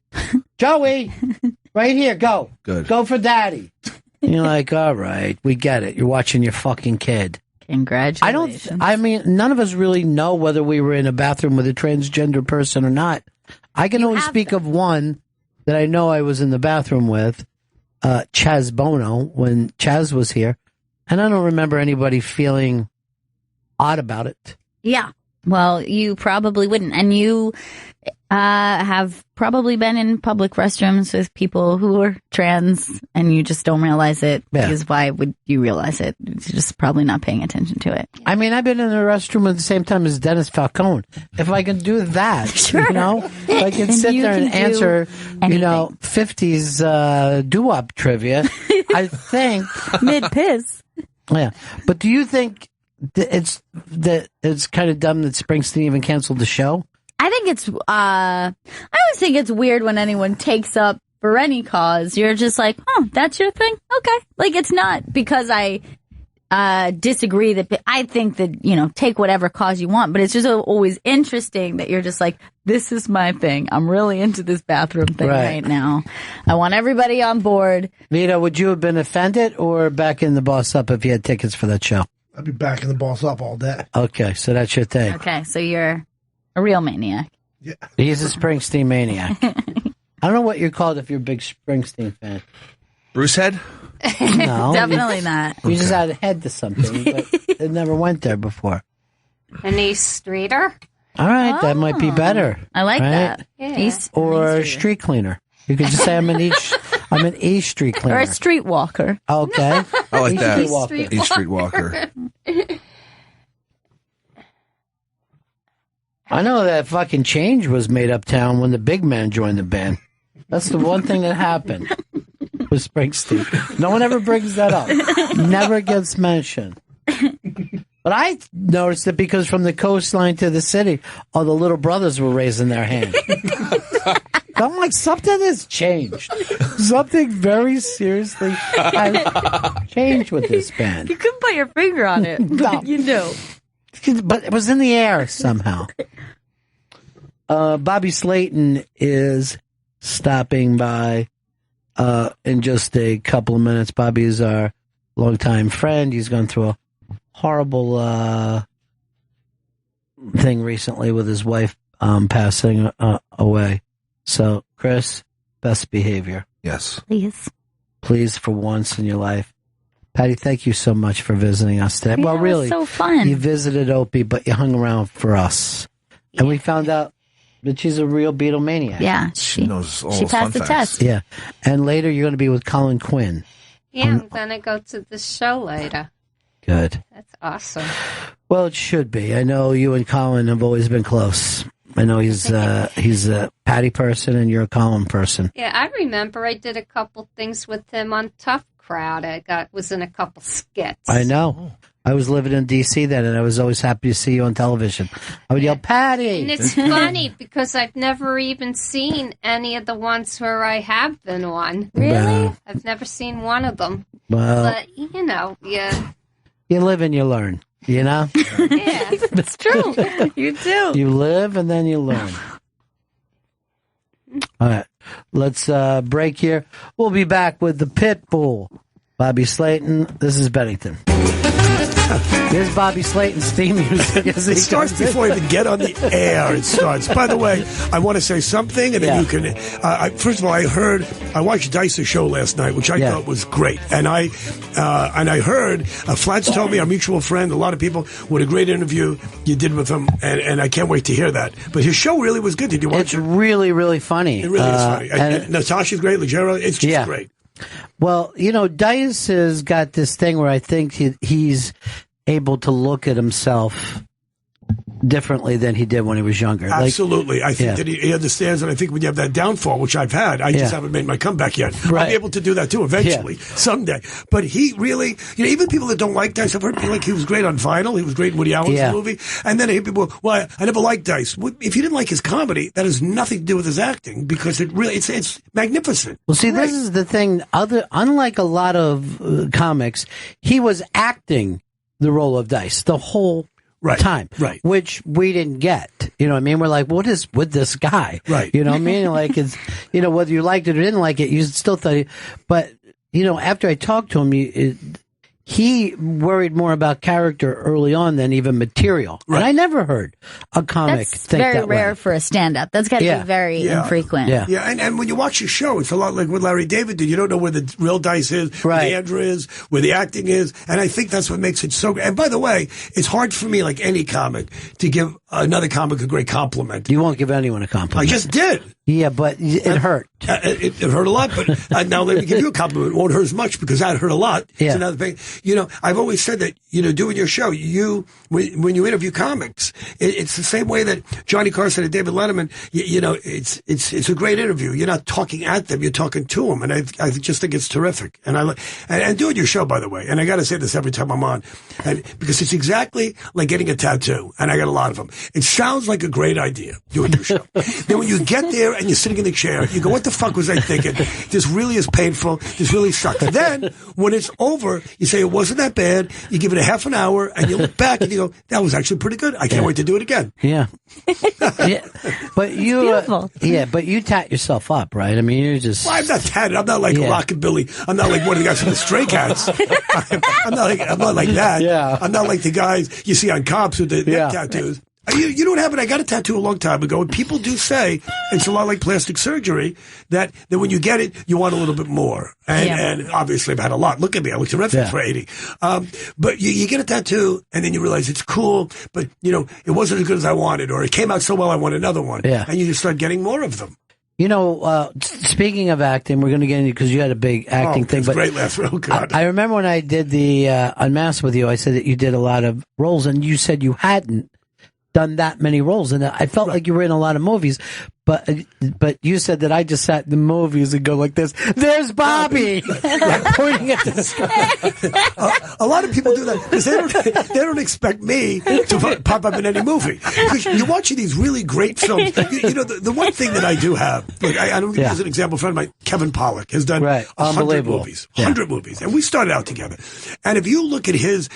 Speaker 1: right here, go.
Speaker 3: Good.
Speaker 1: Go for daddy. And you're like, all right, we get it. You're watching your fucking kid.
Speaker 2: Congratulations.
Speaker 1: I mean, none of us really know whether we were in a bathroom with a transgender person or not. I can only speak of one that I know I was in the bathroom with, Chaz Bono, when Chaz was here. And I don't remember anybody feeling odd about it.
Speaker 2: Yeah. Well, you probably wouldn't. And you have probably been in public restrooms with people who are trans and you just don't realize it.
Speaker 1: Yeah.
Speaker 2: Because why would you realize it? You're just probably not paying attention to it.
Speaker 1: I mean, I've been in the restroom at the same time as Dennis Falcone. If I can do that,
Speaker 2: Sure.
Speaker 1: you know, if I can
Speaker 2: And
Speaker 1: sit
Speaker 2: you
Speaker 1: there
Speaker 2: can
Speaker 1: and
Speaker 2: do
Speaker 1: answer,
Speaker 2: anything.
Speaker 1: 50s doo-wop trivia, I think.
Speaker 2: Mid-piss.
Speaker 1: Yeah. But do you think it's kind of dumb that Springsteen even canceled the show?
Speaker 2: I think it's, I always think it's weird when anyone takes up for any cause. You're just like, oh, that's your thing? Okay. Like, it's not because I disagree that I think that, take whatever cause you want, but it's just always interesting that you're just like, this is my thing. I'm really into this bathroom thing right now. I want everybody on board.
Speaker 1: Vito, would you have been offended or back in the Boss Up if you had tickets for that show?
Speaker 5: I'd be back in the Boss Up all day.
Speaker 1: Okay, so that's your thing.
Speaker 2: Okay, so you're a real maniac.
Speaker 5: Yeah.
Speaker 1: He's a Springsteen maniac. I don't know what you're called if you're a big Springsteen fan.
Speaker 3: Bruce Head?
Speaker 1: No.
Speaker 2: Definitely not.
Speaker 1: You just had a head to something, but it never went there before.
Speaker 10: An East Streeter?
Speaker 1: All right, that might be better.
Speaker 2: I like that.
Speaker 10: Yeah.
Speaker 1: Or a street cleaner. You could just say I'm an East Street cleaner.
Speaker 2: Or a streetwalker.
Speaker 1: Okay.
Speaker 3: I like
Speaker 1: East
Speaker 3: that.
Speaker 1: Street walker.
Speaker 3: East Street Walker.
Speaker 1: I know that fucking change was made uptown when the big man joined the band. That's the one thing that happened with Springsteen. No one ever brings that up. Never gets mentioned. But I noticed it because from the coastline to the city, all the little brothers were raising their hand. I'm like, something has changed. Something very seriously has changed with this band.
Speaker 2: You couldn't put your finger on it.
Speaker 1: No.
Speaker 2: You knew.
Speaker 1: But it was in the air somehow. Bobby Slayton is stopping by in just a couple of minutes. Bobby is our longtime friend. He's gone through a horrible thing recently with his wife passing away. So, Chris, best behavior.
Speaker 3: Yes.
Speaker 2: Please,
Speaker 1: for once in your life. Patty, thank you so much for visiting us today.
Speaker 2: Yeah,
Speaker 1: well, really,
Speaker 2: it was so fun.
Speaker 1: You visited Opie, but you hung around for us. And we found out that she's a real Beatlemania.
Speaker 2: Yeah,
Speaker 3: She knows all
Speaker 2: she
Speaker 3: the
Speaker 2: passed
Speaker 3: fun
Speaker 2: the
Speaker 3: facts.
Speaker 2: test.
Speaker 1: Yeah. And later you're going to be with Colin Quinn.
Speaker 10: Yeah, I'm going to go to the show later.
Speaker 1: Good.
Speaker 10: That's awesome.
Speaker 1: Well, it should be. I know you and Colin have always been close. I know he's a Patty person and you're a Colin person.
Speaker 10: Yeah, I remember I did a couple things with him on Tough Crowd. Was in a couple skits.
Speaker 1: I know. I was living in D.C. then, and I was always happy to see you on television. I would yell, Patty!
Speaker 10: And it's funny because I've never even seen any of the ones where I have been on.
Speaker 1: Really? Well,
Speaker 10: I've never seen one of them.
Speaker 1: Well,
Speaker 10: But, yeah.
Speaker 1: you live and you learn, you know?
Speaker 10: Yeah,
Speaker 2: it's true. You do.
Speaker 1: You live and then you learn. All right. Let's break here. We'll be back with the Pitbull. Bobby Slayton. This is Bennington. There's Bobby Slayton's theme music. As
Speaker 19: It starts before you even get on the air. It starts. By the way, I want to say something, and then you can. First of all, I watched Dice's show last night, which I thought was great, and I heard Flats told me, our mutual friend, a lot of people, what a great interview you did with him, and I can't wait to hear that. But his show really was good. Did you watch it?
Speaker 1: It's really, really funny.
Speaker 19: It really is funny. And Natasha's great. Leggero, it's just great.
Speaker 1: Well, Dice has got this thing where I think he's able to look at himself differently than he did when he was younger.
Speaker 19: Absolutely. I think that he understands, and I think when you have that downfall, which I've had, I just haven't made my comeback yet. Right. I'll be able to do that too eventually, someday. But he really, even people that don't like Dice, I've heard people like he was great on Vinyl, he was great in Woody Allen's movie, and then I hear people, well, I never liked Dice. Well, if you didn't like his comedy, that has nothing to do with his acting, because it really, it's magnificent.
Speaker 1: Well, see, this is the thing, unlike a lot of comics, he was acting the role of Dice the whole time, which we didn't get. You know what I mean? We're like, what is with this guy?
Speaker 19: Right.
Speaker 1: You know what I mean? Like, it's, whether you liked it or didn't like it, you still thought, but, after I talked to him, he worried more about character early on than even material. Right. And I never heard a comic think that way.
Speaker 2: That's very rare for a stand-up. That's got to be very infrequent.
Speaker 19: Yeah, and when you watch the show, it's a lot like what Larry David did. You don't know where the real Dice is, where the Andrew is, where the acting is, and I think that's what makes it so great. And by the way, it's hard for me, like any comic, to give another comic a great compliment.
Speaker 1: You won't give anyone a compliment.
Speaker 19: I just did.
Speaker 1: Yeah, but it hurt.
Speaker 19: It hurt a lot, but now let me give you a compliment. It won't hurt as much because that hurt a lot.
Speaker 1: Yeah.
Speaker 19: It's another thing. I've always said that, doing your show, when you interview comics, it's the same way that Johnny Carson and David Letterman, it's a great interview. You're not talking at them, you're talking to them. And I just think it's terrific. And doing your show, by the way, and I got to say this every time I'm on, because it's exactly like getting a tattoo, and I got a lot of them. It sounds like a great idea, doing your show. Then when you get there and you're sitting in the chair, you go, what the fuck was I thinking? This really is painful. This really sucks. Then when it's over, you say, it wasn't that bad. You give it a half an hour and you look back and you go, that was actually pretty good. I can't wait to do it again.
Speaker 1: Yeah. But you tat yourself up, right? I mean, you're just...
Speaker 19: Well, I'm not tatted. I'm not like Rockabilly. I'm not like one of the guys from the Stray Cats. I'm not like that.
Speaker 1: Yeah.
Speaker 19: I'm not like the guys you see on cops with the neck tattoos. You don't have it. I got a tattoo a long time ago, and people do say it's a lot like plastic surgery, that when you get it, you want a little bit more. And obviously I've had a lot. Look at me. I look terrific for 80. But you get a tattoo, and then you realize it's cool, but, it wasn't as good as I wanted, or it came out so well I want another one.
Speaker 1: Yeah.
Speaker 19: And you just start getting more of them.
Speaker 1: Speaking of acting, we're going to get into, because you had a big acting thing. But
Speaker 19: great last row. God.
Speaker 1: I remember when I did the Unmasked with you, I said that you did a lot of roles, and you said you hadn't done that many roles, and I felt like you were in a lot of movies, but you said that I just sat in the movies and go like this, there's Bobby, pointing at the sky.
Speaker 19: A lot of people do that because they don't expect me to pop up in any movie, because you're watching these really great films. The one thing that I do have, like I don't think there's an example. A friend of mine, Kevin Pollak, has done 100 movies, 100 movies, and we started out together. And if you look at his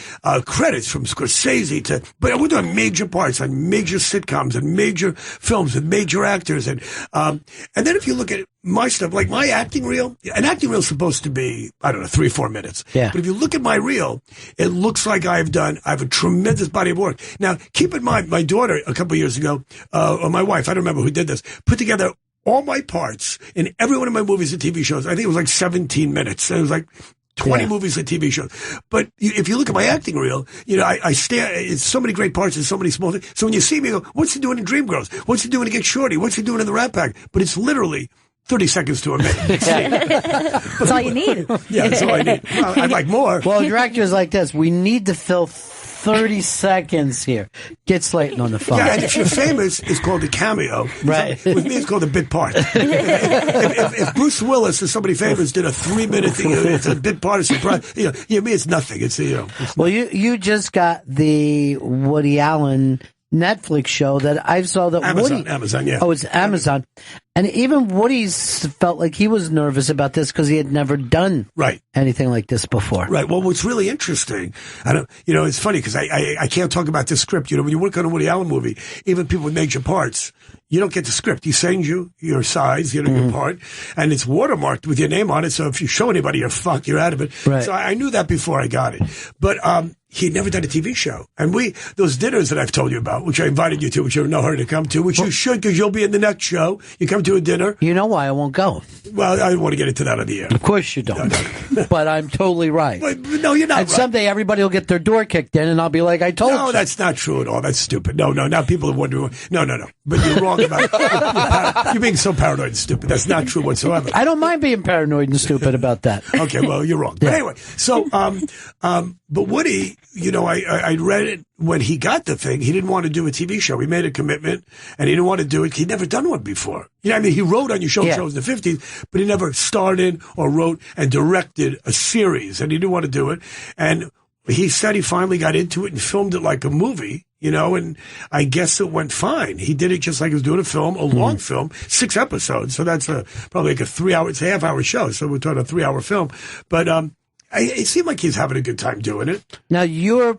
Speaker 19: credits from Scorsese but we're doing major parts on major sitcoms and major films with major actors, and then if you look at my stuff, like my acting reel, an acting reel is supposed to be, I don't know, 3-4 minutes.
Speaker 1: Yeah.
Speaker 19: But if you look at my reel, it looks like I have a tremendous body of work. Now, keep in mind, my daughter a couple of years ago, or my wife, I don't remember who did this, put together all my parts in every one of my movies and TV shows. I think it was like 17 minutes. And it was like 20 movies and TV shows. But if you look at my acting reel, I stare, it's so many great parts and so many small things. So when you see me, you go, what's he doing in Dreamgirls? What's he doing to Get Shorty? What's he doing in the Rat Pack? But it's literally 30 seconds to a minute.
Speaker 2: That's all you need.
Speaker 19: Yeah, that's all I need. Well, I'd like more.
Speaker 1: Well, directors like this, we need to fill 30 seconds here. Get Slayton on the phone.
Speaker 19: Yeah, and if you're famous, it's called a cameo.
Speaker 1: Right.
Speaker 19: With me, it's called a bit part. if Bruce Willis or somebody famous did a 3-minute thing, it's a bit part of surprise. Me, it's nothing. It's
Speaker 1: Well, you just got the Woody Allen Netflix show that I saw that
Speaker 19: Amazon, yeah.
Speaker 1: Oh, it's Amazon. And even Woody's felt like he was nervous about this because he had never done anything like this before.
Speaker 19: Right. Well, what's really interesting, it's funny because I can't talk about the script. When you work on a Woody Allen movie, even people with major parts, you don't get the script. He sends you your size, your part, and it's watermarked with your name on it. So if you show anybody you're fucked, you're out of it.
Speaker 1: Right.
Speaker 19: So I knew that before I got it. But he had never done a TV show. And those dinners that I've told you about, which I invited you to, which you're in no hurry to come to, which you should because you'll be in the next show. You come to a dinner.
Speaker 1: You know why I won't go?
Speaker 19: Well, I don't want to get into that on the air.
Speaker 1: Of course you don't. No. But I'm totally right.
Speaker 19: But, no, you're not
Speaker 1: and
Speaker 19: right.
Speaker 1: someday everybody will get their door kicked in and I'll be like, I told you.
Speaker 19: No, that's not true at all. That's stupid. No. Now people are wondering. No. But you're wrong about it. You're being so paranoid and stupid. That's not true whatsoever.
Speaker 1: I don't mind being paranoid and stupid about that.
Speaker 19: Okay, well, you're wrong. Yeah. But anyway, so, but Woody, I read it when he got the thing. He didn't want to do a TV show. He made a commitment, and he didn't want to do it. He'd never done one before. He wrote on your shows in the 50s, but he never starred in or wrote and directed a series, and he didn't want to do it. And he said he finally got into it and filmed it like a movie, and I guess it went fine. He did it just like he was doing a film, a long film, 6 episodes. So that's probably like it's a half-hour show. So we're talking a 3-hour film. But it seemed like he's having a good time doing it.
Speaker 1: Now, you're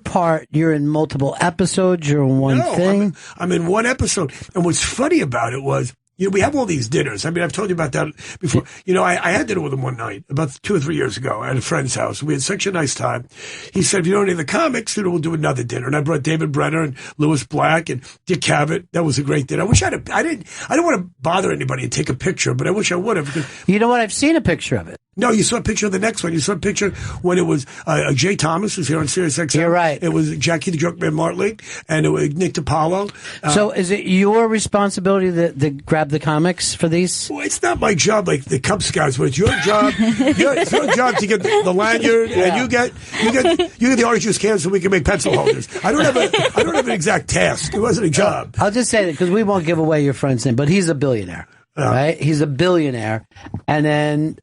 Speaker 1: in multiple episodes, you're in one thing?
Speaker 19: I'm in one episode. And what's funny about it was, we have all these dinners. I mean, I've told you about that before. I had dinner with him one night about 2 or 3 years ago at a friend's house. We had such a nice time. He said, if you don't need the comics, we'll do another dinner. And I brought David Brenner and Louis Black and Dick Cavett. That was a great dinner. I wish I didn't want to bother anybody and take a picture, but I wish I would have.
Speaker 1: You know what? I've seen a picture of it.
Speaker 19: No, you saw a picture of the next one. You saw a picture when it was Jay Thomas was here on Sirius XM.
Speaker 1: You're right.
Speaker 19: It was Jackie the Jokeman Martley and it was Nick DiPaolo.
Speaker 1: So is it your responsibility to grab the comics for these?
Speaker 19: Well, it's not my job like the Cub Scouts, but it's your job. It's your job to get the lanyard, and you get the orange juice cans so we can make pencil holders. I don't have an exact task. It wasn't a job.
Speaker 1: I'll just say that because we won't give away your friend's name, but he's a billionaire. Right? He's a billionaire. And then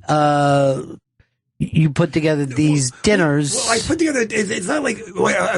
Speaker 1: you put together these dinners.
Speaker 19: Well, I put together, it's not like,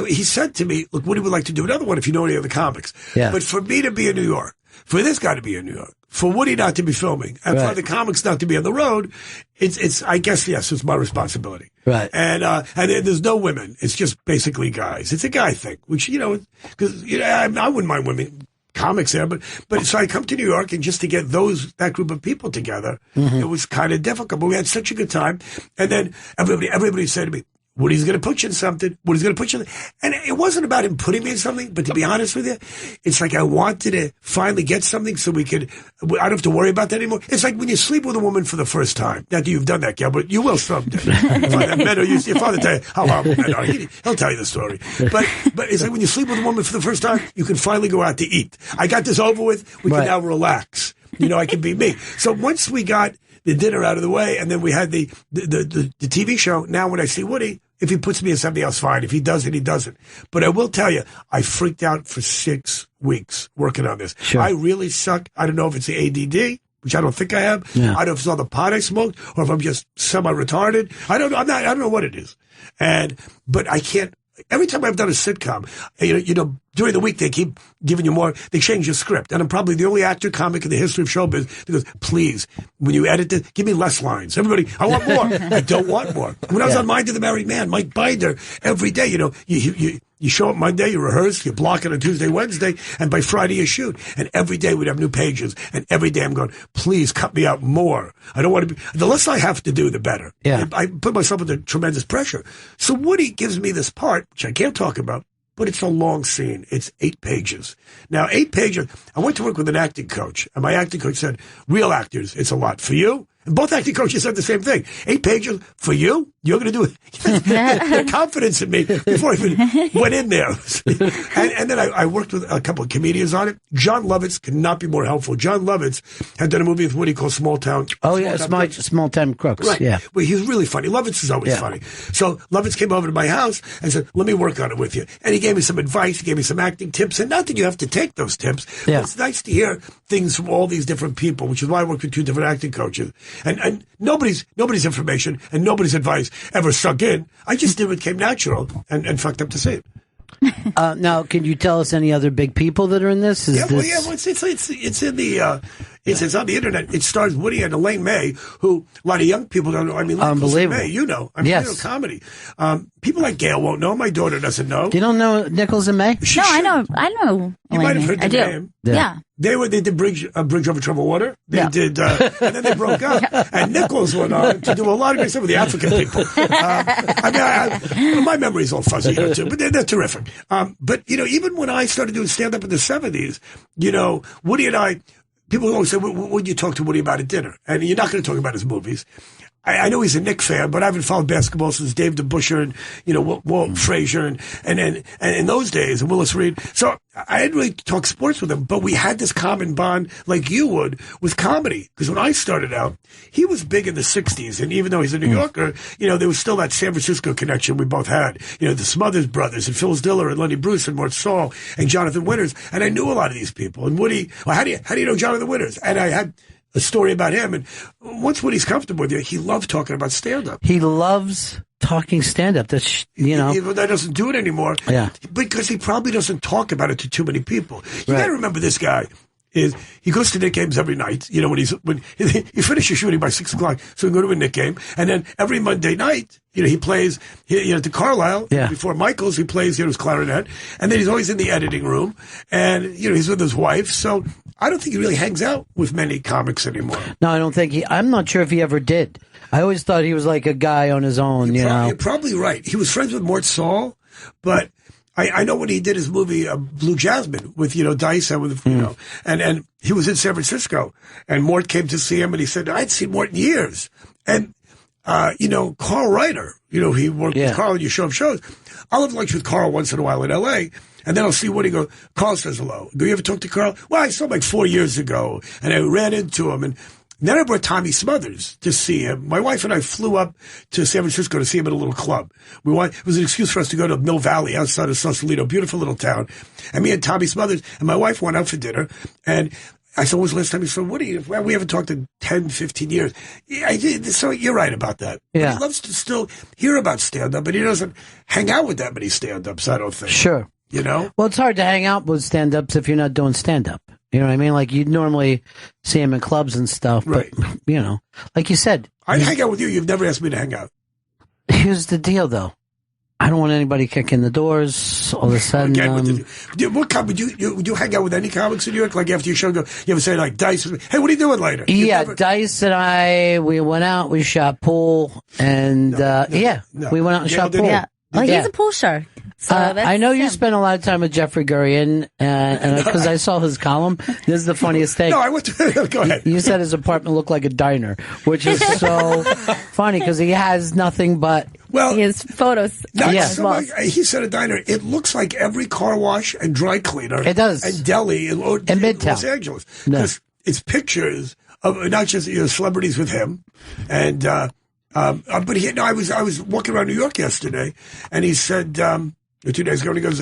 Speaker 19: he said to me, look, Woody would like to do another one if you know any of the comics.
Speaker 1: Yeah.
Speaker 19: But for me to be in New York, for this guy to be in New York, for Woody not to be filming, and for the comics not to be on the road, it's I guess, yes, it's my responsibility.
Speaker 1: Right.
Speaker 19: And there's no women. It's just basically guys. It's a guy thing, which, because, I wouldn't mind women. Comics there, but so I come to New York and just to get that group of people together, it was kind of difficult. But we had such a good time, and then everybody said to me, Woody's going to put you in something. Woody's going to put you in. And it wasn't about him putting me in something, but to be honest with you, it's like I wanted to finally get something so I don't have to worry about that anymore. It's like when you sleep with a woman for the first time. Not that you've done that, Gail, but you will someday. Your father tell you how horrible men are. He'll tell you the story. But it's like when you sleep with a woman for the first time, you can finally go out to eat. I got this over with. We can now relax. I can be me. So once we got the dinner out of the way, and then we had the TV show, now when I see Woody, if he puts me in something else, fine. If he doesn't, he doesn't. But I will tell you, I freaked out for 6 weeks working on this. Sure. I really suck. I don't know if it's the ADD, which I don't think I have. Yeah. I don't know if it's all the pot I smoked or if I'm just semi-retarded. I don't know. I don't know what it is. But I can't. Every time I've done a sitcom, during the week they keep giving you more. They change your script, and I'm probably the only actor comic in the history of showbiz that goes, "Please, when you edit it, give me less lines." Everybody, I want more. I don't want more. When I was on Mind of the Married Man, Mike Binder, every day, you show up Monday, you rehearse, you block it on Tuesday, Wednesday, and by Friday you shoot. And every day we'd have new pages, and every day I'm going, "Please cut me out more. I don't want to be." The less I have to do, the better.
Speaker 1: Yeah.
Speaker 19: I put myself under tremendous pressure. So Woody gives me this part, which I can't talk about. But it's a long scene. It's 8 pages. Now, 8 pages, I went to work with an acting coach, and my acting coach said, real actors, it's a lot. For you? And both acting coaches said the same thing. 8 pages for you? You're going to do it. The confidence in me before I even went in there. and then I worked with a couple of comedians on it. John Lovitz could not be more helpful. John Lovitz had done a movie with Woody called Small Town.
Speaker 1: Small Town Crooks.
Speaker 19: Right.
Speaker 1: Yeah.
Speaker 19: Well, he's really funny. Lovitz is always funny. So Lovitz came over to my house and said, let me work on it with you. And he gave me some advice. He gave me some acting tips. And not that you have to take those tips. But it's nice to hear things from all these different people, which is why I worked with 2 different acting coaches. And nobody's information and nobody's advice ever sunk in. I just did what came natural and fucked up to see it.
Speaker 1: Now, can you tell us any other big people that are in this?
Speaker 19: It's in the It's on the internet. It stars Woody and Elaine May, who a lot of young people don't know. I mean,
Speaker 1: Unbelievable.
Speaker 19: May, you know. I mean,
Speaker 1: Yes.
Speaker 19: you know comedy. People like Gail won't know. My daughter doesn't know.
Speaker 1: You don't know Nichols and May?
Speaker 19: She
Speaker 2: No,
Speaker 19: should.
Speaker 2: I know.
Speaker 19: You might have heard the
Speaker 2: I do.
Speaker 19: name.
Speaker 2: Yeah.
Speaker 19: They did Bridge Over Troubled Water. They did, and then they broke up. And Nichols went on to do a lot of great stuff with the African people. My memory's all fuzzy here too, but they're terrific. But even when I started doing stand up in the 70s, Woody and I, people always say, "What would you talk to Woody about at dinner?" And you're not going to talk about his movies. I know he's a Knick fan, but I haven't followed basketball since Dave DeBusschere and Walt Frazier and in those days and Willis Reed. So I didn't really talk sports with him, but we had this common bond like you would with comedy. Because when I started out, he was big in the 60s, and even though he's a New Yorker, there was still that San Francisco connection we both had. The Smothers Brothers and Phil Diller and Lenny Bruce and Mort Saul and Jonathan Winters, and I knew a lot of these people. And Woody, well, how do you know Jonathan Winters? And I had a story about him. And once Woody's comfortable with you, he loved talking about stand-up.
Speaker 1: He loves talking stand-up. That's,
Speaker 19: Even though he doesn't do it anymore.
Speaker 1: Yeah.
Speaker 19: Because he probably doesn't talk about it to too many people. You got to remember this guy. He goes to Knick games every night. When he finishes shooting by 6:00, so he go to a Knick game, and then every Monday night, he plays to Carlisle before Michaels. He plays his clarinet, and then he's always in the editing room, and he's with his wife. So I don't think he really hangs out with many comics anymore.
Speaker 1: No, I don't think I'm not sure if he ever did. I always thought he was like a guy on his own.
Speaker 19: You're probably right. He was friends with Mort Saul, but I know when he did his movie Blue Jasmine with Dice and with and he was in San Francisco, and Mort came to see him, and he said, "I'd seen Mort in years." And Carl Reiter, he worked with Carl, and you show him shows. I'll have lunch with Carl once in a while in L.A., and then I'll see Woody go, "Carl says hello. Do you ever talk to Carl?" "Well, I saw him like 4 years ago, and I ran into him." And then I brought Tommy Smothers to see him. My wife and I flew up to San Francisco to see him at a little club. It was an excuse for us to go to Mill Valley outside of Sausalito, beautiful little town. And me and Tommy Smothers and my wife went out for dinner. And I said, "When was the last time you saw Woody?" "Well, we haven't talked in 10, 15 years. So you're right about that.
Speaker 1: Yeah.
Speaker 19: But he loves to still hear about stand-up, but he doesn't hang out with that many stand-ups, I don't think.
Speaker 1: Sure. Well, it's hard to hang out with stand-ups if you're not doing stand-up. You know what I mean? Like, you'd normally see him in clubs and stuff,
Speaker 19: right.
Speaker 1: But, like you said.
Speaker 19: I'd hang out with you. You've never asked me to hang out.
Speaker 1: Here's the deal, though. I don't want anybody kicking the doors all of a sudden.
Speaker 19: Would you hang out with any comics in New York? Like, after your show, you ever say, like, Dice, "Hey, what are you doing later?"
Speaker 1: Dice and we went out, we shot pool, and, we went out and shot pool.
Speaker 2: Yeah. Well, he's a pool shark. So
Speaker 1: I know you spent a lot of time with Jeffrey Gurian, and because I saw his column. This is the funniest thing.
Speaker 19: No, I went to. Go ahead.
Speaker 1: You said his apartment looked like a diner, which is so funny because he has nothing but
Speaker 2: his photos.
Speaker 19: He said a diner. It looks like every car wash and dry cleaner.
Speaker 1: It does.
Speaker 19: And deli in
Speaker 1: Midtown,
Speaker 19: Los Angeles. Because it's pictures of not just celebrities with him, and but I was walking around New York yesterday, and he said 2 days ago, and he goes,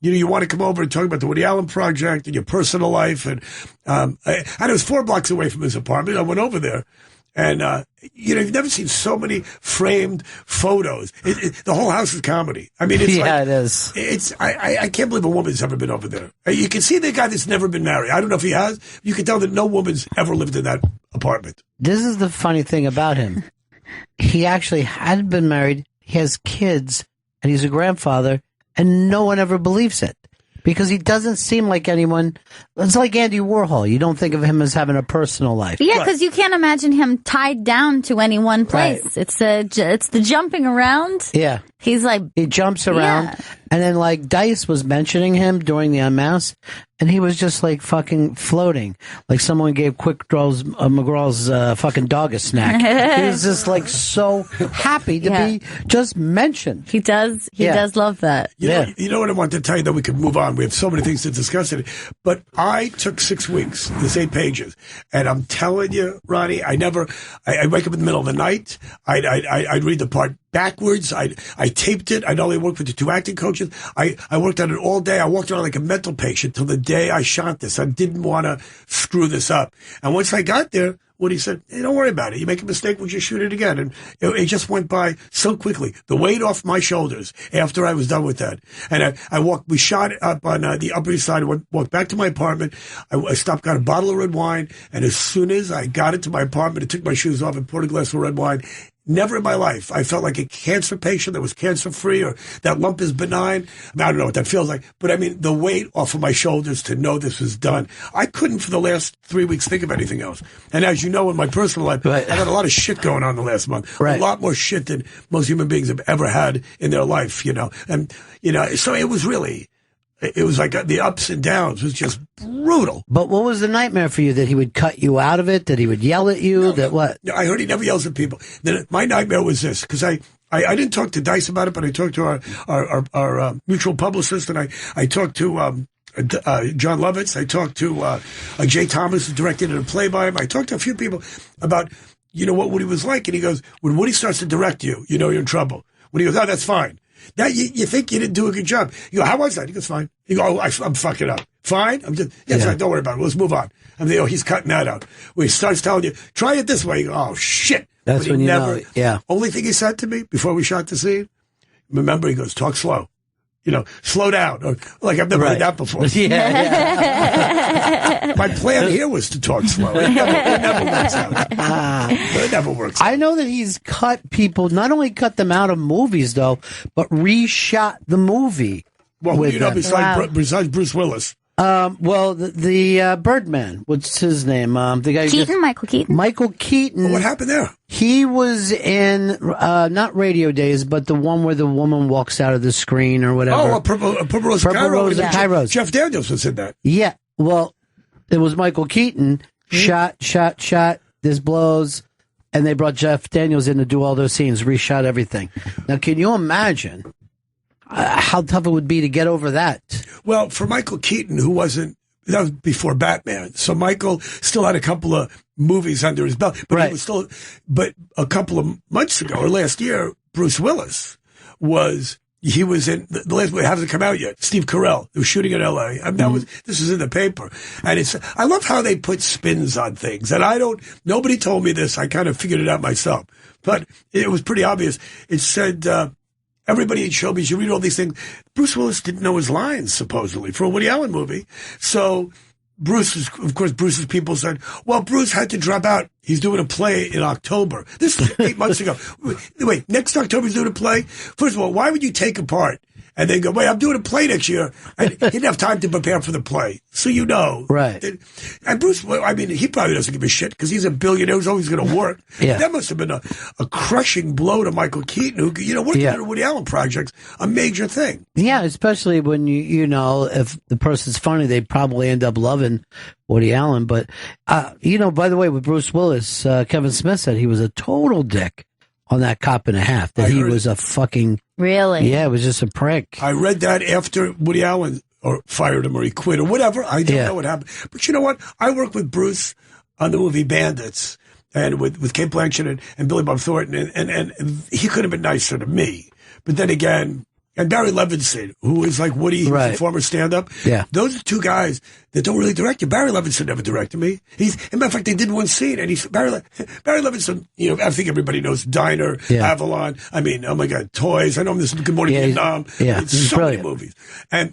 Speaker 19: you want to come over and talk about the Woody Allen Project and your personal life, and it was 4 blocks away from his apartment. I went over there, and you've never seen so many framed photos. The whole house is comedy. I mean, it's
Speaker 1: it is.
Speaker 19: It's I can't believe a woman's ever been over there. You can see the guy that's never been married. I don't know if he has. You can tell that no woman's ever lived in that apartment.
Speaker 1: This is the funny thing about him. He actually had been married. He has kids, and he's a grandfather, and no one ever believes it because he doesn't seem like anyone. It's like Andy Warhol. You don't think of him as having a personal life.
Speaker 2: Yeah, because you can't imagine him tied down to any one place. Right. It's the jumping around.
Speaker 1: Yeah.
Speaker 2: He's like...
Speaker 1: He jumps around. Yeah. And then, like, Dice was mentioning him during the Unmasked, and he was just, like, fucking floating. Like someone gave Quick Draws McGraw's fucking dog a snack. He was just, like, so happy to be just mentioned.
Speaker 2: He does love that.
Speaker 19: You know what I want to tell you, that we could move on. We have so many things to discuss today. But I took 6 weeks, this 8 pages. And I'm telling you, Ronnie, I wake up in the middle of the night. I'd read the part backwards. I taped it. I'd only worked with the 2 acting coaches. I worked on it all day. I walked around like a mental patient till the day I shot this. I didn't want to screw this up. And once I got there, Woody said, hey, don't worry about it. You make a mistake, we'll just shoot it again. And it just went by so quickly. The weight off my shoulders after I was done with that. And we shot up on the Upper East Side, walked back to my apartment. I stopped, got a bottle of red wine. And as soon as I got into my apartment, I took my shoes off and poured a glass of red wine. Never in my life I felt like a cancer patient that was cancer-free or that lump is benign. I don't know what that feels like. But, I mean, the weight off of my shoulders to know this was done. I couldn't for the last 3 weeks think of anything else. And as you know, in my personal life, I've had a lot of shit going on the last month. A lot more shit than most human beings have ever had in their life, And, so it was really... It was like the ups and downs. It was just brutal.
Speaker 1: But what was the nightmare for you? That he would cut you out of it? That he would yell at you? What?
Speaker 19: No, I heard he never yells at people. Then my nightmare was this, because I didn't talk to Dice about it, but I talked to our mutual publicist, and I talked to John Lovitz. I talked to Jay Thomas, who directed it and play by him. I talked to a few people about, what Woody was like. And he goes, when Woody starts to direct you, you're in trouble. When he goes, oh, that's fine. Now, you think you didn't do a good job. You go, how was that? He goes, fine. You go, oh, I'm fucking up. Fine? Fine. Don't worry about it. Let's move on. I'm like, he's cutting that out. When he starts telling you, try it this way. You go, oh, shit.
Speaker 1: That's when you know. Yeah.
Speaker 19: Only thing he said to me before we shot the scene, remember, he goes, talk slow. Slow down. Or, like, I've never heard that before. My plan here was to talk slow. It never works out. It never works out.
Speaker 1: I know that he's cut people, not only cut them out of movies, though, but reshot the movie.
Speaker 19: Well, besides Bruce Willis.
Speaker 1: The Birdman. What's his name? The guy
Speaker 2: Michael Keaton.
Speaker 1: Michael Keaton.
Speaker 19: Well, what happened there?
Speaker 1: He was in not Radio Days, but the one where the woman walks out of the screen or whatever.
Speaker 19: Oh, Purple Rose Kairos. Jeff Daniels was in that.
Speaker 1: Yeah. Well, it was Michael Keaton. Shot. This blows. And they brought Jeff Daniels in to do all those scenes, reshot everything. Now, can you imagine how tough it would be to get over that?
Speaker 19: Well, for Michael Keaton, that was before Batman. So Michael still had a couple of movies under his belt, but but a couple of months ago or last year, Bruce Willis was in the last movie, hasn't come out yet. Steve Carell, who was shooting in L.A. And this was in the paper. And I love how they put spins on things. And nobody told me this. I kind of figured it out myself, but it was pretty obvious. It said, everybody in showbiz, you read all these things. Bruce Willis didn't know his lines, supposedly, for a Woody Allen movie. So Bruce's people said, well, Bruce had to drop out. He's doing a play in October. This is 8 months ago. Wait, next October he's doing a play? First of all, why would you take apart and then go, wait, I'm doing a play next year? And he didn't have time to prepare for the play. So
Speaker 1: Right.
Speaker 19: And Bruce, he probably doesn't give a shit because he's a billionaire who's always going to work.
Speaker 1: Yeah.
Speaker 19: That must have been a crushing blow to Michael Keaton, who, working on Woody Allen projects, a major thing.
Speaker 1: Yeah, especially when if the person's funny, they probably end up loving Woody Allen. But, by the way, with Bruce Willis, Kevin Smith said he was a total dick on that Cop and a Half, that he was a fucking...
Speaker 2: Really?
Speaker 1: Yeah, it was just a prick.
Speaker 19: I read that after Woody Allen or fired him or he quit or whatever. I don't know what happened. But you know what? I worked with Bruce on the movie Bandits and with Kate Blanchett and Billy Bob Thornton, and he could have been nicer to me. But then again... And Barry Levinson, who is like Woody, he was a former stand-up.
Speaker 1: Yeah.
Speaker 19: Those are two guys that don't really direct you. Barry Levinson never directed me. As a matter of fact, they did one scene, and Barry Levinson, I think everybody knows Diner, Avalon, oh my God, Toys. I know him, this is Good Morning Vietnam. So many movies. And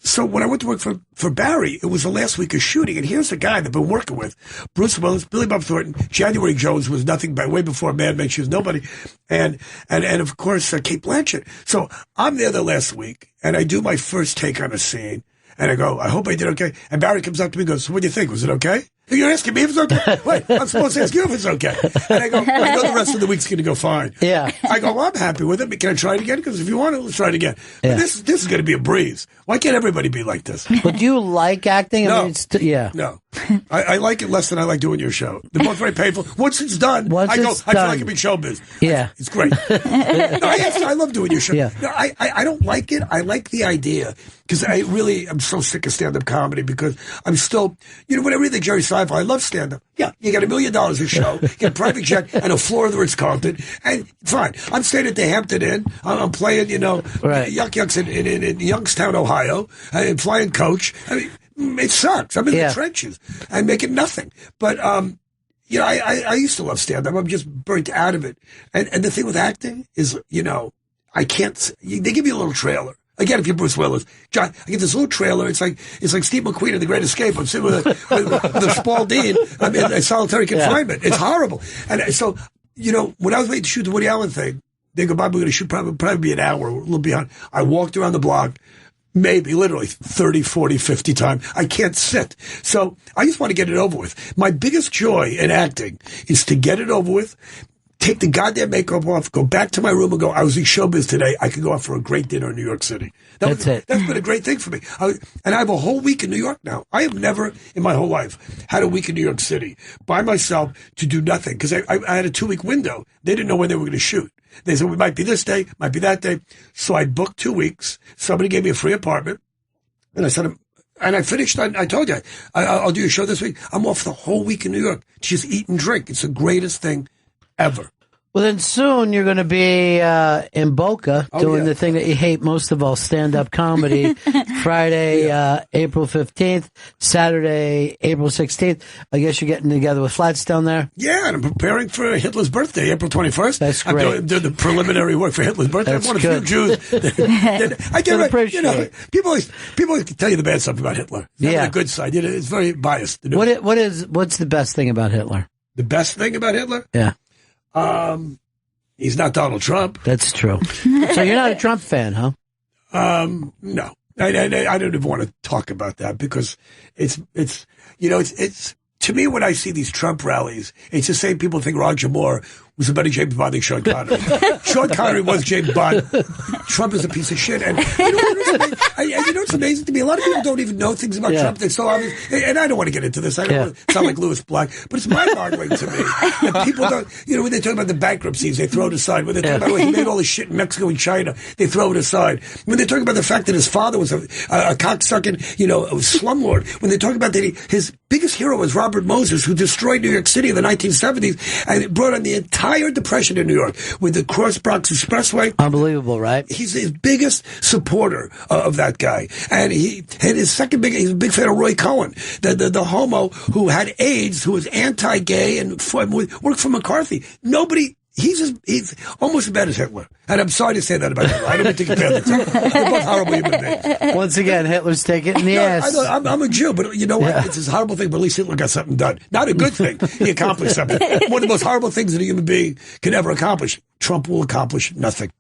Speaker 19: so when I went to work for Barry, it was the last week of shooting, and here's the guy that I've been working with. Bruce Willis, Billy Bob Thornton, January Jones was nothing way before Mad Men, she was nobody, and of course Kate Blanchett. So I'm there the last week, and I do my first take on a scene, and I go, I hope I did okay. And Barry comes up to me and goes, so what do you think? Was it okay? You're asking me if it's okay? Wait, I'm supposed to ask you if it's okay. And I go the rest of the week's going to go fine.
Speaker 1: Yeah.
Speaker 19: I go, well, I'm happy with it. Can I try it again? Because if you want it, let's try it again. Yeah. But this is going to be a breeze. Why can't everybody be like this?
Speaker 1: But do you like acting?
Speaker 19: No.
Speaker 1: No.
Speaker 19: I like it less than I like doing your show. They're both very painful. Once it's done, I feel like I'm in showbiz.
Speaker 1: Yeah.
Speaker 19: It's great. I love doing your show.
Speaker 1: Yeah.
Speaker 19: No, I don't like it. I like the idea. Because I'm so sick of stand-up comedy because I'm still, when I read the Jerry Seinfeld, I love stand-up. Yeah, you got $1 million a show, you get a private jet and a floor of the Ritz-Carlton, and fine. I'm staying at the Hampton Inn. I'm playing, Yuck in Youngstown, Ohio, and flying coach. It sucks. I'm in the trenches. I'm making nothing. But, you know, I used to love stand-up. I'm just burnt out of it. And the thing with acting is, you know, I can't, they give you a little trailer. Again, if you're Bruce Willis, John, I get this little trailer. It's like Steve McQueen in The Great Escape. I'm sitting with a Spalding. I'm in solitary confinement. It's horrible. And so, you know, when I was waiting to shoot the Woody Allen thing, they go, Bob, we're going to shoot probably be an hour, a little behind. I walked around the block, maybe literally 30, 40, 50 times. I can't sit. So I just want to get it over with. My biggest joy in acting is to get it over with, take the goddamn makeup off, go back to my room and go, I was in showbiz today. I could go out for a great dinner in New York City. That's been a great thing for me. And I have a whole week in New York now. I have never in my whole life had a week in New York City by myself to do nothing because I had a 2-week window. They didn't know when they were going to shoot. They said, we might be this day, might be that day. So I booked 2 weeks. Somebody gave me a free apartment. And I said, and I finished, I told you, I'll do a show this week. I'm off the whole week in New York to just eat and drink. It's the greatest thing ever.
Speaker 1: Well, then soon you're going to be in Boca doing the thing that you hate most of all, stand-up comedy. Friday, April 15th, Saturday, April 16th. I guess you're getting together with Flats down there?
Speaker 19: Yeah, and I'm preparing for Hitler's birthday, April 21st.
Speaker 1: That's great.
Speaker 19: I'm doing the preliminary work for Hitler's birthday.
Speaker 1: That's
Speaker 19: I'm one of the few Jews. I get it. You know, people always tell you the bad stuff about Hitler. Never the good side. You know, it's very biased.
Speaker 1: What's the best thing about Hitler?
Speaker 19: The best thing about Hitler?
Speaker 1: Yeah.
Speaker 19: He's not Donald Trump.
Speaker 1: That's true. So you're not a Trump fan, huh?
Speaker 19: No. I don't even want to talk about that because it's you know, it's to me when I see these Trump rallies, it's the same people think Roger Moore was a better James Bond than Sean Connery. Sean Connery was James Bond. Trump is a piece of shit. And you know what's amazing to me? A lot of people don't even know things about Trump. They're so obvious. And I don't want to get into this. I don't want to sound like Lewis Black. But it's mind-boggling to me that people don't, you know, when they talk about the bankruptcies, they throw it aside. When they talk about he made all this shit in Mexico and China, they throw it aside. When they talk about the fact that his father was a cocksucking, you know, a slumlord. When they talk about that his biggest hero was Robert Moses, who destroyed New York City in the 1970s and brought on the entire depression in New York with the Cross Bronx Expressway.
Speaker 1: Unbelievable, right?
Speaker 19: He's his biggest supporter of that guy. And his second he's a big fan of Roy Cohen, the homo who had AIDS, who was anti-gay and worked for McCarthy. He's almost as bad as Hitler. And I'm sorry to say that about Hitler. I don't mean to compare them. They're both horrible human beings.
Speaker 1: Once again, Hitler's taking it in the ass.
Speaker 19: I'm a Jew, but you know what? It's this horrible thing, but at least Hitler got something done. Not a good thing. He accomplished something. One of the most horrible things that a human being can ever accomplish. Trump will accomplish nothing.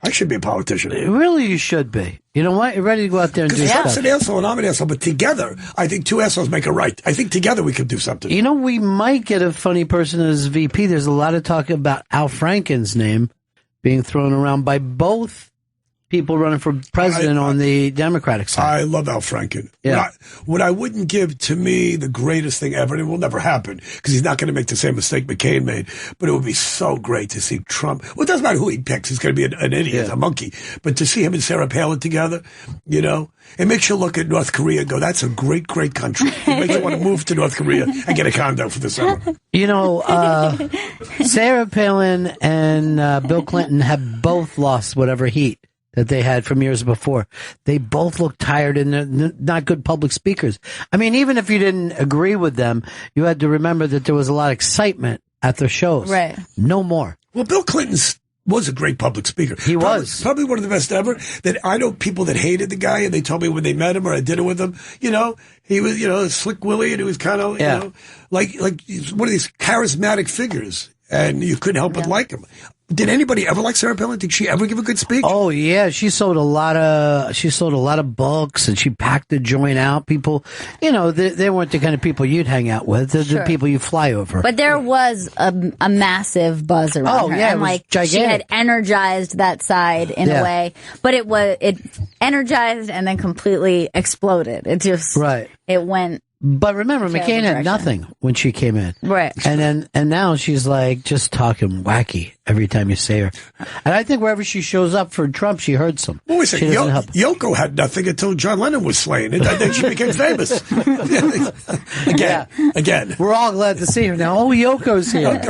Speaker 19: I should be a politician.
Speaker 1: Really, you should be. You know what? You're ready to go out there and do stuff.
Speaker 19: Trump's an asshole and I'm an asshole, but together, I think two assholes make a right. I think together we could do something.
Speaker 1: You know, we might get a funny person as VP. There's a lot of talk about Al Franken's name being thrown around by both people running for president on the Democratic side.
Speaker 19: I love Al Franken.
Speaker 1: Yeah.
Speaker 19: What I wouldn't give, to me, the greatest thing ever, and it will never happen, because he's not going to make the same mistake McCain made, but it would be so great to see Trump. Well, it doesn't matter who he picks. He's going to be an idiot, a monkey. But to see him and Sarah Palin together, you know, it makes you look at North Korea and go, that's a great, great country. It makes you want to move to North Korea and get a condo for the summer.
Speaker 1: You know, Sarah Palin and Bill Clinton have both lost whatever heat that they had from years before. They both look tired and they're not good public speakers. I mean, even if you didn't agree with them, you had to remember that there was a lot of excitement at their shows.
Speaker 2: Right.
Speaker 1: No more.
Speaker 19: Well, Bill Clinton was a great public speaker.
Speaker 1: He was.
Speaker 19: Probably one of the best ever. That I know people that hated the guy, and they told me when they met him or had dinner with him, you know, he was, you know, Slick Willie, and he was kind of, you know, like he's one of these charismatic figures, and you couldn't help but like him. Did anybody ever like Sarah Palin? Did she ever give a good speech?
Speaker 1: Oh yeah, she sold a lot of books, and she packed the joint out. People, you know, they weren't the kind of people you'd hang out with. They're the people you fly over.
Speaker 2: But there was a massive buzz around her.
Speaker 1: Yeah,
Speaker 2: and
Speaker 1: it was gigantic.
Speaker 2: She had energized that side in a way, but it energized and then completely exploded. It just it went.
Speaker 1: But remember, McCain had nothing when she came in.
Speaker 2: Right.
Speaker 1: And now she's like just talking wacky every time you say her. And I think wherever she shows up for Trump, she hurts him.
Speaker 19: Well, wait a second. Yoko had nothing until John Lennon was slain. And then she became famous. Again.
Speaker 1: We're all glad to see her now. Oh, Yoko's here.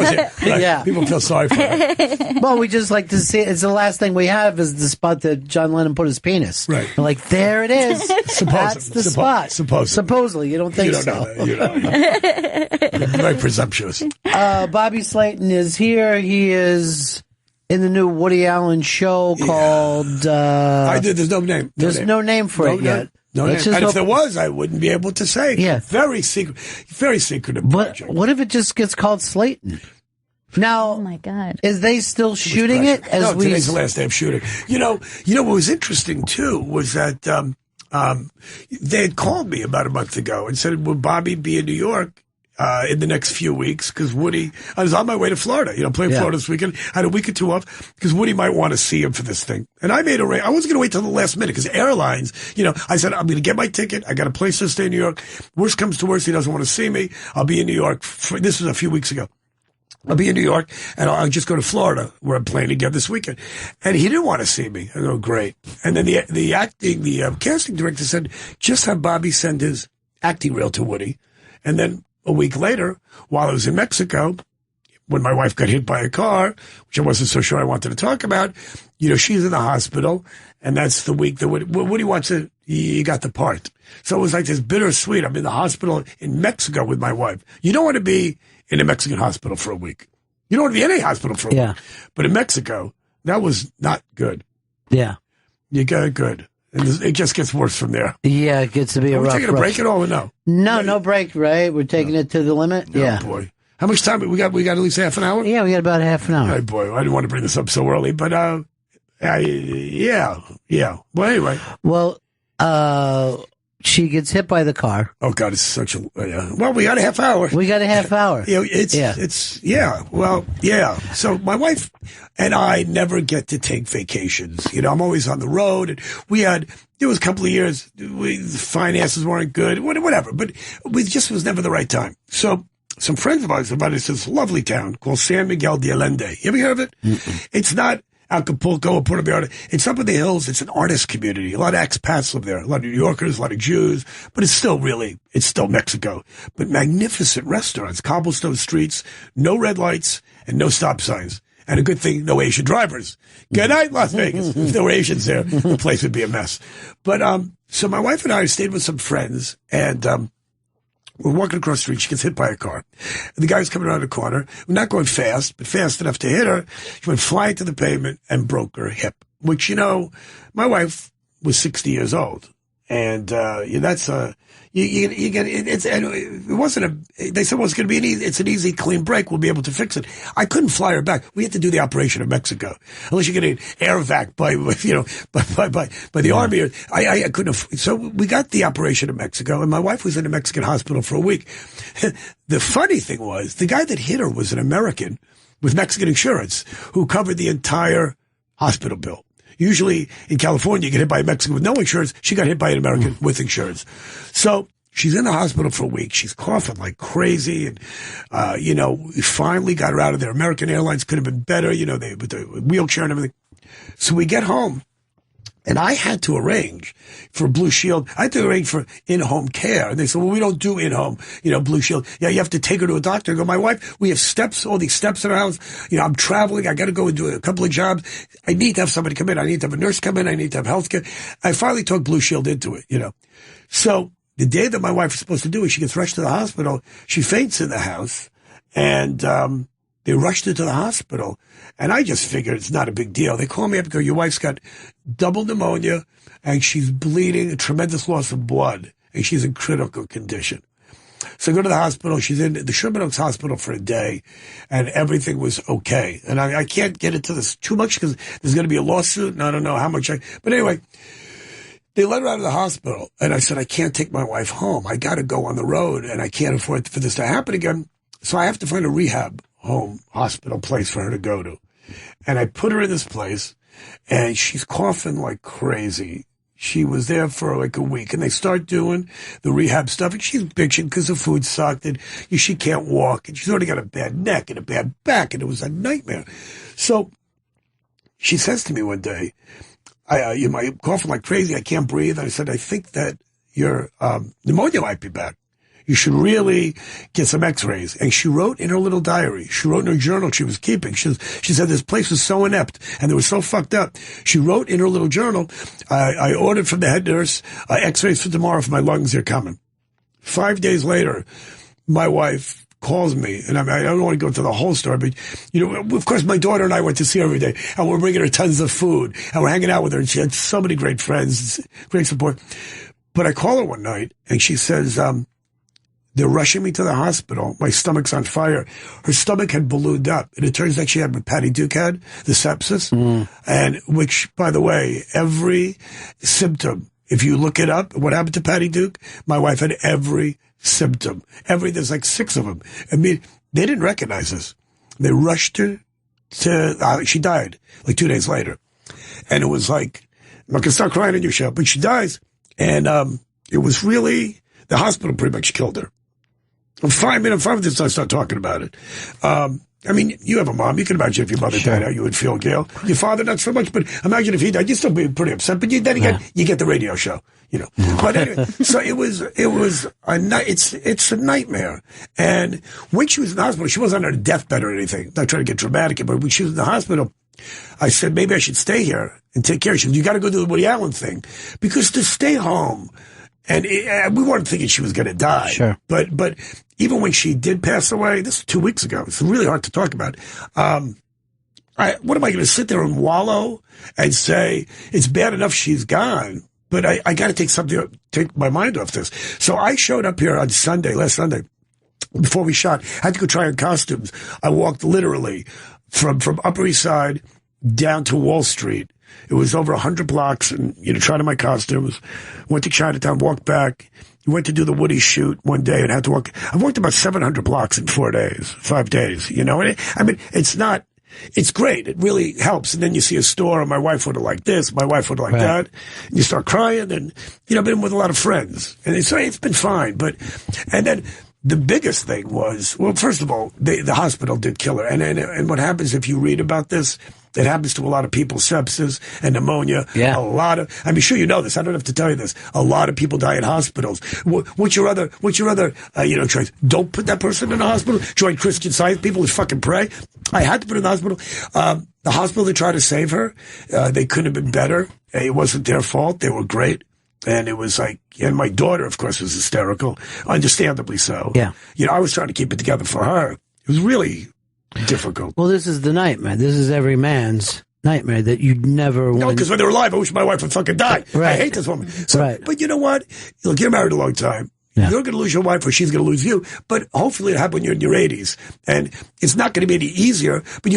Speaker 19: Yeah. People feel sorry for her.
Speaker 1: Well, we just like to see it. It's the last thing we have is the spot that John Lennon put his penis.
Speaker 19: Right.
Speaker 1: We're like, there it is. That's the spot.
Speaker 19: Supposedly.
Speaker 1: Supposedly. You don't think think
Speaker 19: don't
Speaker 1: so.
Speaker 19: know that. You know. Very presumptuous.
Speaker 1: Bobby Slayton is here. He is in the new Woody Allen show called...
Speaker 19: There's no name.
Speaker 1: There's no name for it yet.
Speaker 19: No name.
Speaker 1: Let's
Speaker 19: And
Speaker 1: just
Speaker 19: if there was, I wouldn't be able to say.
Speaker 1: Yeah.
Speaker 19: Very secretive project.
Speaker 1: What if it just gets called Slayton? Now,
Speaker 2: oh my God,
Speaker 1: is they still shooting it?
Speaker 19: No, today's the last day of shooting. You know what was interesting too was that they had called me about a month ago and said, "Will Bobby be in New York in the next few weeks?" Because Woody, I was on my way to Florida. Playing Florida this weekend. I had a week or two off because Woody might want to see him for this thing. And I made I wasn't going to wait till the last minute because airlines. I said I'm going to get my ticket. I got a place to stay in New York. Worst comes to worst, he doesn't want to see me. I'll be in New York. This was a few weeks ago. I'll be in New York, and I'll just go to Florida, where I'm playing again this weekend. And he didn't want to see me. I go, great. And then the casting director said, just have Bobby send his acting reel to Woody. And then a week later, while I was in Mexico, when my wife got hit by a car, which I wasn't so sure I wanted to talk about, she's in the hospital, and that's the week that Woody wants to, he got the part. So it was like this bittersweet. I'm in the hospital in Mexico with my wife. You don't want to be in a Mexican hospital for a week. You don't want to be in any hospital for a week. But in Mexico, that was not good.
Speaker 1: Yeah.
Speaker 19: You got it good. And it just gets worse from there.
Speaker 1: Yeah, it gets to be a rough.
Speaker 19: Are we taking a break at all or no?
Speaker 1: No break, right? We're taking it to the limit?
Speaker 19: Oh, boy. How much time? We got at least half an hour?
Speaker 1: Yeah, we got about half an hour.
Speaker 19: Oh, boy. I didn't want to bring this up so early, but yeah. Well, anyway.
Speaker 1: Well, she gets hit by the car.
Speaker 19: Oh, God, it's such a... Well, we got a half hour.
Speaker 1: We got a half hour.
Speaker 19: So my wife and I never get to take vacations. I'm always on the road. And there was a couple of years, the finances weren't good, whatever. But it just was never the right time. So some friends of ours invited us to this lovely town called San Miguel de Allende. You ever heard of it? Mm-mm. It's not Acapulco or Puerto Vallarta. It's up in the hills. It's an artist community. A lot of expats live there. A lot of New Yorkers, a lot of Jews, but it's still Mexico. But magnificent restaurants, cobblestone streets, no red lights, and no stop signs. And a good thing, no Asian drivers. Good night, Las Vegas. If there were Asians there, the place would be a mess. But, so my wife and I stayed with some friends, and, we're walking across the street. She gets hit by a car. The guy was coming around the corner. We're not going fast, but fast enough to hit her. She went flying to the pavement and broke her hip, which, my wife was 60 years old. And, that's you get, it wasn't they said, well, it's going to be it's an easy, clean break. We'll be able to fix it. I couldn't fly her back. We had to do the operation in Mexico. Unless you get an air vac by the army. I couldn't. So we got the operation in Mexico, and my wife was in a Mexican hospital for a week. The funny thing was, the guy that hit her was an American with Mexican insurance who covered the entire hospital bill. Usually in California, you get hit by a Mexican with no insurance. She got hit by an American with insurance. So she's in the hospital for a week. She's coughing like crazy. And, we finally got her out of there. American Airlines could have been better, with the wheelchair and everything. So we get home. And I had to arrange for Blue Shield. I had to arrange for in-home care. And they said, well, we don't do in-home, Blue Shield. Yeah, you have to take her to a doctor. I go, my wife, we have steps, all these steps in our house. I'm traveling. I got to go and do a couple of jobs. I need to have somebody come in. I need to have a nurse come in. I need to have health care. I finally talked Blue Shield into it, So the day that my wife was supposed to do it, she gets rushed to the hospital. She faints in the house. And, they rushed her to the hospital, and I just figured it's not a big deal. They call me up and go, your wife's got double pneumonia, and she's bleeding, a tremendous loss of blood, and she's in critical condition. So I go to the hospital. She's in the Sherman Oaks Hospital for a day, and everything was okay. And I can't get into this too much because there's going to be a lawsuit, and I don't know how much but anyway, they let her out of the hospital, and I said, I can't take my wife home. I got to go on the road, and I can't afford for this to happen again. So I have to find a rehab hospital place for her to go to. And I put her in this place, and she's coughing like crazy. She was there for like a week, and they start doing the rehab stuff, and she's bitching because the food sucked, and she can't walk, and she's already got a bad neck and a bad back, and it was a nightmare. So she says to me one day, I'm coughing like crazy, I can't breathe. And I said, I think that your pneumonia might be back. You should really get some x-rays. And she wrote in her little diary, she wrote in her journal she was keeping. She said this place was so inept and they were so fucked up. She wrote in her little journal, I ordered from the head nurse, x-rays for tomorrow for my lungs, they're coming. 5 days later, my wife calls me, and I don't want to go into the whole story, but, you know, of course, my daughter and I went to see her every day, and we're bringing her tons of food, and we're hanging out with her, and she had so many great friends, great support. But I call her one night, and she says, they're rushing me to the hospital. My stomach's on fire. Her stomach had ballooned up, and it turns out she had what Patty Duke had, the sepsis, and which, by the way, every symptom, if you look it up, what happened to Patty Duke, my wife had every symptom. There's like 6 of them. I mean, they didn't recognize us. They rushed her to, she died like 2 days later. And it was like, I'm not going to start crying on your show, but she dies. And it was really, the hospital pretty much killed her. I'm fine with this. I start talking about it. I mean, you have a mom. You can imagine if your mother died, how you would feel, Gail. Your father, not so much, but imagine if he died, you'd still be pretty upset. But then again, you get the radio show, you know. But anyway, so it's a nightmare. And when she was in the hospital, she wasn't on a deathbed or anything. Not trying to get dramatic, but when she was in the hospital, I said, maybe I should stay here and take care of her. She said, you got to go do the Woody Allen thing. Because to stay home, and we weren't thinking she was going to die. Sure. But even when she did pass away, this was 2 weeks ago. It's really hard to talk about. What am I going to sit there and wallow and say it's bad enough she's gone? But I got to take my mind off this. So I showed up here on last Sunday, before we shot. I had to go try on costumes. I walked literally from Upper East Side down to Wall Street. It was over 100 blocks, and, you know, tried on my costumes, went to Chinatown, walked back, went to do the Woody shoot one day and had to walk. I've walked about 700 blocks in 5 days, you know. And I mean, it's great. It really helps. And then you see a store, and my wife would have liked this, my wife would have liked that. And you start crying, and, you know, I've been with a lot of friends. And it's been fine. And then the biggest thing was, well, first of all, the hospital did kill her. And what happens if you read about this, it happens to a lot of people, sepsis and pneumonia. Yeah. I'm sure you know this. I don't have to tell you this. A lot of people die in hospitals. What's your other, choice? Don't put that person in the hospital. Join Christian Science people who fucking pray. I had to put her in the hospital. The hospital that tried to save her, they couldn't have been better. It wasn't their fault. They were great. And it was like, and my daughter, of course, was hysterical, understandably so. Yeah. You know, I was trying to keep it together for her. It was really difficult.
Speaker 1: Well, this is the nightmare. This is every man's nightmare that you'd never want.
Speaker 19: No, because when they're alive, I wish my wife would fucking die. Right. I hate this woman. So, but you know what? Look, you're married a long time. Yeah. You're going to lose your wife or she's going to lose you. But hopefully it'll happen when you're in your 80s. And it's not going to be any easier. But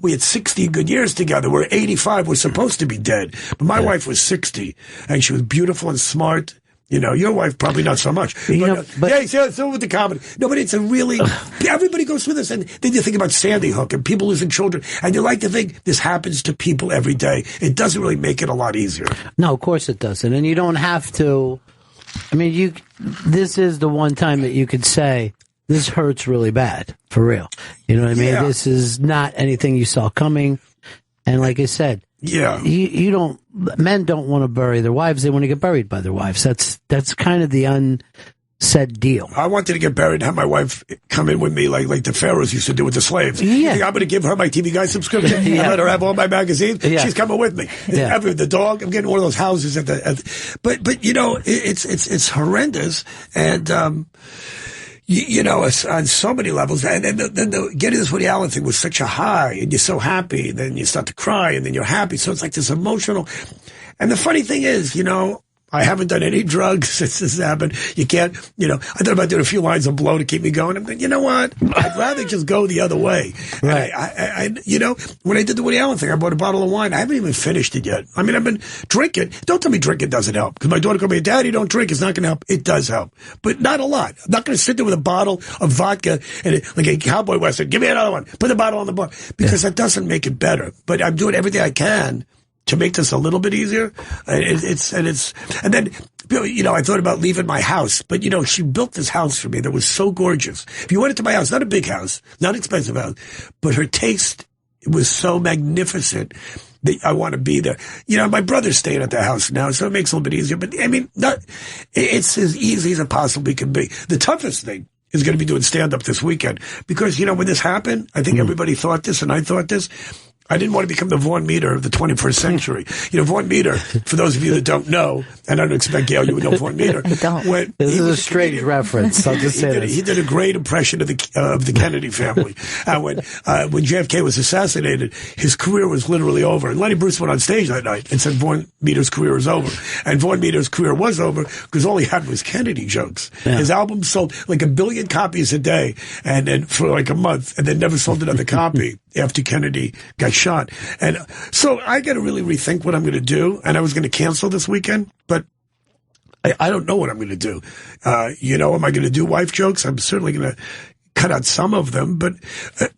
Speaker 19: we had 60 good years together. We're 85. We're supposed to be dead. But my wife was 60. And she was beautiful and smart. You know, your wife probably not so much. But so with the comedy. No, but it's a really, everybody goes through this. And then you think about Sandy Hook and people losing children. And you like to think this happens to people every day. It doesn't really make it a lot easier.
Speaker 1: No, of course it doesn't. And you don't have to, I mean, this is the one time that you could say, this hurts really bad, for real. You know what I mean? Yeah. This is not anything you saw coming. And like I said, men don't want to bury their wives. They want to get buried by their wives. That's kind of the unsaid deal.
Speaker 19: I wanted to get buried and have my wife come in with me like the pharaohs used to do with the slaves. Yeah. I'm going to give her my TV Guide subscription. I let her have all my magazines. Yeah. She's coming with me. Yeah. The dog, I'm getting one of those houses but you know, it's horrendous. And, you know, on so many levels. And then getting this Woody Allen thing was such a high, and you're so happy, and then you start to cry, and then you're happy. So it's like this emotional. And the funny thing is, you know, I haven't done any drugs since this happened. You can't, you know, I thought about doing a few lines of blow to keep me going. I'm thinking, you know what? I'd rather just go the other way. Right. I you know, when I did the Woody Allen thing, I bought a bottle of wine. I haven't even finished it yet. I mean, I've been drinking. Don't tell me drinking doesn't help. Because my daughter called me, Daddy, don't drink. It's not going to help. It does help. But not a lot. I'm not going to sit there with a bottle of vodka and like a cowboy western. Give me another one. Put the bottle on the bar. Because that doesn't make it better. But I'm doing everything I can to make this a little bit easier. And then, you know, I thought about leaving my house, but you know, she built this house for me that was so gorgeous. If you went into my house, not a big house, not an expensive house, but her taste was so magnificent that I want to be there. You know, my brother's staying at the house now, so it makes it a little bit easier, but I mean, it's as easy as it possibly can be. The toughest thing is going to be doing stand-up this weekend because, you know, when this happened, I think everybody thought this and I thought this. I didn't want to become the Vaughn Meter of the 21st century. Vaughn Meter, for those of you that don't know, and I don't expect, Gail, you would know Vaughn Meter.
Speaker 1: This is a strange reference. I'll just say this.
Speaker 19: He did a great impression of the Kennedy family. And when JFK was assassinated, his career was literally over. And Lenny Bruce went on stage that night and said Vaughn Meter's career is over. And Vaughn Meter's career was over because all he had was Kennedy jokes. Yeah. His album sold like 1 billion copies a day, and for like a month, and then never sold another copy after Kennedy got shot. And so I got to really rethink what I'm going to do. And I was going to cancel this weekend, but I don't know what I'm going to do. Am I going to do wife jokes? I'm certainly going to cut out some of them, but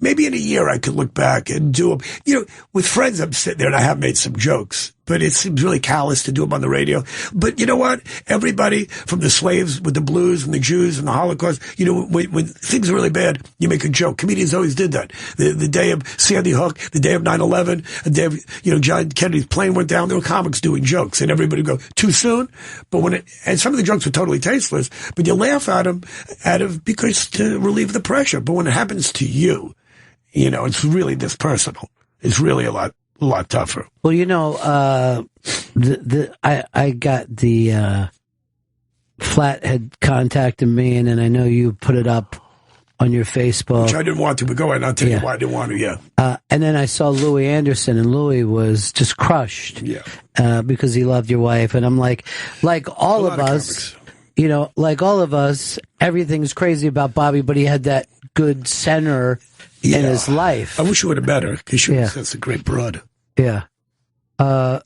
Speaker 19: maybe in a year I could look back and do them. With friends, I'm sitting there and I have made some jokes, but it seems really callous to do them on the radio. But you know what? Everybody, from the slaves with the blues and the Jews and the Holocaust, when things are really bad, you make a joke. Comedians always did that. The day of Sandy Hook, the day of 9/11, the day of, John Kennedy's plane went down, there were comics doing jokes, and everybody would go, too soon? But and some of the jokes were totally tasteless, but you laugh at them because to relieve the pressure. But when it happens to you, it's really this personal. It's really a lot tougher.
Speaker 1: Well, I got the Flathead contacted me, and then I know you put it up on your Facebook.
Speaker 19: Which I didn't want to, but go ahead. I'll tell you why I didn't want to,
Speaker 1: and then I saw Louis Anderson, and Louis was just crushed because he loved your wife. And I'm like all of us, like all of us, everything's crazy about Bobby, but he had that good center in his life.
Speaker 19: I wish you would have met her, because that's a great broad.
Speaker 1: Yeah.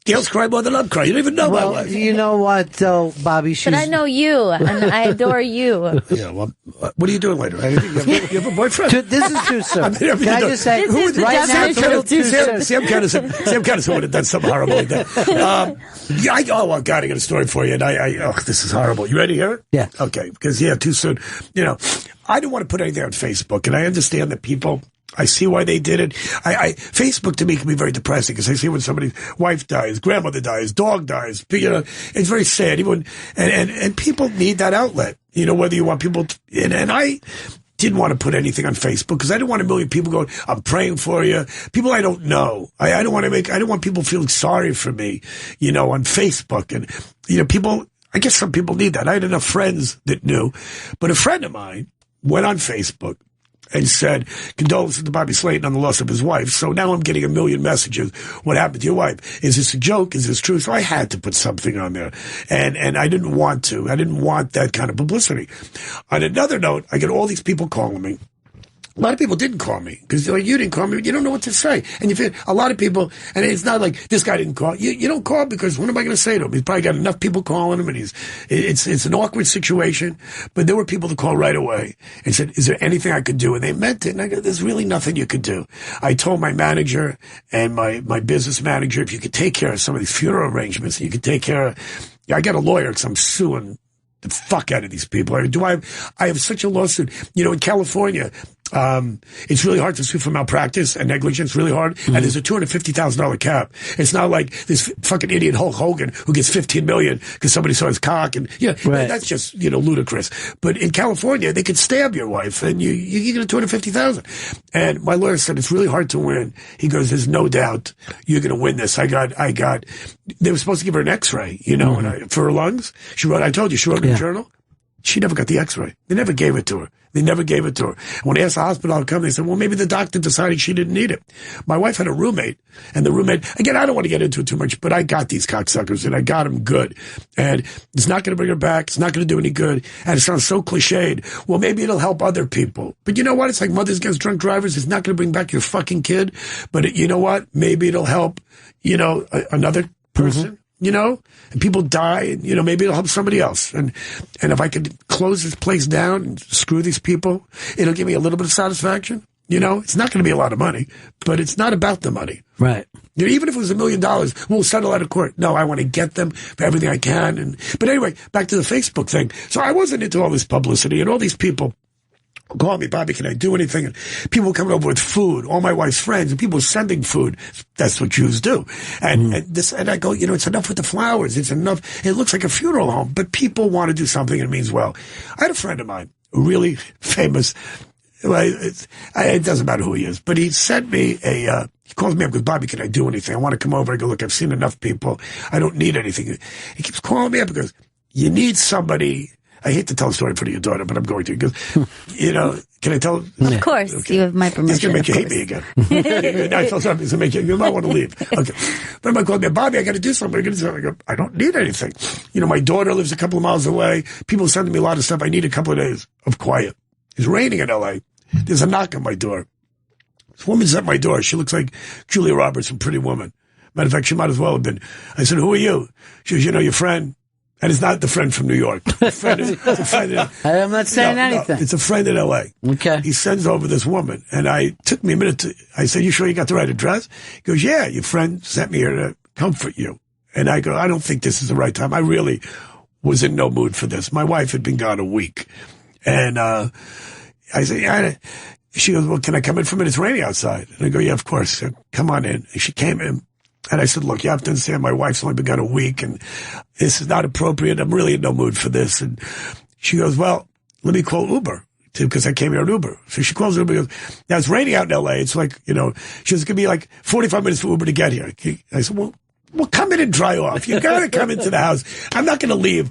Speaker 19: Gail's crying more than I'm crying. You don't even know my wife.
Speaker 1: You know what, though, Bobby?
Speaker 2: But I know you, and I adore you.
Speaker 19: Yeah, well, what are you doing later? You have a boyfriend?
Speaker 1: This is too soon. Can I just say, right now, it's a little too soon.
Speaker 19: Sam kind of would have done something horrible like that. Oh, God, I got a story for you, and this is horrible. You ready to hear it?
Speaker 1: Yeah.
Speaker 19: Okay, because, too soon. I don't want to put anything on Facebook, and I understand that people... I see why they did it. Facebook to me can be very depressing, because I see when somebody's wife dies, grandmother dies, dog dies. It's very sad. And people need that outlet. Whether you want people to, and I didn't want to put anything on Facebook because I didn't want a million people going, I'm praying for you. People I don't know. I don't want people feeling sorry for me, on Facebook. And, people, I guess some people need that. I had enough friends that knew, but a friend of mine went on Facebook and said, condolences to Bobby Slayton on the loss of his wife. So now I'm getting 1 million messages. What happened to your wife? Is this a joke? Is this true? So I had to put something on there. And I didn't want to. I didn't want that kind of publicity. On another note, I get all these people calling me. A lot of people didn't call me because you didn't call me. You don't know what to say. And you feel a lot of people, and it's not like this guy didn't call. You don't call because what am I going to say to him? He's probably got enough people calling him, and it's an awkward situation. But there were people that called right away and said, is there anything I could do? And they meant it. And I go, there's really nothing you could do. I told my manager and my business manager, if you could take care of some of these funeral arrangements, you could take care of, I got a lawyer because I'm suing the fuck out of these people. I have such a lawsuit. In California, it's really hard to sue for malpractice and negligence, really hard. Mm-hmm. And there's a $250,000 cap. It's not like this fucking idiot Hulk Hogan who gets $15 million because somebody saw his cock, and that's just ludicrous. But in California, they could stab your wife, and you get a $250,000. And my lawyer said it's really hard to win. He goes, "There's no doubt you're going to win this." I got. They were supposed to give her an X-ray, mm-hmm. and for her lungs. I told you, she wrote in a journal. She never got the X-ray. They never gave it to her. And when I asked the hospital to come, they said, well, maybe the doctor decided she didn't need it. My wife had a roommate, and the roommate, again, I don't want to get into it too much, but I got these cocksuckers, and I got them good. And it's not going to bring her back. It's not going to do any good. And it sounds so cliched. Well, maybe it'll help other people. But you know what? It's like mothers against drunk drivers. It's not going to bring back your fucking kid. But you know what? Maybe it'll help, another person. Mm-hmm. And people die, and, maybe it'll help somebody else. And if I could close this place down and screw these people, it'll give me a little bit of satisfaction. It's not going to be a lot of money, but it's not about the money.
Speaker 1: Right.
Speaker 19: Even if it was $1 million, we'll settle out of court. No, I want to get them for everything I can. But anyway, back to the Facebook thing. So I wasn't into all this publicity, and all these people call me, Bobby, can I do anything? And people coming over with food, all my wife's friends, and people sending food. That's what Jews do. And I go, it's enough with the flowers. It's enough. It looks like a funeral home, but people want to do something, and it means well. I had a friend of mine, really famous. It doesn't matter who he is, but he sent me He calls me up and goes, Bobby, can I do anything? I want to come over. I go, look, I've seen enough people. I don't need anything. He keeps calling me up and goes, you need somebody. I hate to tell a story in front of your daughter, but I'm going to. He goes, can I tell?
Speaker 2: Of course. Okay. You have my permission.
Speaker 19: He's going to make you hate me again. I felt something. He's going to make you might want to leave. Okay. But I called me, Bobby, I got to do something. I go, I don't need anything. My daughter lives a couple of miles away. People send me a lot of stuff. I need a couple of days of quiet. It's raining in L.A. There's a knock on my door. This woman's at my door. She looks like Julia Roberts from Pretty Woman. Matter of fact, she might as well have been. I said, who are you? She goes, your friend. And it's not the friend from New York. It's a friend
Speaker 1: I'm not saying anything.
Speaker 19: No, it's a friend in L.A.
Speaker 1: Okay.
Speaker 19: He sends over this woman. And took me a minute I said, you sure you got the right address? He goes, yeah, your friend sent me here to comfort you. And I go, I don't think this is the right time. I really was in no mood for this. My wife had been gone a week. And I said, yeah. She goes, well, can I come in for a minute? It's raining outside. And I go, yeah, of course. Said, come on in. And she came in. And I said, look, you have to understand my wife's only been gone a week and this is not appropriate. I'm really in no mood for this. And she goes, well, let me call Uber because I came here on Uber. So she calls Uber and goes, now it's raining out in LA. It's like, she goes, it's going to be like 45 minutes for Uber to get here. I said, well, come in and dry off. You got to come into the house. I'm not going to leave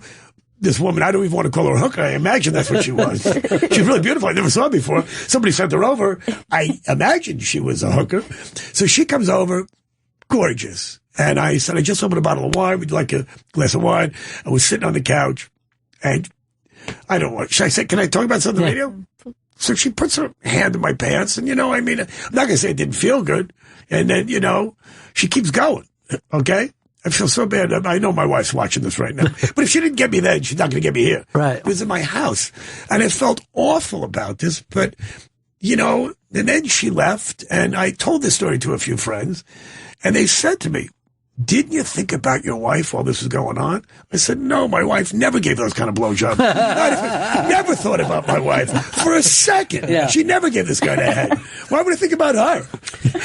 Speaker 19: this woman. I don't even want to call her a hooker. I imagine that's what she was. She's really beautiful. I never saw her before. Somebody sent her over. I imagined she was a hooker. So she comes over. Gorgeous. And I said, I just opened a bottle of wine. Would you like a glass of wine? I was sitting on the couch and I don't want, should I say, can I talk about something on the radio? So she puts her hand in my pants and, I'm not going to say it didn't feel good. And then, she keeps going. Okay. I feel so bad. I know my wife's watching this right now. But if she didn't get me then, she's not going to get me here.
Speaker 1: Right.
Speaker 19: It was in my house. And I felt awful about this. But, and then she left and I told this story to a few friends. And they said to me, didn't you think about your wife while this was going on? I said, no, my wife never gave those kind of blowjobs. Never thought about my wife for a second. Yeah. She never gave this guy a head. Why would I think about her?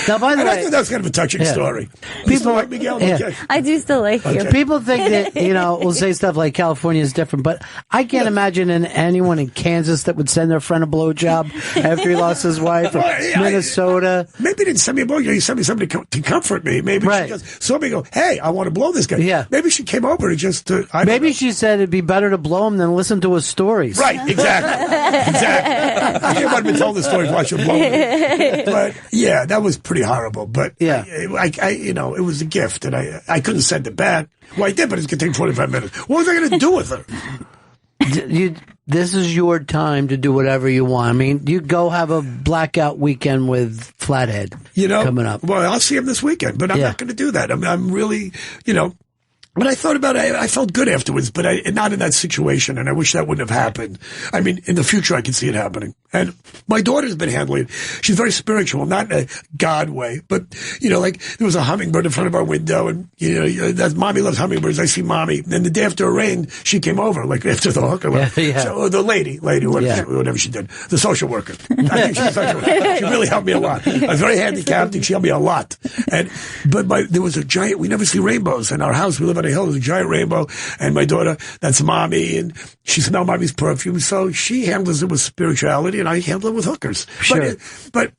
Speaker 1: Now, by the way,
Speaker 19: I thought that was kind of a touching story. People like Miguel.
Speaker 1: Yeah.
Speaker 19: Okay.
Speaker 2: I do still like you.
Speaker 1: People think that, we'll say stuff like California is different, but I can't imagine anyone in Kansas that would send their friend a blowjob after he lost his wife, or Minnesota.
Speaker 19: Maybe they didn't send me a blowjob. He sent me somebody to comfort me. Maybe she just saw me go, hey, I want to blow this guy.
Speaker 1: Yeah.
Speaker 19: Maybe she came over just to...
Speaker 1: Maybe she said it'd be better to blow him than listen to his stories.
Speaker 19: Right, exactly. I think I might have been told the story before I should blow him. But, yeah, that was pretty horrible. But,
Speaker 1: yeah,
Speaker 19: it was a gift, and I couldn't send it back. Well, I did, but it's going to take 45 minutes. What was I going to do with her?
Speaker 1: This is your time to do whatever you want. I mean, you go have a blackout weekend with Flathead coming up.
Speaker 19: Well, I'll see him this weekend, but I'm not going to do that. I'm really, when I thought about it, I felt good afterwards, but not in that situation, and I wish that wouldn't have happened. I mean, in the future, I can see it happening. And my daughter's been handling it. She's very spiritual, not in a God way, but, like there was a hummingbird in front of our window, and, that mommy loves hummingbirds. I see mommy. And the day after it rained, she came over, like after the hooker left. So, the lady, whatever she did, the social worker. I think she's a social worker. She really helped me a lot. I was very handicapped, and she helped me a lot. But there was a giant, we never see rainbows in our house. We live on a hill. There's a giant rainbow, and my daughter, that's mommy, and she smelled mommy's perfume. So she handles it with spirituality, and I handle it with hookers.
Speaker 1: Sure.
Speaker 19: But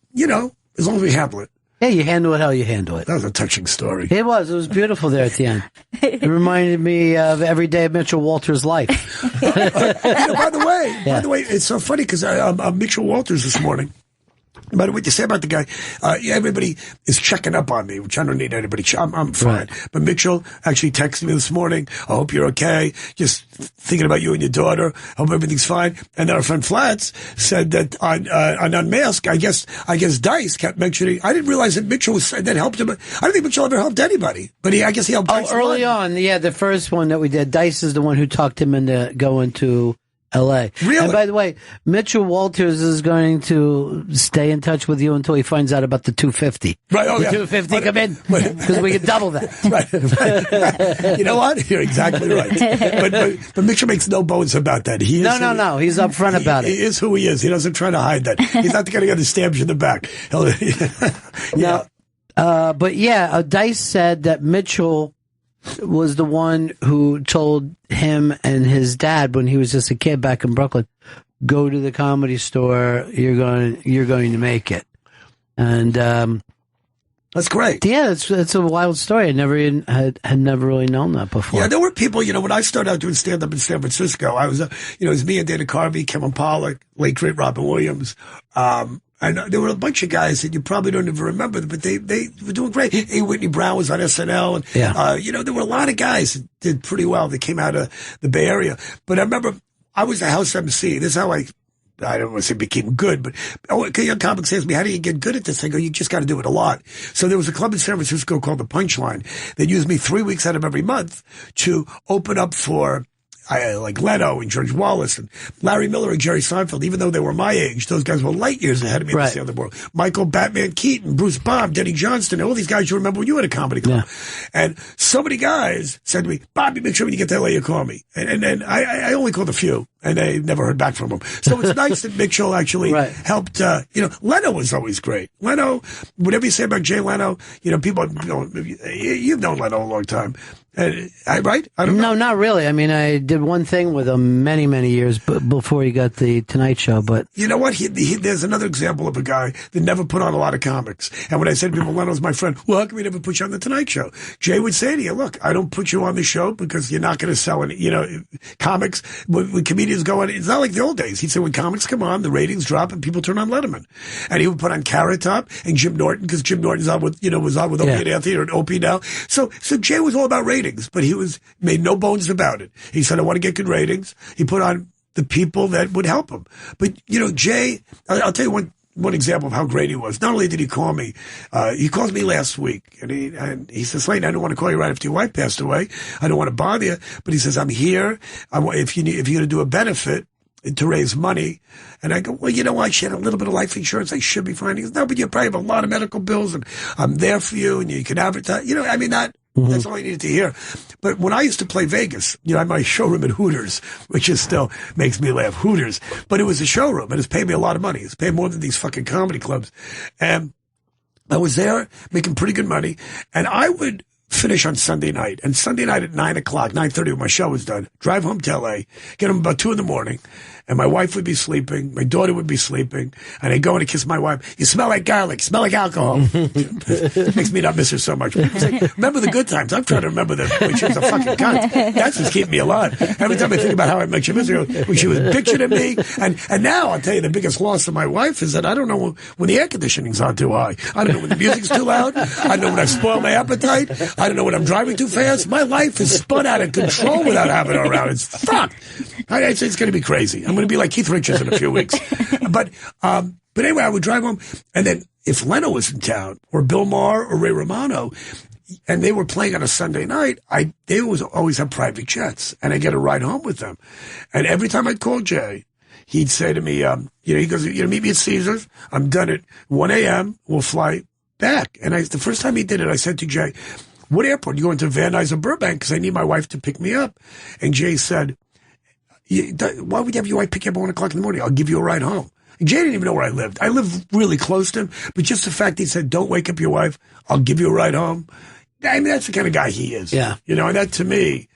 Speaker 19: as long as we handle it.
Speaker 1: Yeah, you handle it how you handle it.
Speaker 19: That was a touching story.
Speaker 1: It was beautiful there at the end. It reminded me of every day of Mitchell Walters' life.
Speaker 19: By the way, it's so funny because I'm Mitchell Walters this morning. By the way, what you say about the guy, everybody is checking up on me, which I don't need anybody. I'm fine. Right. But Mitchell actually texted me this morning. I hope you're okay. Just thinking about you and your daughter. Hope everything's fine. And then our friend Flats said that on Unmasked, I guess Dice kept mentioning. I didn't realize that Mitchell that helped him. I don't think Mitchell ever helped anybody, but I guess he helped. Dice
Speaker 1: early on, the first one that we did, Dice is the one who talked him into going to L.A.
Speaker 19: Really?
Speaker 1: And by the way, Mitchell Walters is going to stay in touch with you until he finds out about the 250.
Speaker 19: Right. Oh,
Speaker 1: the
Speaker 19: yeah.
Speaker 1: 250 come in because we can double that.
Speaker 19: Right. You know what? You're exactly right. But Mitchell makes no bones about that. He is
Speaker 1: no. He's upfront about it.
Speaker 19: He is who he is. He doesn't try to hide that. He's not the kind of guy that stabs you in the back.
Speaker 1: Dice said that Mitchell was the one who told him and his dad when he was just a kid back in Brooklyn, go to the Comedy Store, you're going to make it. And
Speaker 19: That's great.
Speaker 1: Yeah, it's a wild story. I never even had never really known that before.
Speaker 19: Yeah, there were people, when I started out doing stand-up in San Francisco, I was, it was me and Dana Carvey, Kevin Pollak, late great Robin Williams. And there were a bunch of guys that you probably don't even remember, but they were doing great. Hey, Whitney Brown was on SNL. And, there were a lot of guys that did pretty well that came out of the Bay Area. But I remember I was a house MC. This is how I don't want to say became good, but young comics ask me, how do you get good at this? I go, you just got to do it a lot. So there was a club in San Francisco called The Punchline that used me 3 weeks out of every month to open up for like Leno and George Wallace and Larry Miller and Jerry Seinfeld. Even though they were my age, those guys were light years ahead of me in the other world. Michael Batman Keaton, Bruce Bob, Denny Johnston, all these guys you remember when you had a comedy club. Yeah. And so many guys said to me, Bobby, make sure when you get to LA you call me. And I only called a few. And I never heard back from him. So it's nice that Mitchell actually helped. Leno was always great. Leno, whatever you say about Jay Leno, people, you've known Leno a long time. Right? I don't know.
Speaker 1: No, not really. I mean, I did one thing with him many, many years before he got the Tonight Show. But
Speaker 19: you know what? There's another example of a guy that never put on a lot of comics. And when I said to people, Leno's my friend, well, how come we never put you on the Tonight Show? Jay would say to you, look, I don't put you on the show because you're not going to sell any, comics. When comedians go on, it's not like the old days. He'd say when comics come on, the ratings drop and people turn on Letterman. And he would put on Carrot Top and Jim Norton because Jim Norton's on with, was on with Opie and Anthony or Opie now. So Jay was all about ratings, but he made no bones about it. He said, I want to get good ratings. He put on the people that would help him. But, Jay, I'll tell you one example of how great he was. Not only did he call me, he called me last week and he says, Slayton, I don't want to call you right after your wife passed away. I don't want to bother you, but he says, I'm here. If you're going to do a benefit to raise money. And I go, well, you know what? She had a little bit of life insurance. I should be fine. He goes, no, but you probably have a lot of medical bills and I'm there for you and you can advertise. That's all I needed to hear. But when I used to play Vegas, I had my showroom at Hooters, which is still makes me laugh, Hooters. But it was a showroom and it's paid me a lot of money. It's paid more than these fucking comedy clubs. And I was there making pretty good money. And I would finish on Sunday night. And Sunday night at 9 o'clock, 9:30 when my show was done, drive home to LA, get home about 2 a.m. And my wife would be sleeping. My daughter would be sleeping. And I'd go in and kiss my wife. You smell like garlic. Smell like alcohol. Makes me not miss her so much. People say, remember the good times. I'm trying to remember when she was a fucking cunt. That's what's keeping me alive. Every time I think about how I met you miss her, when she was bitching at me. And now I'll tell you the biggest loss of my wife is that I don't know when the air conditioning's on too high. I don't know when the music's too loud. I don't know when I've spoiled my appetite. I don't know when I'm driving too fast. My life is spun out of control without having her around. It's fucked. It's going to be crazy. I'm going to be like Keith Richards in a few weeks. But anyway, I would drive home. And then if Leno was in town or Bill Maher or Ray Romano and they were playing on a Sunday night, they always have private jets and I get a ride home with them. And every time I'd call Jay, he'd say to me, he goes, meet me at Caesars. I'm done at 1 a.m. We'll fly back. And the first time he did it, I said to Jay, what airport? You going to Van Nuys or Burbank? Because I need my wife to pick me up. And Jay said, why would you have your wife pick you up at 1 o'clock in the morning? I'll give you a ride home. And Jay didn't even know where I lived. I lived really close to him, but just the fact he said, don't wake up your wife, I'll give you a ride home. I mean, that's the kind of guy he is. Yeah. And that to me,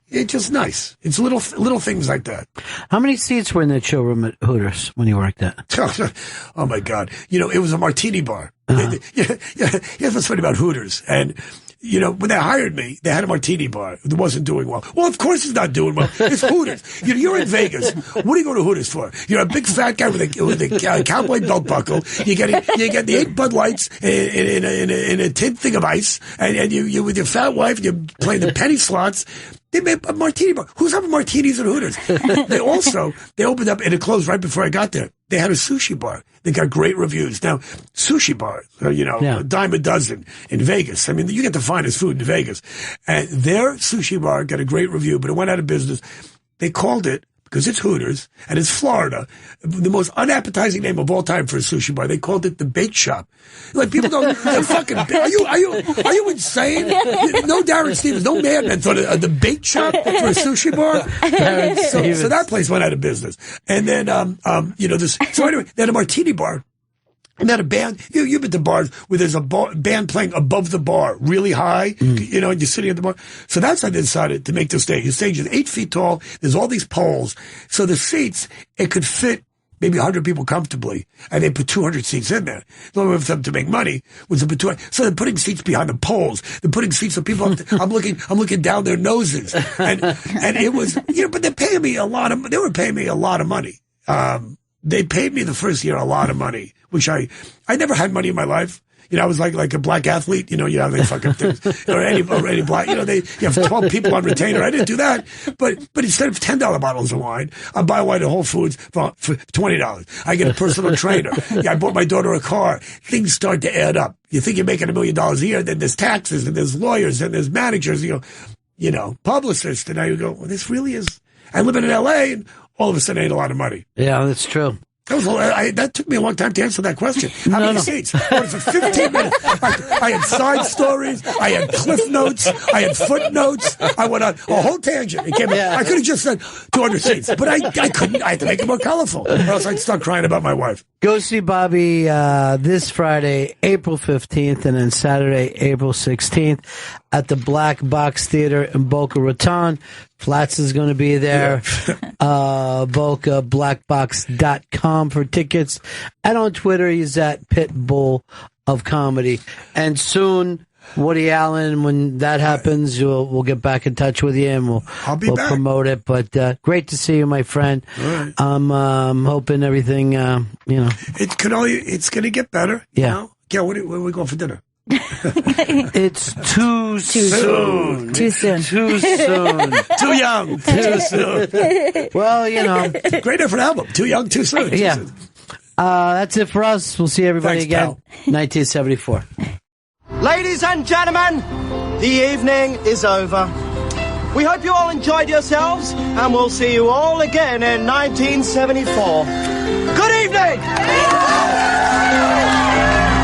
Speaker 19: it's just nice. It's little things like that.
Speaker 1: How many seats were in that showroom at Hooters when you worked at?
Speaker 19: Oh my God. It was a martini bar. Here's what's funny about Hooters. And when they hired me, they had a martini bar. It wasn't doing well. Well, of course it's not doing well. It's Hooters. You're in Vegas. What are you going to Hooters for? You're a big fat guy with a cowboy belt buckle. You get the 8 Bud Lights in a tin thing of ice, and you with your fat wife, you're playing the penny slots. They made a martini bar. Who's having martinis at Hooters? They opened up, and it closed right before I got there. They had a sushi bar. They got great reviews. Now, sushi bars, a dime a dozen in Vegas. I mean, you get the finest food in Vegas. And their sushi bar got a great review, but it went out of business. They called it, because it's Hooters, and it's Florida, the most unappetizing name of all time for a sushi bar. They called it the Bait Shop. Like, people don't, fucking, are you insane? No Darren Stevens, no madman thought of the Bait Shop for a sushi bar. So that place went out of business. And then, so anyway, they had a martini bar. And then a band, you've been to bars where there's a band playing above the bar, really high, and you're sitting at the bar. So that's how they decided to make the stage. The stage is 8 feet tall. There's all these poles. So the seats, it could fit maybe 100 people comfortably, and they put 200 seats in there. The only way for them to make money was to put 200. So they're putting seats behind the poles. They're putting seats so people. I'm looking down their noses, and it was but they're paying me a lot of. They were paying me a lot of money. They paid me the first year a lot of money, which I never had money in my life. I was like a black athlete. You have they fucking things or any black. You have 12 people on retainer. I didn't do that, but instead of $10 bottles of wine, I buy wine at Whole Foods for $20. I get a personal trainer. I bought my daughter a car. Things start to add up. You think you're making $1 million a year, then there's taxes and there's lawyers and there's managers. Publicists, and now you go, well, this really is. I live in L.A. and all of a sudden I ain't a lot of money.
Speaker 1: Yeah, that's true.
Speaker 19: That took me a long time to answer that question. How many seats? For 15 minutes. I had side stories. I had cliff notes. I had footnotes. I went on a whole tangent. I could have just said 200 seats, but I couldn't. I had to make it more colorful, or else I'd start crying about my wife.
Speaker 1: Go see Bobby this Friday, April 15th, and then Saturday, April 16th at the Black Box Theater in Boca Raton. Flats is going to be there. BocaBlackBox.com for tickets. And on Twitter, he's at Pitbull of Comedy. And soon, Woody Allen, when that happens, we'll get back in touch with you and we'll promote it. But great to see you, my friend.
Speaker 19: Right.
Speaker 1: I'm hoping everything,
Speaker 19: It's going to get better.
Speaker 1: Yeah.
Speaker 19: Gail, where are we going for dinner?
Speaker 1: It's too soon.
Speaker 2: Too soon.
Speaker 1: Too soon.
Speaker 19: Too young. Too soon.
Speaker 1: Well,
Speaker 19: Great different album. Too young, too soon.
Speaker 1: Yeah. That's it for us. We'll see everybody
Speaker 19: Thanks,
Speaker 1: again.
Speaker 19: pal.
Speaker 1: 1974.
Speaker 6: Ladies and gentlemen, the evening is over. We hope you all enjoyed yourselves, and we'll see you all again in 1974. Good evening!